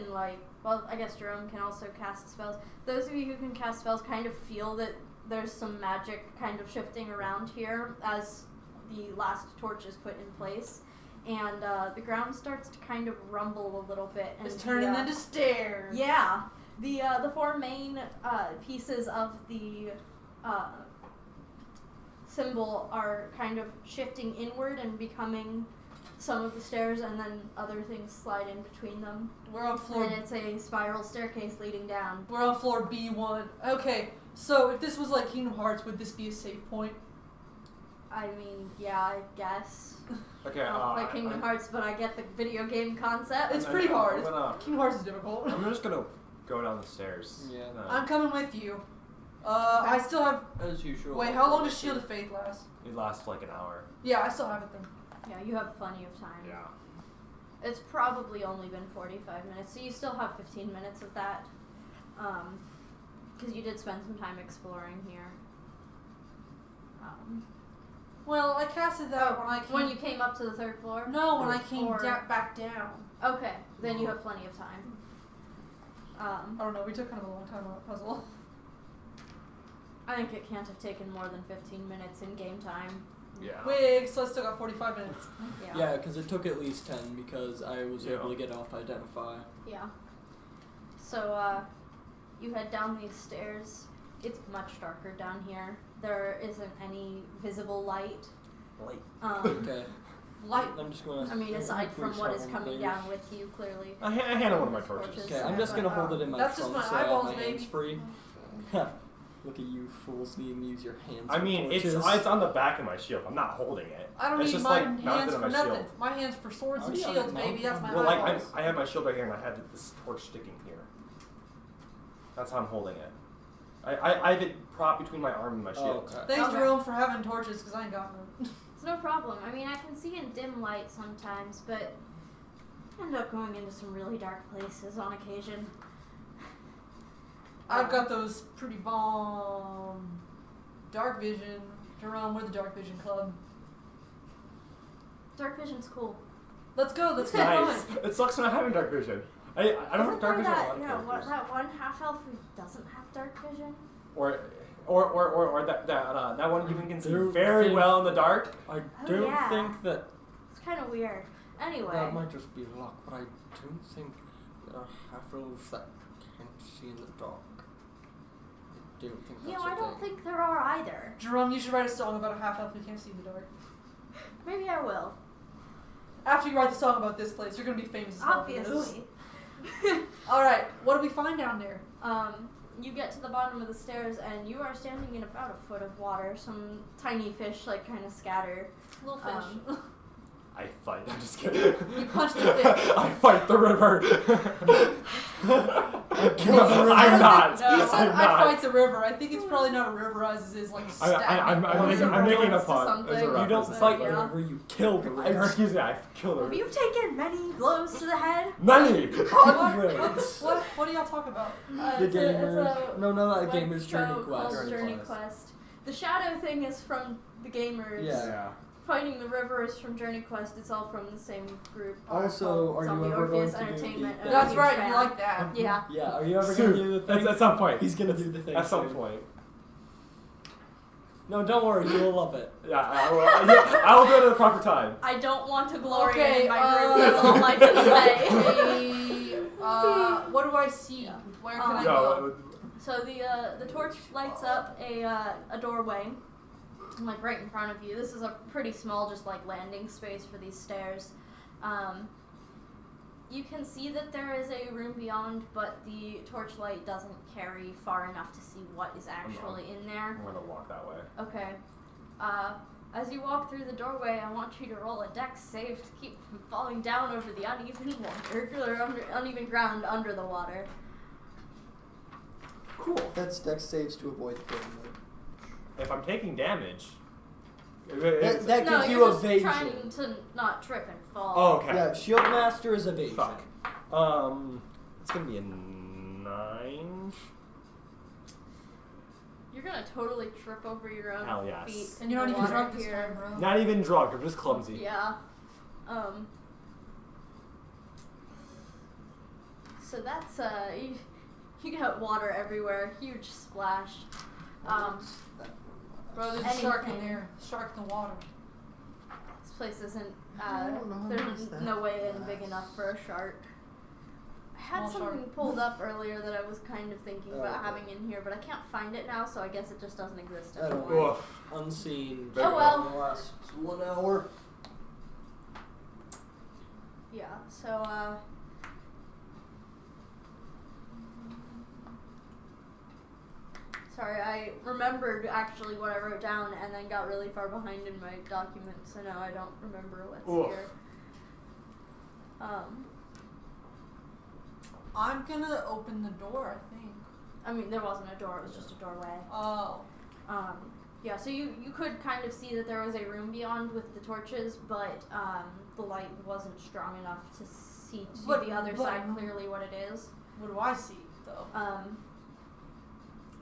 well, I guess Jerome can also cast spells. Those of you who can cast spells kind of feel that there's some magic kind of shifting around here as the last torch is put in place, and the ground starts to kind of rumble a little bit. And It's turning into stairs. yeah, the 4 main pieces of the symbol are kind of shifting inward and becoming some of the stairs, and then other things slide in between them. We're on floor. And it's a spiral staircase leading down. We're on floor B1. Okay, so if this was like Kingdom Hearts, would this be a safe point? I mean, yeah, I guess. Okay. I don't play Kingdom Hearts, but I get the video game concept. It's pretty hard. I'm Kingdom Hearts is difficult. just gonna go down the stairs. Yeah. No. I'm coming with you. I still have. As usual. Wait, how long does Shield of Faith last? It lasts like an hour. Yeah, I still have it then. Yeah, you have plenty of time. Yeah. It's probably only been 45 minutes, so you still have 15 minutes of that. Because you did spend some time exploring here. Well, I casted that when I came. When you came up to the 3rd floor? No, when I came Or- back down. Okay, then you have plenty of time. I don't know. We took kind of a long time on that puzzle. I think it can't have taken more than 15 minutes in game time. Yeah. Wig, so I still got 45 minutes. Yeah, because it took at least 10 because I was Yeah. able to get off identify. Yeah. So, you head down these stairs. It's much darker down here. There isn't any visible light. Light. Okay. Light. I'm just gonna. I mean, aside from Please what is help me, coming please. down with you, clearly. I handle one of my torches. Okay, I'm just gonna hold it in my That's just trunk my so I have eyeballs, my hands baby. free. Look at you fools needing to use your hands. I for mean, torches. it's on the back of my shield. I'm not holding it. I don't it's need just my like hands mounted for on my nothing. shield. My hands for swords Oh, and yeah, shields, mounted baby. That's on my Well, like eyeballs. I have my shield right here, and I have this torch sticking here. That's how I'm holding it. I have it propped between my arm and my Oh, shield. okay. Thanks, Okay. Jerome, for having torches, because I ain't got none. It's no problem. I mean, I can see in dim light sometimes, but I end up going into some really dark places on occasion. I've got those pretty bomb. Dark vision. Jerome, we're the Dark Vision Club. Dark vision's cool. Let's go. Let's go. Nice. Fine. It sucks not having dark vision. I don't have Isn't dark there vision. that, on a lot of characters. that one half elf who doesn't have dark vision? Or that one you can see Dude, very think- well in the dark. I Oh, don't yeah. think that It's kind of weird. Anyway, that might just be luck, but I don't think there are half-elves that can't see in the dark. I don't think that's I a don't thing. think there are either. Jerome, you should write a song about a half elf who can't see in the dark. Maybe I will. After you write the song about this place, you're gonna be famous as hell for this. Obviously. All right, what do we find down there? you get to the bottom of the stairs and you are standing in about a foot of water. Some tiny fish like kind of scatter. Little fish. I fight. I'm just kidding. You punch the fish. I fight the river. I'm not. You said I'm I not. fight the river. I think it's probably not a river as it is like stagnant. I'm making a To pun. something. As a You You don't reference. fight the Yeah. river, you kill the I, river. excuse me, I killed Have her. you taken many blows to the head? Many! Hundreds. What do y'all talk about? The It's gamers. No, not like gamers. Journey show Quest. called Journey Quest. The shadow thing is from the gamers. Yeah. Fighting the river is from Journey Quest. It's all from the same group. Also, called are you Zombie ever Orpheus going to do Entertainment. the- I'm a That's huge right. fan. You like that? Yeah. Yeah, are you ever gonna Soon. do the thing? At some point. He's gonna do the thing. At some soon. point. No, don't worry, you will love it. Yeah, I will do it at the proper time. I don't want to glory Okay, in my group. That's all I can say. What do I see? Yeah. Where can I No, go? So the torch lights up a doorway, like right in front of you. This is a pretty small, just like landing space for these stairs. You can see that there is a room beyond, but the torchlight doesn't carry far enough to see what is actually in there. I'm gonna walk that way. Okay. As you walk through the doorway, I want you to roll a dex save to keep from falling down over the uneven water, or uneven ground under the water. Cool. That's dex saves to avoid the game mode. If I'm taking damage, That No, gives you're you just evasion. trying to not trip and fall. oh, okay. Yeah, Shield Master is evasion. Fuck. It's gonna be a 9. You're gonna totally trip over your own Hell yes. feet. And you're not in even the drunk water this here. time, bro. Not even drunk. I'm just clumsy. Yeah. So that's you got water everywhere, huge splash. Bro, there's a shark in Anything. there. Shark in the water. This place isn't. I don't know how to There's use that. no way in big enough for a shark. I had Small something shark. pulled up earlier that I was kind of thinking about okay. having in here, but I can't find it now, so I guess it just doesn't exist I don't anymore. Oof. Unseen. Very Oh, well. In the last 1 hour. Yeah. So sorry, I remembered actually what I wrote down and then got really far behind in my document, so now I don't remember what's Oof. here. I'm gonna open the door, I think. I mean, there wasn't a door; it was just a doorway. Oh. Yeah, so you could kind of see that there was a room beyond with the torches, but the light wasn't strong enough to see But- the other but- side clearly what it is. What do I see, though?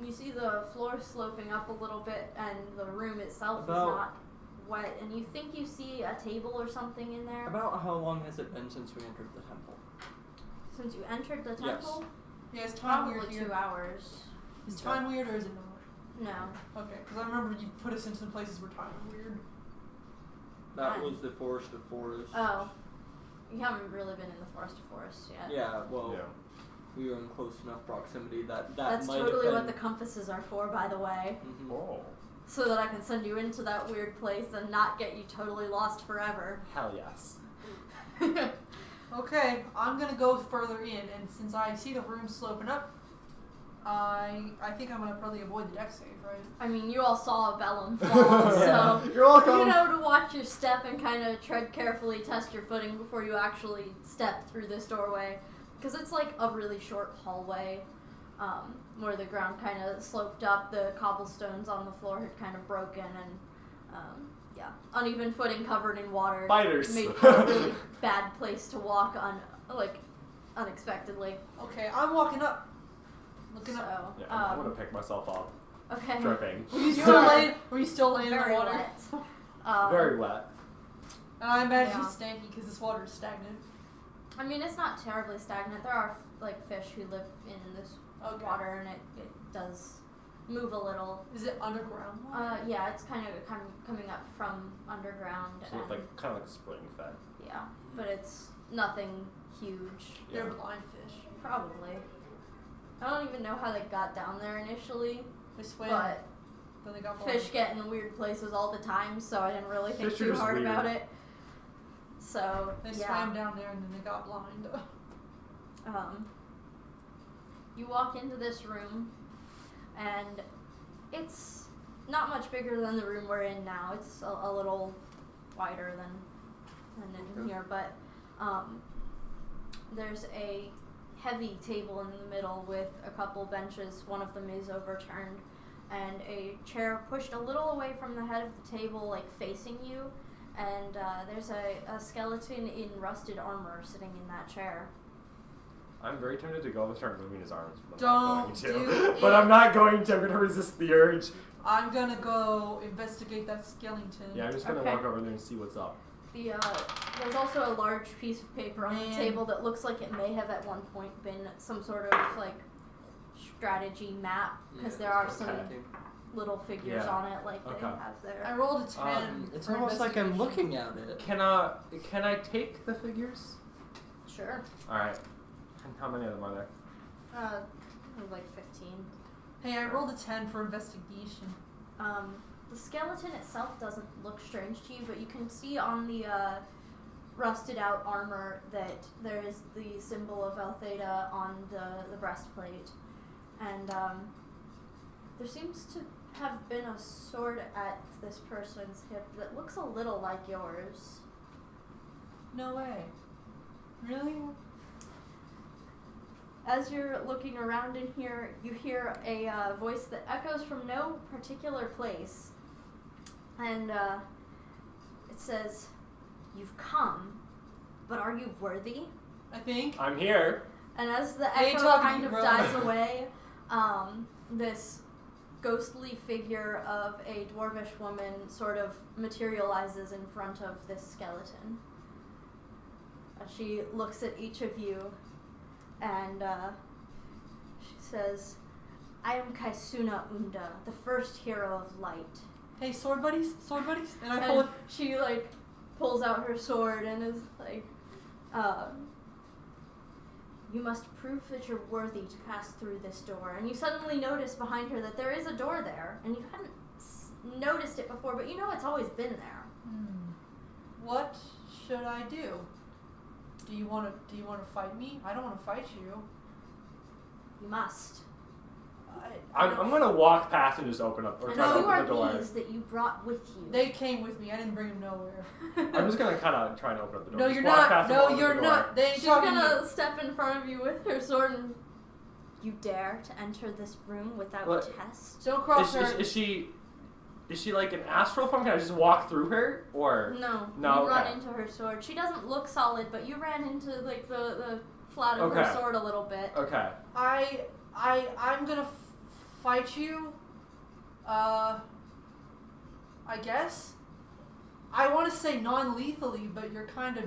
You see the floor sloping up a little bit, and the room itself About- is not wet, and you think you see a table or something in there. About how long has it been since we entered the temple? Since you entered the Yes. temple, Yeah, is time probably weird here? 2 hours. Is time weird or is it not? No. Okay, because I remember you put us into places where time is weird. That Fine. was the Forest of Forest. Oh, you haven't really been in the Forest of Forest yet. Yeah, well, Yeah. we were in close enough proximity that That's might totally have what been. the compasses are for, by the way. Mhm. Oh. So that I can send you into that weird place and not get you totally lost forever. Hell yes. Okay, I'm gonna go further in, and since I see the room sloping up, I think I'm gonna probably avoid the deck save, right? I mean, you all saw a Bellum fall, so You're welcome. you know to watch your step and kind of tread carefully, test your footing before you actually step through this doorway. Because it's like a really short hallway where the ground kind of sloped up, the cobblestones on the floor had kind of broken, and yeah, uneven footing covered in water. Spiders. Made for a really bad place to walk on, like, unexpectedly. Okay, I'm walking up. So, Looking up. Yeah, I'm gonna pick myself up. okay. Dripping. Were you still laying? Were you still laying in the Very water? wet. Very wet. And I imagine Yeah. it's stanky because this water is stagnant. I mean, it's not terribly stagnant. There are like fish who live in this Okay. water, and it does move a little. Is it underground water? Yeah, it's kind of coming up from underground, So and it's like kind of like spring fed. yeah, but it's nothing huge. They're Yeah. blind fish. Probably. I don't even know how they got down there initially, They swim. but Then they got blind. fish get in weird places all the time, so I didn't really think Fish are too just hard weird. about it. So They yeah. swam down there and then they got blind. You walk into this room. and it's not much bigger than the room we're in now. It's a little wider than in here, but there's a heavy table in the middle with a couple benches. One of them is overturned, and a chair pushed a little away from the head of the table, like facing you. And there's a skeleton in rusted armor sitting in that chair. I'm very tempted to go and start moving his arms, but I'm Don't not going do to. it. But I'm not going to. I'm going to resist the urge. I'm gonna go investigate that skeleton. Yeah, I'm just going to Okay. walk over there and see what's up. There's also a large piece of paper on the Man. table that looks like it may have at one point been some sort of like strategy map, because there are some little figures Yeah. on it like they Okay. have there. I rolled a 10. It's for almost like I'm investigation. looking at it. Can I take the figures? Sure. All right. And how many of them are there? Like 15. Hey, I rolled a 10 for investigation. The skeleton itself doesn't look strange to you, but you can see on the rusted out armor that there is the symbol of Altheta on the breastplate. And there seems to have been a sword at this person's hip that looks a little like yours. No way. Really? As you're looking around in here, you hear a voice that echoes from no particular place. And it says, "You've come, but are you worthy?" I think. I'm here. And as the They ain't echo talking to kind you, of bro. dies away, this ghostly figure of a dwarvish woman sort of materializes in front of this skeleton. She looks at each of you, and she says, "I am Kaisuna Unda, the first hero of light." Hey, sword buddies? Sword buddies? And I pull And she like pulls out her sword and is like, "You must prove that you're worthy to pass through this door." And you suddenly notice behind her that there is a door there, and you hadn't noticed it before, but you know it's always been there. What should I do? Do you want to fight me? I don't want to fight you. You must. I'm gonna walk past and just open up or And try to who open are the door. these that you brought with you? They came with me. I didn't bring them nowhere. I'm just gonna kind of try to open up the door. No, Just you're walk not. past them, No, open the you're door. not. They ain't She's talking to gonna you. step in front of you with her sword and you dare to enter this room without What? test? Don't cross her. Is she like an astral form? Can I just walk through her, or No, No, you run okay. into her sword. She doesn't look solid, but you ran into like the flat of her Okay. sword a little bit. okay? I'm gonna fight you. I guess. I want to say non-lethally, but you're kind of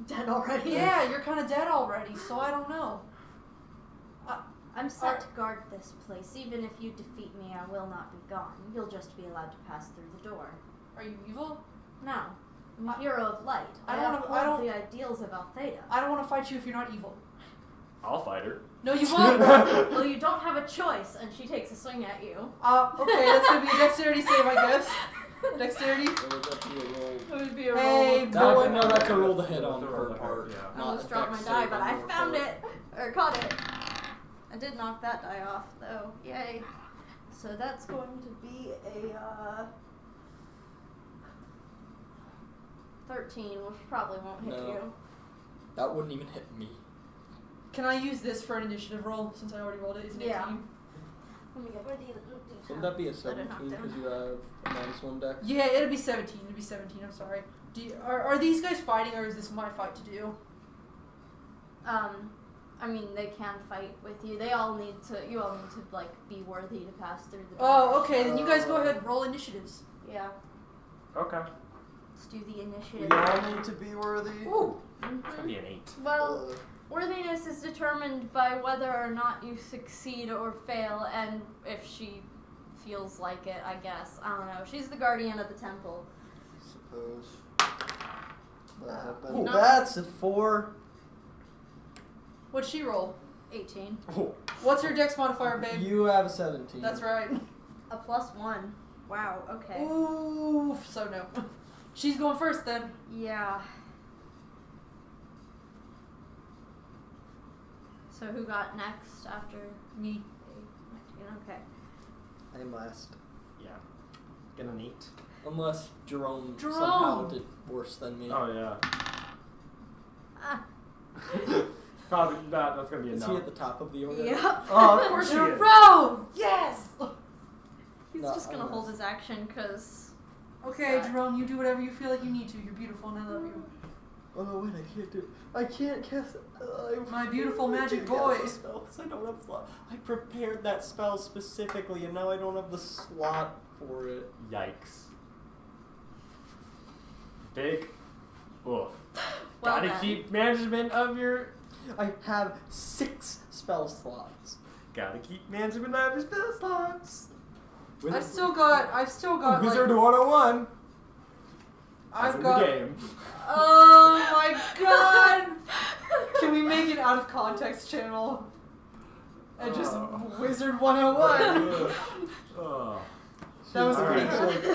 Dead already. yeah, you're kind of dead already. So I don't know. I'm set to guard this place. Even if you defeat me, I will not be gone. You'll just be allowed to pass through the door. Are you evil? No, I'm a hero of light. I I don't wanna- uphold I don't- the ideals of Altheta. I don't want to fight you if you're not evil. I'll fight her. No, you won't. Well, you don't have a choice, and she takes a swing at you. Okay, that's gonna be a dexterity save, I guess. Dexterity. Or would that be a roll? It would be a Hey, roll. boy. No, that's a roll to hit on That's a her roll to hit, part. yeah. I not almost a dropped my dex die, save but on I your found part. it. Or caught it. I did knock that die off, though. Yay. So that's going to be a 13, which probably won't hit No. you. That wouldn't even hit me. Can I use this for an initiative roll since I already rolled it? It's an Yeah. 18. Let me get rid of the Wouldn't that be a Let it knock 17 down. because you have a -1 dex? Yeah, it'll be 17. It'll be 17. I'm sorry. Are these guys fighting, or is this my fight to do? I mean, they can fight with you. You all need to, like, be worthy to pass through the door. Oh, okay. Then you guys go ahead and roll initiatives. Yeah. Okay. Let's do the We initiative. all need to be worthy. Ooh, Mhm. it's gonna be an 8. Well, worthiness is determined by whether or not you succeed or fail, and if she feels like it, I guess. I don't know. She's the guardian of the temple. Suppose. That Ooh, happened. no. That's a 4. What'd she roll? 18. Oh, What's your dex modifier, babe? You have a 17. That's right. A +1. Wow, okay. Ooh, so no. She's going first then. Yeah. So who got next after Me. 19? Okay. I am last. Yeah. Gonna neat. Unless Jerome Jerome! somehow did worse than me. Oh yeah. Ah. Probably that's gonna be a Is no. he at the top of the order? Yep. Oh, of course he is. Jerome! Yes! He's No, just gonna I'm hold last. his action because. Okay, Yeah. Jerome, you do whatever you feel like you need to. You're beautiful and I love you. Oh wait, I can't do. I can't cast. My beautiful magic I can't cast boy. a spell 'cause I don't have slot. I prepared that spell specifically, and now I don't have the slot for it. Yikes. Big. Oof. Well Gotta then. keep management of your. I have 6 spell slots. Gotta keep management of your spell slots. I've still got Wizard like, 101. I've in got, the game. oh my god! Can we make an out of context channel? And just Wizard 101. Oh. That was pretty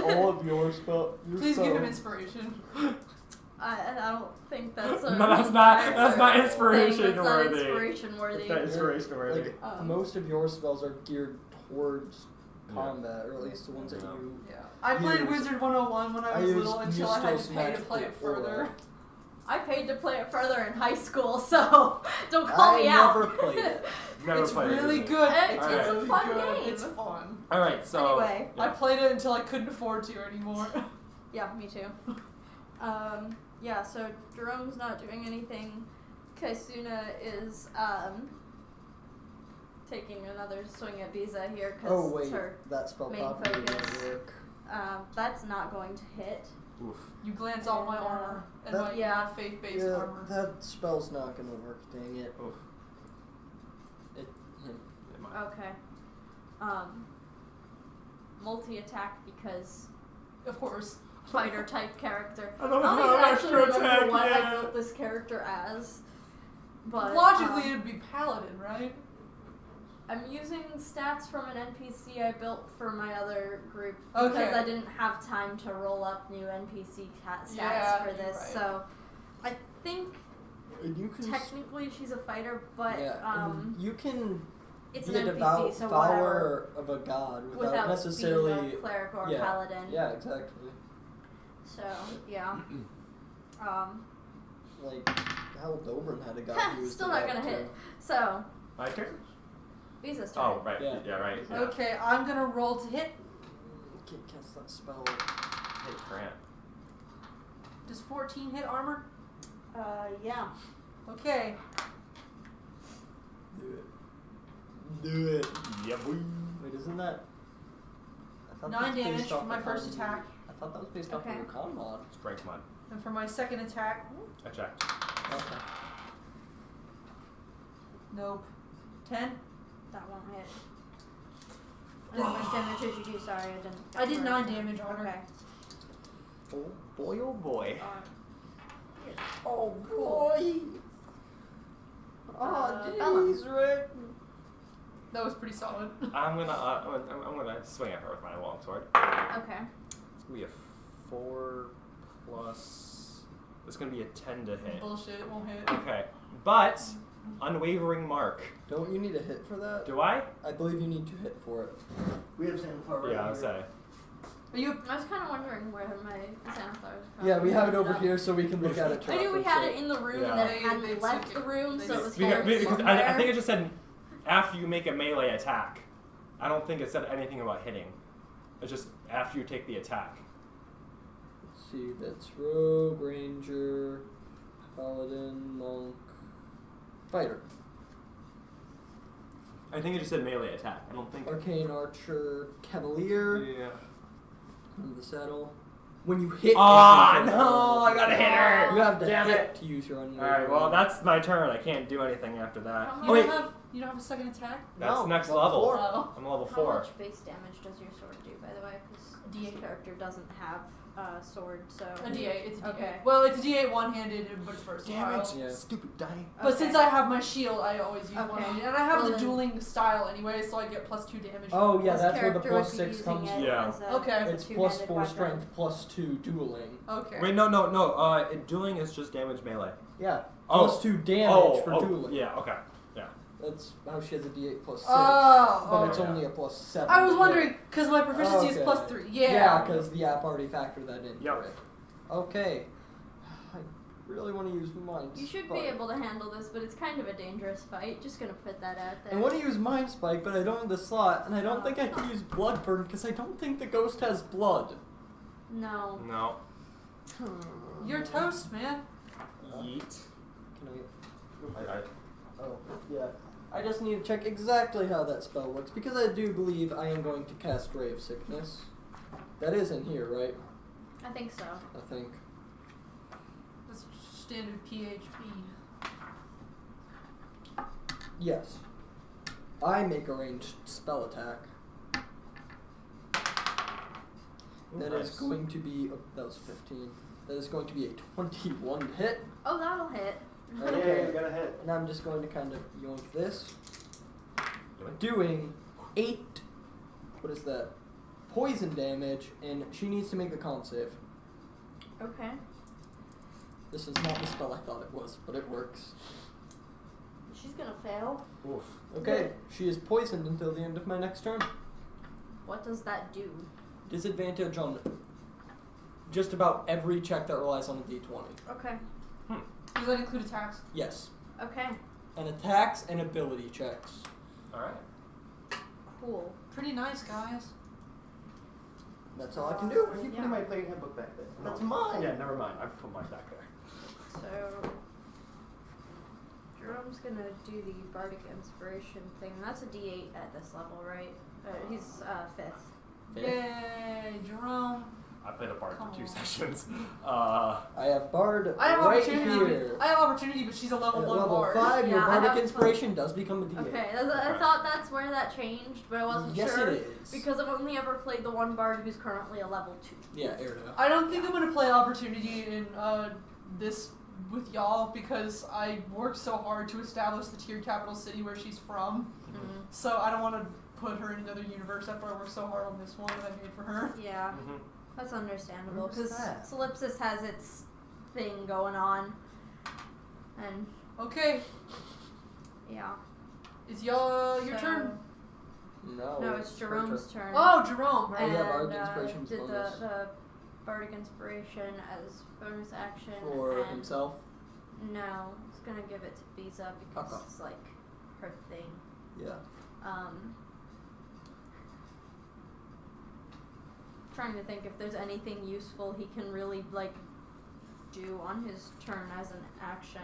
like all of your spell. Your Please give him spells. inspiration. I don't think that's a. No, that's not thing. inspiration That's not worthy. inspiration worthy. That's not inspiration worthy. Like most of your spells are geared towards Yeah. combat, or at least the ones that Yeah. you. Yeah. I played Use- Wizard 101 when I was use little until I had to Mustos pay to play it magical aura. further. I paid to play it further in high school, so don't call I me out. never played it. Never It's played really it. good. It's a really fun good. game. It's fun. All right, so Anyway, I played it until I couldn't afford to anymore. yeah, me too. Yeah, so Jerome's not doing anything. Kaisuna is taking another swing at Biza here because Oh wait, it's her. that spell main probably focus. didn't work. That's not going to hit. Oof. You glance off my armor and That- my Yeah. faith-based Yeah, armor. that spell's not gonna work. Dang it. Oof. It. Never mind. Okay. Multi-attack because Of course. fighter type character. I don't don't know even how actually to remember attack what I yet. built this character as. But Logically, it'd be paladin, right? I'm using stats from an NPC I built for my other group because Okay. I didn't have time to roll up new NPC stats Yeah, for you're this. right. So I think And you can. technically she's a fighter, but yeah, and you can it's be an a NPC, devout so follower of a god without, without necessarily. being a cleric or yeah, paladin. Yeah, exactly. So yeah. Like how Dobrin had a god who was Still not devout gonna too. hit. So My turn. Visa's turn. Oh right. Yeah. Yeah, right. Yeah. Okay, I'm gonna roll to hit. Can't cast that spell. Hey, Grant. Does 14 hit armor? Yeah. Okay. Do it. Do it. Yeah, boy. Wait, isn't that? I thought 9 that was based damage off for my of first how you- attack. I thought that was based off of Okay. your con mod. Strength mod. And for my second attack, I checked. Okay. nope. 10? That won't hit. And how much damage did you do? Sorry, I didn't. I did 9 damage on her. Okay. Oh boy, oh boy. Oh, boy. Bella. Rick. That was pretty solid. I'm gonna swing at her with my longsword. Okay. It's gonna be a 4 plus. It's gonna be a 10 to hit. Bullshit, it won't hit. Okay, but unwavering mark. Don't you need a hit for that? Do I? I believe you need to hit for it. We have Xanathar right Yeah, I'll here. say. Are you? I was kind of wondering where my Xanathar was from. Yeah, we have it over here so we can look at it. I knew we had it in the room Yeah. and then it They hadn't left took the it. room, They so it was Because, hidden because somewhere. I think it just said after you make a melee attack. I don't think it said anything about hitting. It's just after you take the attack. Let's see, that's rogue, ranger, paladin, monk, fighter, I think it just said melee attack. I don't think. arcane archer, cavalier, Yeah. under the saddle. When you hit, Ah, everything- no! I gotta hit her. You have to Damn hit it. to use your unwavering. All right. Well, that's my turn. I can't do anything after that. How You Oh wait, you don't have a second attack? that's No, next level level. 4. Oh. I'm level How 4. much base damage does your sword do, by the way? Because D8. this character doesn't have a sword, so. A D8. It's a D8. Okay. Well, it's a D8 one-handed, but it's versatile. Yeah. Stupid die. But Okay. since I have my shield, I always use Okay. one-handed, and I have Well the then- dueling style anyway, so I get +2 damage. Oh yeah, This that's where the character plus would be 6 using comes it from. Yeah. as a- Okay. as a It's two-handed plus 4 weapon. strength, plus 2 dueling. Okay. Wait, no. Dueling is just damage melee. Yeah, Oh. plus 2 damage for oh, dueling. Yeah. Okay. Yeah. That's how she has a D8 plus 6. Oh, but it's yeah. only a plus 7. I was wondering because my proficiency is Okay. plus 3. Yeah, because the app already factored that in. Yep. Correct. Okay. I really want to use Mind You should Spike. be able to handle this, but it's kind of a dangerous fight. Just gonna put that out there. I want to use Mind Spike, but I don't have the slot, and I don't think I can use Blood Burn because I don't think the ghost has blood. No. No. You're toast, man. Yeet. Can I Oh, yeah. I just need to check exactly how that spell works, because I do believe I am going to cast Grave Sickness. That is in here, right? I think so. I think. That's standard PHP. Yes. I make a ranged spell attack. That is nice. going to be... Oh, that was 15. That is going to be a 21 to hit. Oh, that'll hit. Okay. you're gonna hit. And I'm just going to kind of yoink this. Doing 8... What is that? Poison damage, and she needs to make a con save. Okay. This is not the spell I thought it was, but it works. She's gonna fail. Oof. Okay, she is poisoned until the end of my next turn. What does that do? Disadvantage on just about every check that relies on a d20. Okay. Does that include attacks? Yes. Okay. And attacks and ability checks. Alright. Cool. Pretty nice, guys. That's all I can do. Keep Yeah. my playing handbook back there. That's mine. Yeah, never mind. I put mine back there. So Jerome's gonna do the bardic inspiration thing. That's a D8 at this level, right? He's 5th. Yay, Jerome. I played a bard Come for 2 on. sessions. I have Bard I have right opportunity. here. I have opportunity, but she's a level At 1 level bard. 5, your Yeah, I Bardic have Inspiration does become a d8. Okay, I thought that's where that changed, but I wasn't Yes, sure. it is. Because I've only ever played the one bard who's currently a level 2. Yeah, Erdo. I don't think I'm gonna play opportunity in this with y'all because I worked so hard to establish the tiered capital city where she's from. Mm-hmm. So I don't want to put her in another universe after I worked so hard on this one that I made for her. Yeah, Mm-hmm. that's understandable Where's because that? Solipsis has its thing going on, and Okay, yeah. it's your So- turn. No, it's her Jerome's turn. turn. Oh, Jerome. Oh, yeah, And, Bardic Inspiration's did bonus. the bardic inspiration as bonus action For and himself. No, it's gonna give it to Biza because Okay. it's like her thing. Yeah. Trying to think if there's anything useful he can really like do on his turn as an action.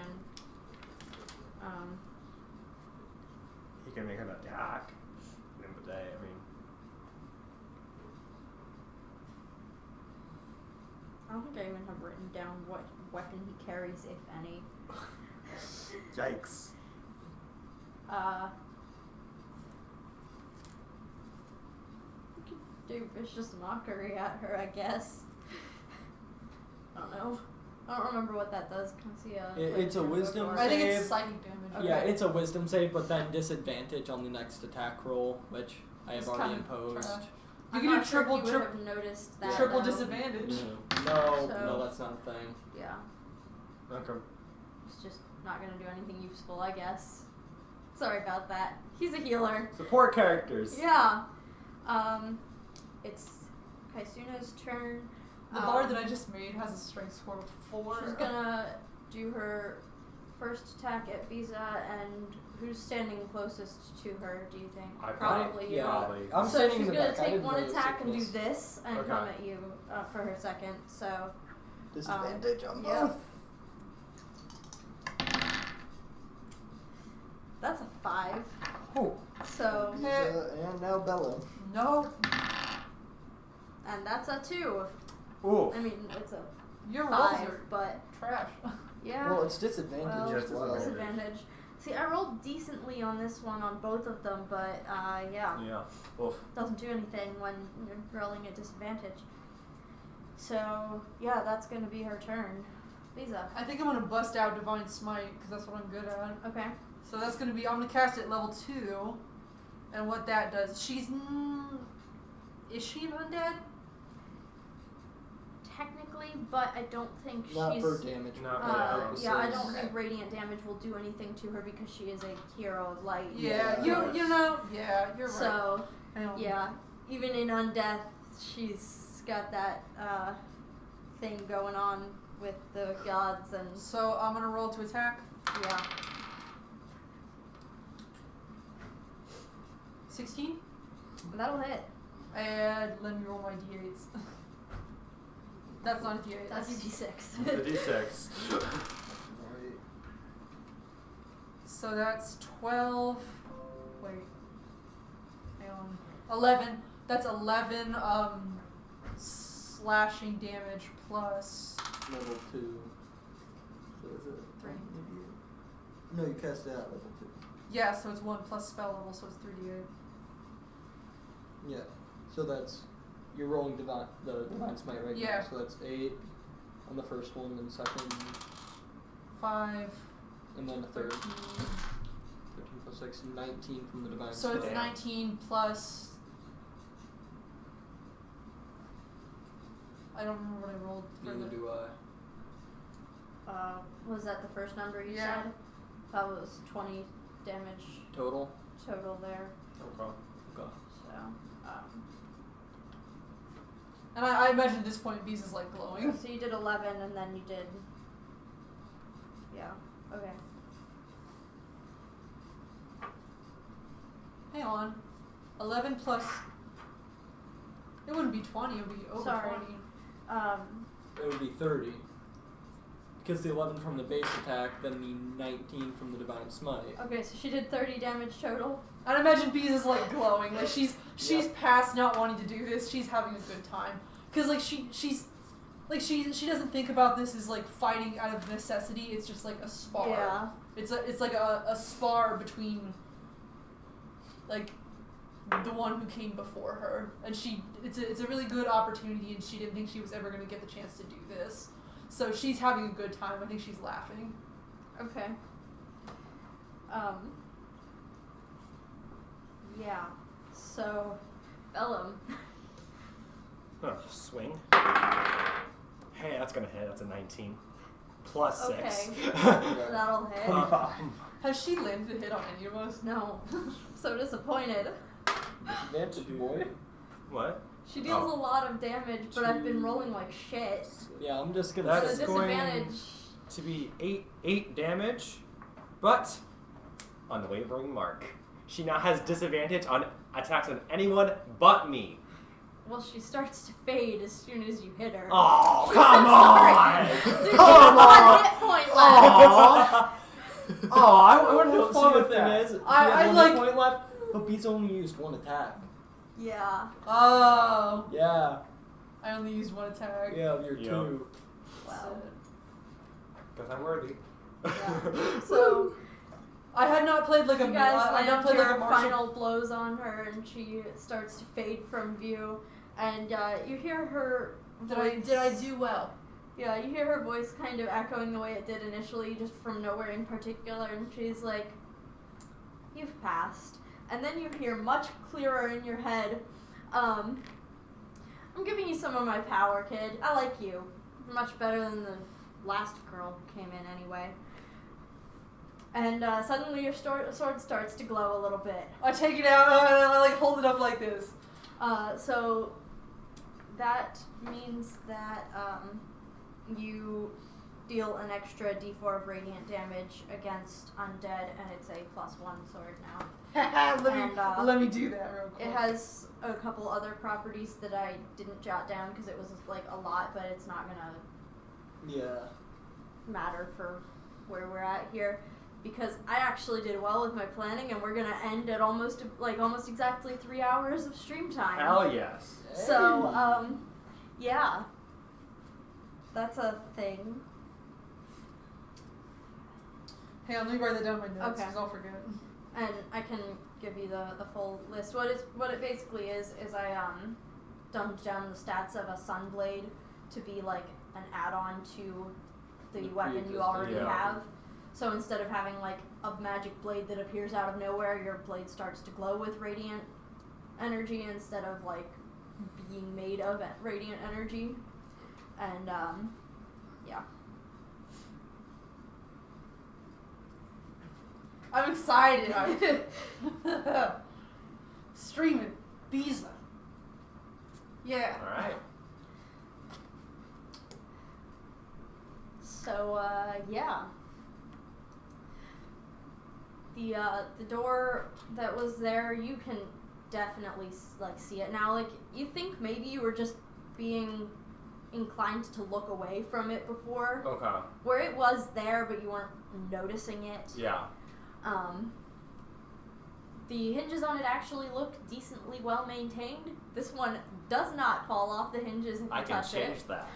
He can make an attack. At the end of the day, I mean. I don't think I even have written down what weapon he carries, if any. Yikes. We could do vicious mockery at her, I guess. I don't know. I don't remember what that does. Can I see It's a wisdom or- I think it's Save. psychic damage. Okay. Yeah, it's a wisdom save, but then disadvantage on the next attack roll, which I have It's already kinda imposed. trash. You I'm can not do sure triple, if you would have noticed that. triple though. disadvantage. No, So- that's not a thing. Yeah, Okay. it's just not gonna do anything useful, I guess. Sorry about that. He's a healer. Support characters. Yeah. It's Kaisuna's turn. The bard that I just made has a strength score of 4. She's gonna do her first attack at Visa, and who's standing closest to her, do you think? Probably you. Yeah, Probably. I'm So standing she's in the gonna back. I take didn't one notice attack and do sickness. this and Okay. come at you for her second. So Disadvantage on yeah. both. that's a 5. Oh. So And now Bella. No, and that's a 2. Oof. I mean, it's a your rolls 5, are but trash. yeah. Well, it's disadvantage Well, as well. disadvantage. See, I rolled decently on this one on both of them, but yeah. Yeah. Oof. Doesn't do anything when you're rolling at disadvantage. So yeah, that's gonna be her turn. Lisa. I think I'm gonna bust out Divine Smite because that's what I'm good at. Okay. So that's gonna be I'm gonna cast it at level 2, and what that does, she's is she an undead? technically, but I don't think Not she's. for damage. Not for Yeah, I purposes. don't think radiant damage will do anything to her because she is a hero of light. Yeah, Yeah. you know, yeah, you're right. So, I don't- yeah, even in undeath, she's got that thing going on with the gods and So I'm gonna roll to attack. yeah. 16. That'll hit. And let me roll my d8s. That's not a d8. That's a d6. The d6. Right. So that's 12. Wait. Hang on. 11. That's 11 slashing damage plus. Level 2. So is it 3. No, you cast it at level 2. Yeah, so it's 1 plus spell level, so it's 3d8. Yeah. So that's you're rolling the divine smite right Yeah. now. So that's 8 on the first one, and second, 5, and then the third. 13. 13 plus 6, 19 from the divine So smite. it's 19 plus. I don't remember what I rolled for Neither the. do I. Was that the first number you Yeah. said? That was 20 damage Total. total there. Okay. Okay. So, And I imagine at this point Bees is like glowing. so you did 11 and then you did. Yeah. Okay. Hang on. 11 plus. It wouldn't be 20, it would be over Sorry. 20. It would be 30. Because the 11 from the base attack, then the 19 from the divine smite. Okay, so she did 30 damage total. And I imagine Bees is like glowing. Like she's Yep. past not wanting to do this. She's having a good time. Cause like she doesn't think about this as like fighting out of necessity. It's just like a spar. Yeah. It's like a spar between like the one who came before her, and it's a really good opportunity, and she didn't think she was ever gonna get the chance to do this. So she's having a good time. I think she's laughing. Okay. Yeah. So, Bellum. Oh, swing. Hey, that's gonna hit. That's a 19. Plus 6. That'll hit. 25. Has she landed a hit on any of us? No. So disappointed. Disadvantage, boy. What? She deals Oh. a lot of damage, but I've been rolling like shit. Yeah, I'm just gonna That's So say going- disadvantage. To be 8 damage, but unwavering mark. She now has disadvantage on attacks on anyone but me. Well, she starts to fade as soon as you hit her. Oh, come on! Dude, she Come has on! 1 hit point left. Oh, I wouldn't Well, have see, fun the with thing that. is, she I had one like- hit point left, but Beats only used 1 attack. Yeah. Oh, Yeah, I only used 1 attack. yeah, you're Yeah. 2. Wow. Because I'm worthy. Yeah. So, I had not played like a you guys I had not land played like your a martial. final blows on her, and she starts to fade from view. And you hear her voice. Did I do well? Yeah, you hear her voice kind of echoing the way it did initially, just from nowhere in particular, and she's like, "You've passed." And then you hear much clearer in your head, "I'm giving you some of my power, kid. I like you. Much better than the last girl who came in anyway." And suddenly your sword starts to glow a little bit. I take it out and I like hold it up like this. So that means that you deal an extra d4 of radiant damage against undead, and it's a +1 sword now. let me do that real quick. It has a couple other properties that I didn't jot down because it was like a lot, but it's not gonna Yeah. matter for where we're at here. Because I actually did well with my planning, and we're gonna end at almost exactly 3 hours of stream time. Hell yes. So, yeah. That's a thing. Hang on, let me write that down in my notes Okay. because I'll forget. And I can give you the full list. What it basically is I dumped down the stats of a Sunblade to be like an add-on to the The weapon you pre-existing, already yeah. have. So instead of having like a magic blade that appears out of nowhere, your blade starts to glow with radiant energy instead of like being made of radiant energy. And yeah. I'm excited. Streaming. Visa. Yeah. All right. So yeah. The door that was there, you can definitely like see it now. Like you think maybe you were just being inclined to look away from it before, Okay. where it was there but you weren't noticing it. Yeah. The hinges on it actually look decently well maintained. This one does not fall off the hinges if you I can touch change it. that.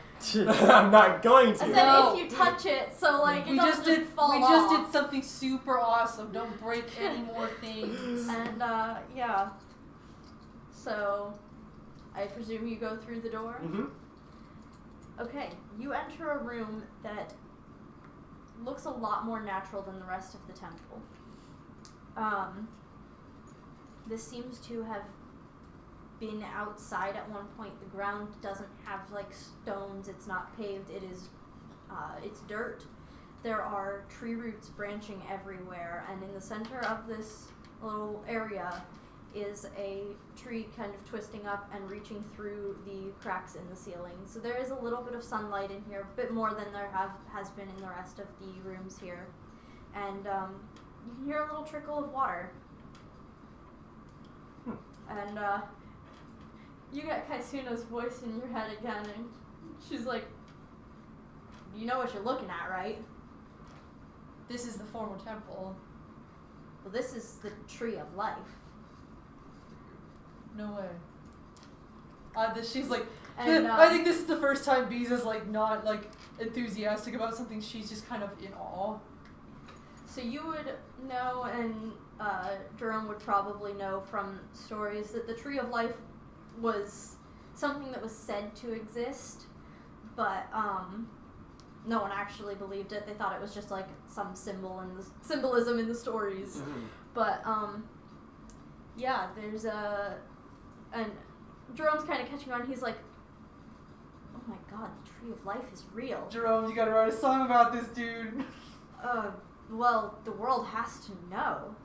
I'm not going I to. said No. if you touch it, so like it We doesn't just did. fall We off. just did something super awesome. Don't break any more things. And yeah. So I presume you go through the door? Mm-hmm. Okay, you enter a room that looks a lot more natural than the rest of the temple. This seems to have been outside at one point. The ground doesn't have like stones, it's not paved, it's dirt. There are tree roots branching everywhere, and in the center of this little area is a tree kind of twisting up and reaching through the cracks in the ceiling. So there is a little bit of sunlight in here, a bit more than there has been in the rest of the rooms here. And you can hear a little trickle of water. And you get Kaisuna's voice in your head again, and she's like, "You know what you're looking at, right? This is the former temple. Well, this is the tree of life." No way. She's like, And I think this is the first time Biza's like not like enthusiastic about something. She's just kind of in awe. so you would know, and Jerome would probably know from stories, that the tree of life was something that was said to exist, but no one actually believed it. They thought it was just like some symbolism in the stories. Mm-hmm. But yeah, there's and Jerome's kind of catching on. He's like, "Oh my God, the tree of life is real." Jerome, you gotta write a song about this, dude. Well, the world has to know.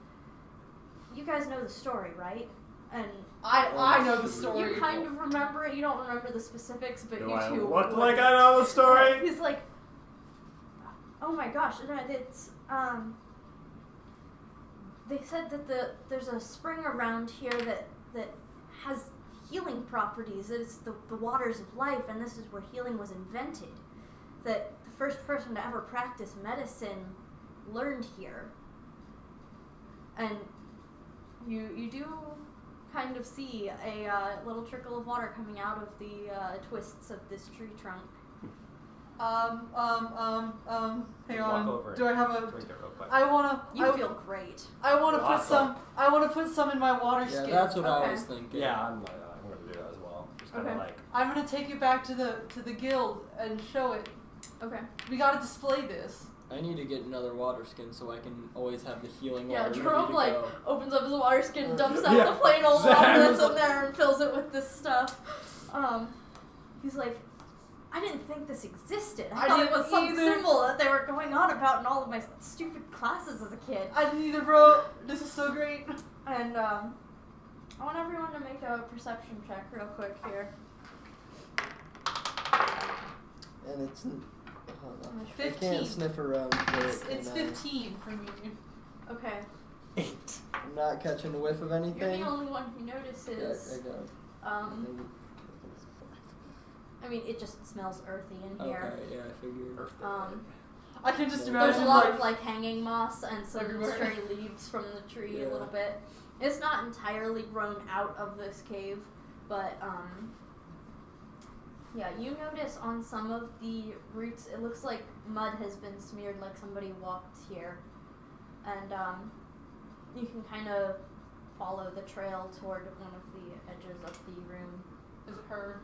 You guys know the story, right? And I know the story. you kind of remember it. You don't remember the specifics, but Do you I two look would. like I know the story? He's like, "Oh my gosh, no, it's they said that there's a spring around here that has healing properties. That it's the waters of life, and this is where healing was invented. That the first person to ever practice medicine learned here." And you do kind of see a little trickle of water coming out of the twists of this tree trunk. Hang Walk on. over Do I have a? Drink it real quick. I wanna. You feel great. I wanna put Awesome. some. I wanna put some in my water Yeah, skin. that's what I Okay. was thinking. Yeah, I'm gonna do that as well. Just kind of Okay. like. I'm gonna take it back to the guild and show it. Okay. We gotta display this. I need to get another water skin so I can always have the healing Yeah, water. Jerome ready to like go. opens up his water skin, dumps out Yeah. the plain old Zach water that's was in there, and fills it with this stuff. He's like, "I didn't think this existed. I I thought it didn't was some either." symbol that they were going on about in all of my stupid classes as a kid." I didn't either, bro. This is so great. And I want everyone to make a perception check real quick here. And it's. Hold on. I 15. can't sniff around for It's it. can I? 15 for me. Okay. 8. I'm not catching a whiff of You're anything. the only one who Yeah, notices. I got. Maybe. I mean, it just smells earthy in Okay, here. yeah, I figured. I can just There's imagine There's a lot like of like hanging moss and some Everywhere. stray leaves from the tree Yeah. a little bit. It's not entirely grown out of this cave, but yeah, you notice on some of the roots it looks like mud has been smeared, like somebody walked here. And you can kind of follow the trail toward one of the edges of the room. is it her?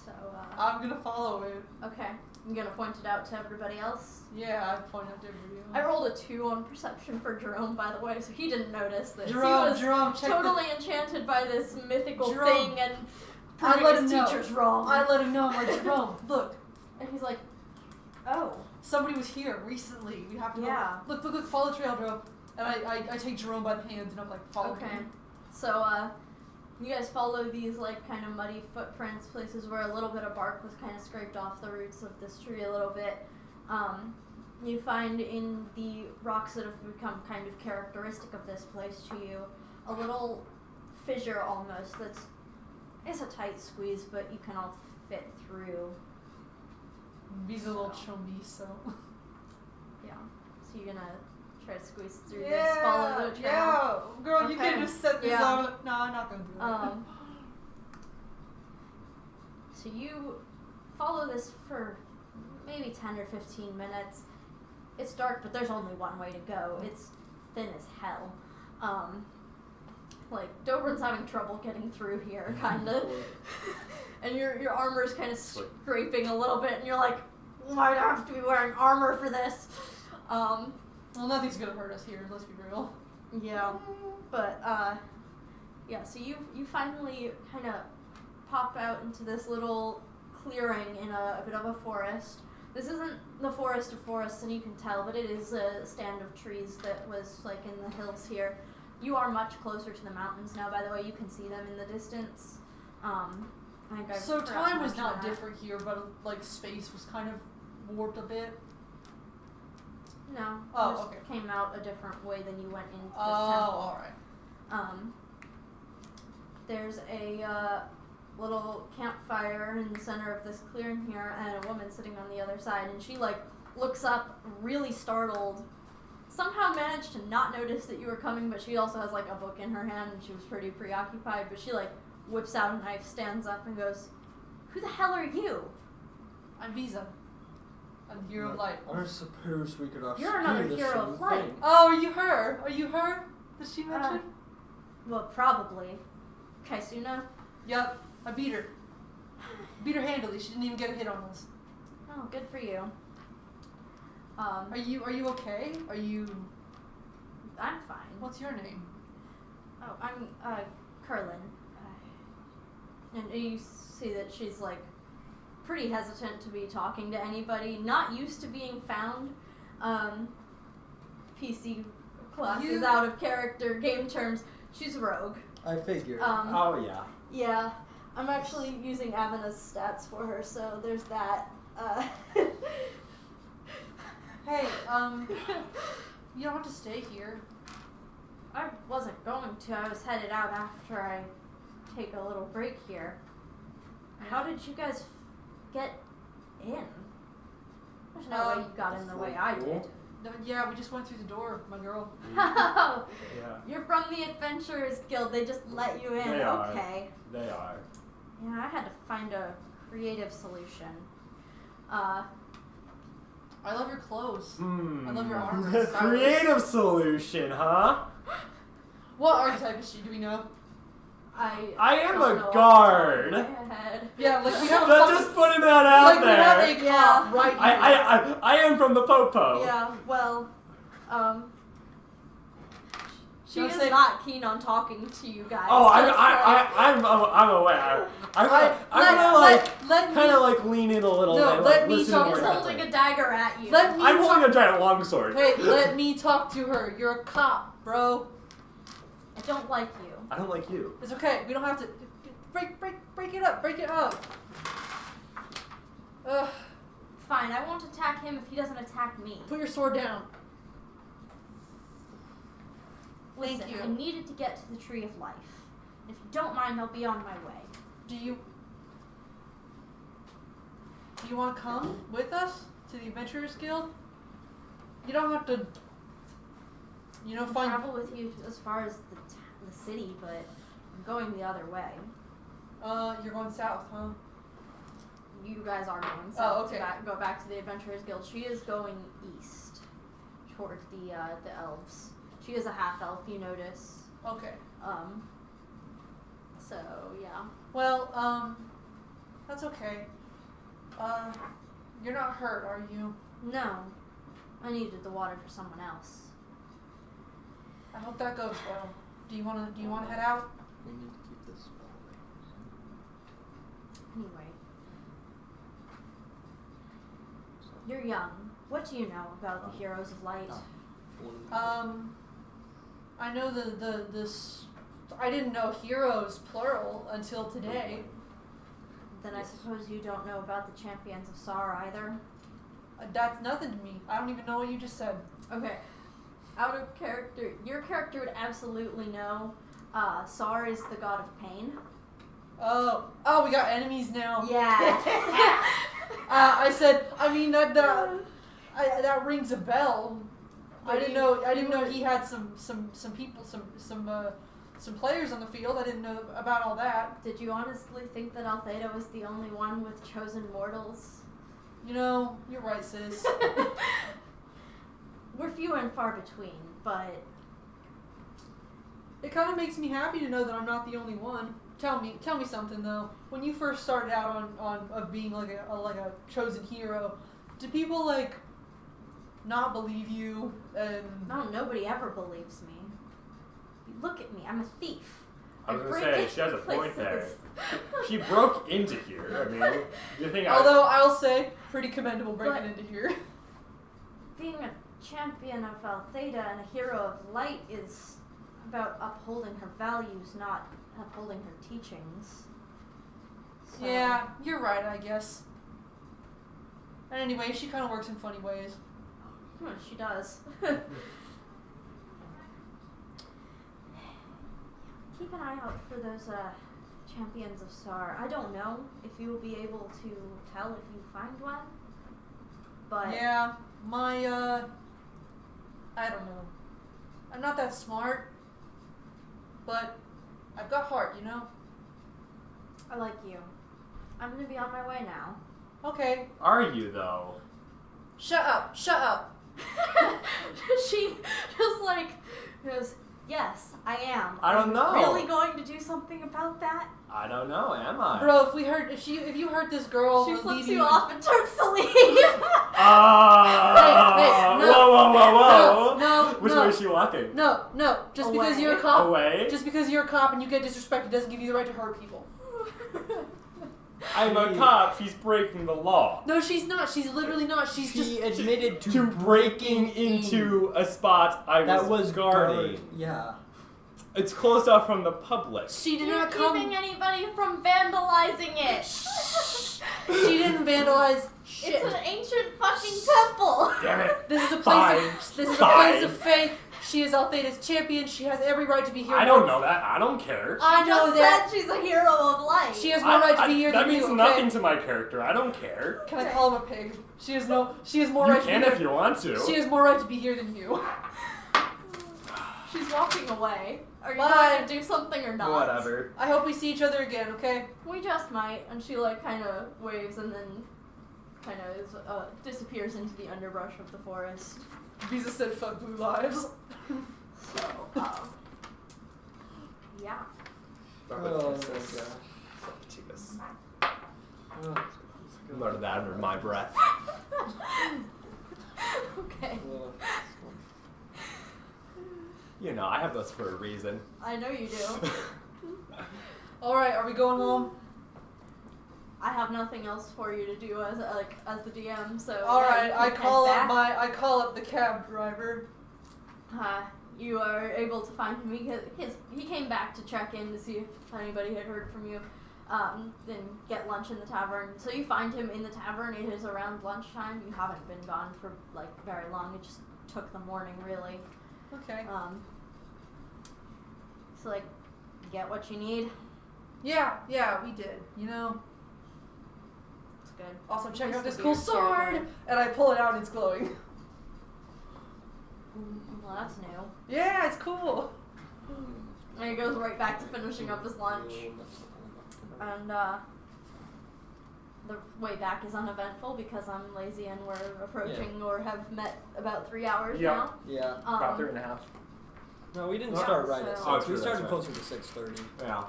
So I'm gonna follow it. okay. I'm gonna point it out to everybody else. Yeah, I point out to everybody I else. rolled a 2 on perception for Jerome, by the way, so he didn't notice this. Jerome, he was check totally enchanted by this mythical Jerome, thing and I proving let his him know. teachers wrong. I let him know. I'm like, Jerome, look, And he's like, oh. somebody was here recently. We have to Yeah. go. Look, follow the trail, Jerome. And I take Jerome by the hand and I'm like, follow Okay. me. So, you guys follow these, like, kind of muddy footprints, places where a little bit of bark was kind of scraped off the roots of this tree a little bit. You find in the rocks that have become kind of characteristic of this place to you, a little fissure almost that's, it's a tight squeeze, but you can all fit through. He's a little chumby, so. Yeah. So you're gonna try to squeeze through this, follow the trail. Yeah, girl, you Okay. can just set this Yeah. out. No, I'm not gonna do it. So you follow this for maybe 10 or 15 minutes. It's dark, but there's only one way to go. It's thin as hell. Like, Dobrin's having trouble getting through here, kind of. And your armor's kind of scraping a little bit, and you're like, why'd I have to be wearing armor for this? Well, nothing's gonna hurt us here, let's be real. Yeah, but yeah. So you finally kind of pop out into this little clearing in a bit of a forest. This isn't the forest of forests, and you can tell, but it is a stand of trees that was like in the hills here. You are much closer to the mountains now. By the way, you can see them in the distance. I think I So forgot to time was mention not that. different here, but like space was kind of warped a bit. No. Oh, you just okay. Came out a different way than you went into this Oh, temple. alright. There's a little campfire in the center of this clearing here, and a woman sitting on the other side, and she like looks up really startled. Somehow managed to not notice that you were coming, but she also has like a book in her hand, and she was pretty preoccupied, but she like whips out a knife, stands up, and goes, "Who the hell are you?" I'm Visa. I'm the hero of light. I suppose we could ask You're another you the hero same of light. thing. Oh, are you her? Are you her? Did she mention? Well, probably. Kaisuna? Yep, I beat her. Beat her handily. She didn't even get a hit on us. Oh, good for you. Are you okay? Are you? I'm fine. What's your name? Oh, I'm, Curlin. And you see that she's, like, pretty hesitant to be talking to anybody, not used to being found. PC class is out of character, game terms. She's a rogue. I figured. Oh yeah. Yeah. I'm actually using Avena's stats for her, so there's that. Hey, you don't have to stay here. I wasn't going to. I was headed out after I take a little break here. How did you guys get in? There's no way you got in the way I did. No, yeah, we just went through the door, my girl. Oh, Yeah. you're from the Adventurers Guild. They just let you in. They are. Okay. They are. Yeah, I had to find a creative solution. I love your clothes. Hmm. I love your armor. It's stylish. Creative solution, huh? What archetype is she? Do we know? I am don't a know off guard. the top of my head. Yeah, like we have a That's fucking, just putting that out like we have there. a cop Yeah. right here. I am from the Popo. Yeah, well, she Don't is say- not keen on talking to you guys. Oh, I'm so- aware. I'm let kind of me, like lean in a little No, bit. let like, me listen talk more He's to holding intently. a dagger at you. let me I'm holding talk. a giant longsword. Hey, let me talk to her. You're a cop, bro. I don't like you. I don't like you. It's okay. We don't have to break it up. Break it up. Ugh. Fine, I won't attack him if he doesn't attack me. Put your sword down. Listen, Thank you. I needed to get to the Tree of Life. If you don't mind, I'll be on my way. Do you want to come with us to the Adventurers Guild? You don't have to. I'll Find. travel with you as far as the city, but I'm going the other way. You're going south, huh? You guys are going Oh, south okay. to go back to the Adventurers Guild. She is going east toward the elves. She is a half elf, you notice. Okay. So yeah. Well, that's okay. You're not hurt, are you? No. I needed the water for someone else. I hope that goes well. Do you wanna head out? We need to keep this spell away from him. Anyway. You're young. What do you know about the Heroes of Light? I know I didn't know heroes plural until today. Then I suppose you don't know about the Champions of Sar either? That's nothing to me. I don't even know what you just said. Okay. Out of character, your character would absolutely know. Sar is the god of pain. Oh, we got enemies now. Yeah. That rings a bell. I didn't know he had some people, some players on the field. I didn't know about all that. Did you honestly think that Altheda was the only one with chosen mortals? You know, you're right, sis. We're few and far between, but It kind of makes me happy to know that I'm not the only one. Tell me something though. When you first started out on being like a chosen hero, did people like not believe you? And no, nobody ever believes me. Look at me, I'm a thief. I was gonna break say, into she has a point there. places. She broke into here. I mean, you think although I'll say, pretty commendable breaking into here. Being a champion of Altheda and a hero of light is about upholding her values, not upholding her teachings. So, Yeah, you're right, I guess. And anyway, she kind of works in funny ways. She does. Keep an eye out for those champions of Sar. I don't know if you will be able to tell if you find one, but Yeah, my I don't know. I'm not that smart, but I've got heart, you know? I like you. I'm gonna be on my way now. Okay. Are you though? Shut up. She just like goes, yes, I am. I don't know. Really going to do something about that? I don't know. Am I? Bro, if you hurt this girl, She we'll flips leave you off and turns to leave. Ah! Hey, no. Whoa! No, Which no. way is she walking? No. Just because Away. you're a cop. Away? Just because you're a cop and you get disrespected doesn't give you the right to hurt people. I'm a cop. She's breaking the law. No, she's not. She's literally not. She's She just admitted To breaking into a spot I that was was guarding. Yeah. It's closed off from the public. she did You're not come. keeping anybody from vandalizing it. She didn't vandalize shit. It's an ancient fucking temple. Damn it! This is a Fine. place. This is a Fine. place of faith. She is Altheda's champion. She has every right to be here. I don't know that. I don't care. I know Just that. said she's a hero of light. She has more right to be here that than means you. nothing Okay? to my character. I don't care. Can I call him a pig? She has more You right to can be if here. you want to. She has more right to be here than you. She's walking away. Are you Bye. going to do something or not? Whatever. I hope we see each other again. Okay. We just might. And she like kind of waves and then kind of disappears into the underbrush of the forest. Visa said, "Fuck blue lives." So, yeah. Oh, Jesus. Oh. Mutter that under my breath. Okay. You know, I have those for a reason. I know you do. All right, are we going home? I have nothing else for you to do as the DM. So. All yeah, right, you I can call head up back. I call up the cab driver. You are able to find him because he came back to check in to see if anybody had heard from you. Then get lunch in the tavern. So you find him in the tavern. It is around lunchtime. You haven't been gone for like very long. It just took the morning really. Okay. So like, get what you need. Yeah, we did. You know. It's good. Also, check Nice out this to cool be sword, here. and I pull it out and it's glowing. Well, that's new. Yeah, it's cool. And he goes right back to finishing up his lunch. And the way back is uneventful because I'm lazy and we're approaching or have met about 3 hours Yep. now. Yeah. About 3.5. No, we didn't Yeah, start right at so- 6. Oh, We true, started that's closer to 6:30. Yeah.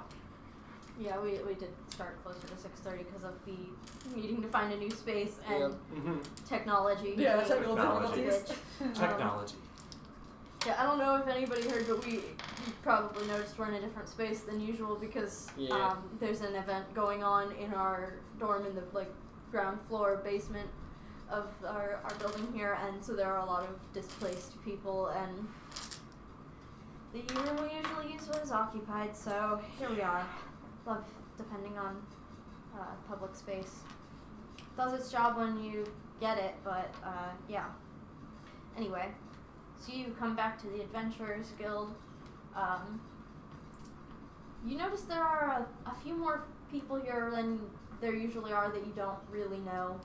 Yeah, we did start closer to 6:30 because of the needing to find a new space and technology. Yeah, being technical Technology. difficulties. Technology. Yeah, I don't know if anybody heard, but you probably noticed we're in a different space than usual because Yeah. there's an event going on in our dorm in the ground floor basement of our building here, and so there are a lot of displaced people, and the room we usually use was occupied, so here we are. Love depending on public space. Does its job when you get it, but yeah. Anyway. So you come back to the Adventurers Guild. You notice there are a few more people here than there usually are that you don't really know.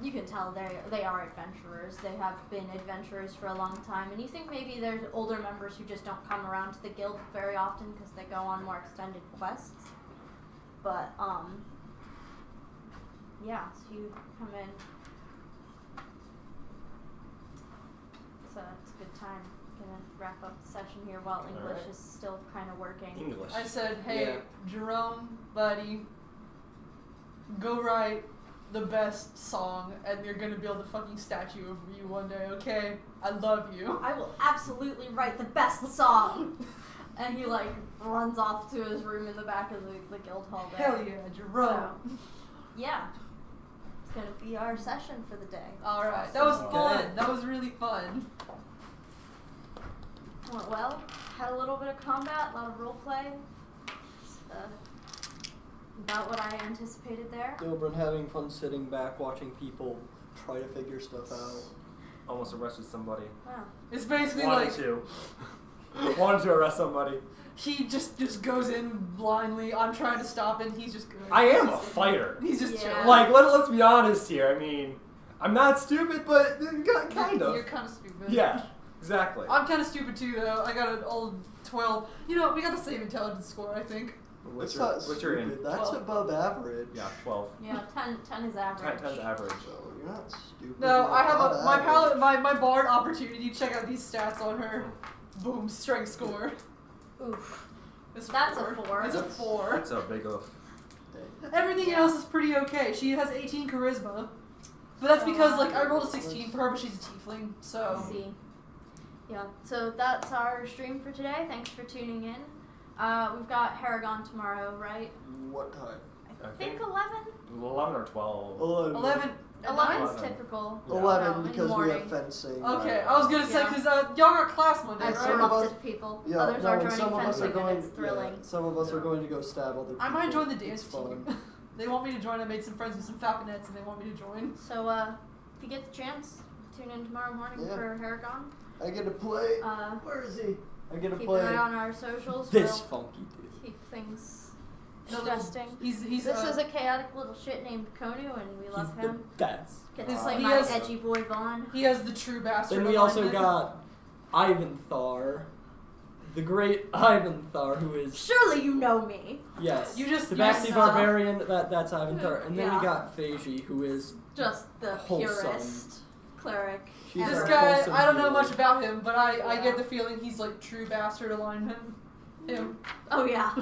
You can tell they are adventurers. They have been adventurers for a long time, and you think maybe there's older members who just don't come around to the guild very often because they go on more extended quests. But yeah. So you come in. It's a good time. Gonna wrap up the session here while English Alright. is still kind of working. English. I said, hey, Yeah. Jerome, buddy, go write the best song, and you're gonna build a fucking statue of you one day, okay? I love you. I will absolutely write the best song. And he runs off to his room in the back of the guild hall there. Hell yeah, Jerome. Yeah. It's gonna be our session for the day. Alright, that was Awesome. fun. That was really fun. Went well. Had a little bit of combat, a lot of roleplay. About what I anticipated there. Dobrin having fun sitting back watching people try to figure stuff out. Almost arrested somebody. Wow. It's basically Wanted like to. Wanted to arrest somebody. he just goes in blindly. I'm trying to stop it, and he's just good. I am a fighter. He's just Yeah. chilling. Let's be honest here. I mean, I'm not stupid, but kind You're of. kind of stupid. Yeah, exactly. I'm kind of stupid too, though. I got an old 12. You know, we got the same intelligence score, I think. What's That's not what's your stupid. in? That's 12. above average. Yeah, 12. Yeah, 10 is average. 10's average. So you're not stupid. No, you're I have above my average. my bard opportunity. Check out these stats on her. Boom, strength score. Oof. It's That's a 4. 4. It's a 4. That's a big oof. Everything else is pretty okay. She has 18 charisma. But that's because, I rolled a 16 for her, but she's a tiefling, so... I see. Yeah, so that's our stream for today. Thanks for tuning in. We've got Haragon tomorrow, right? What time? I I think think- 11? 11 or 12. 11. 11 is 11. typical. Yeah. 11 No, in because the we have morning. fencing. Okay, I was gonna say, Yeah. because y'all got class Monday, I've some right? of us- erupted people. Yeah, Others no, are and joining some of us fencing are going. and it's thrilling. Yeah, some of us are going to go stab other people. I might join the It's dance fun. team. They want me to join. I made some friends with some falconets, and they want me to join. So, if you get the chance, tune in tomorrow morning Yeah. for Haragon. I get to play. Uh, Where is he? I get to keep play an eye on our socials. this We'll funky dude. keep things No, interesting. He's This is a chaotic little shit named Konu, and we love He's the him. best. Get to Wow. play He my has- edgy boy Vaughn. he has the true bastard. Then we also alignment. got Ivan Thar, the great Ivan Thar, who is Surely you know me. yes, You just- the you Baxi just- Barbarian. That's Ivan Thar, and then Yeah. we got Feiji, who is Just the Wholesome. purest cleric. She's This our guy, wholesome I don't know healer. much about him, but I Yeah. get the feeling he's like true bastard alignment. Him. Oh yeah.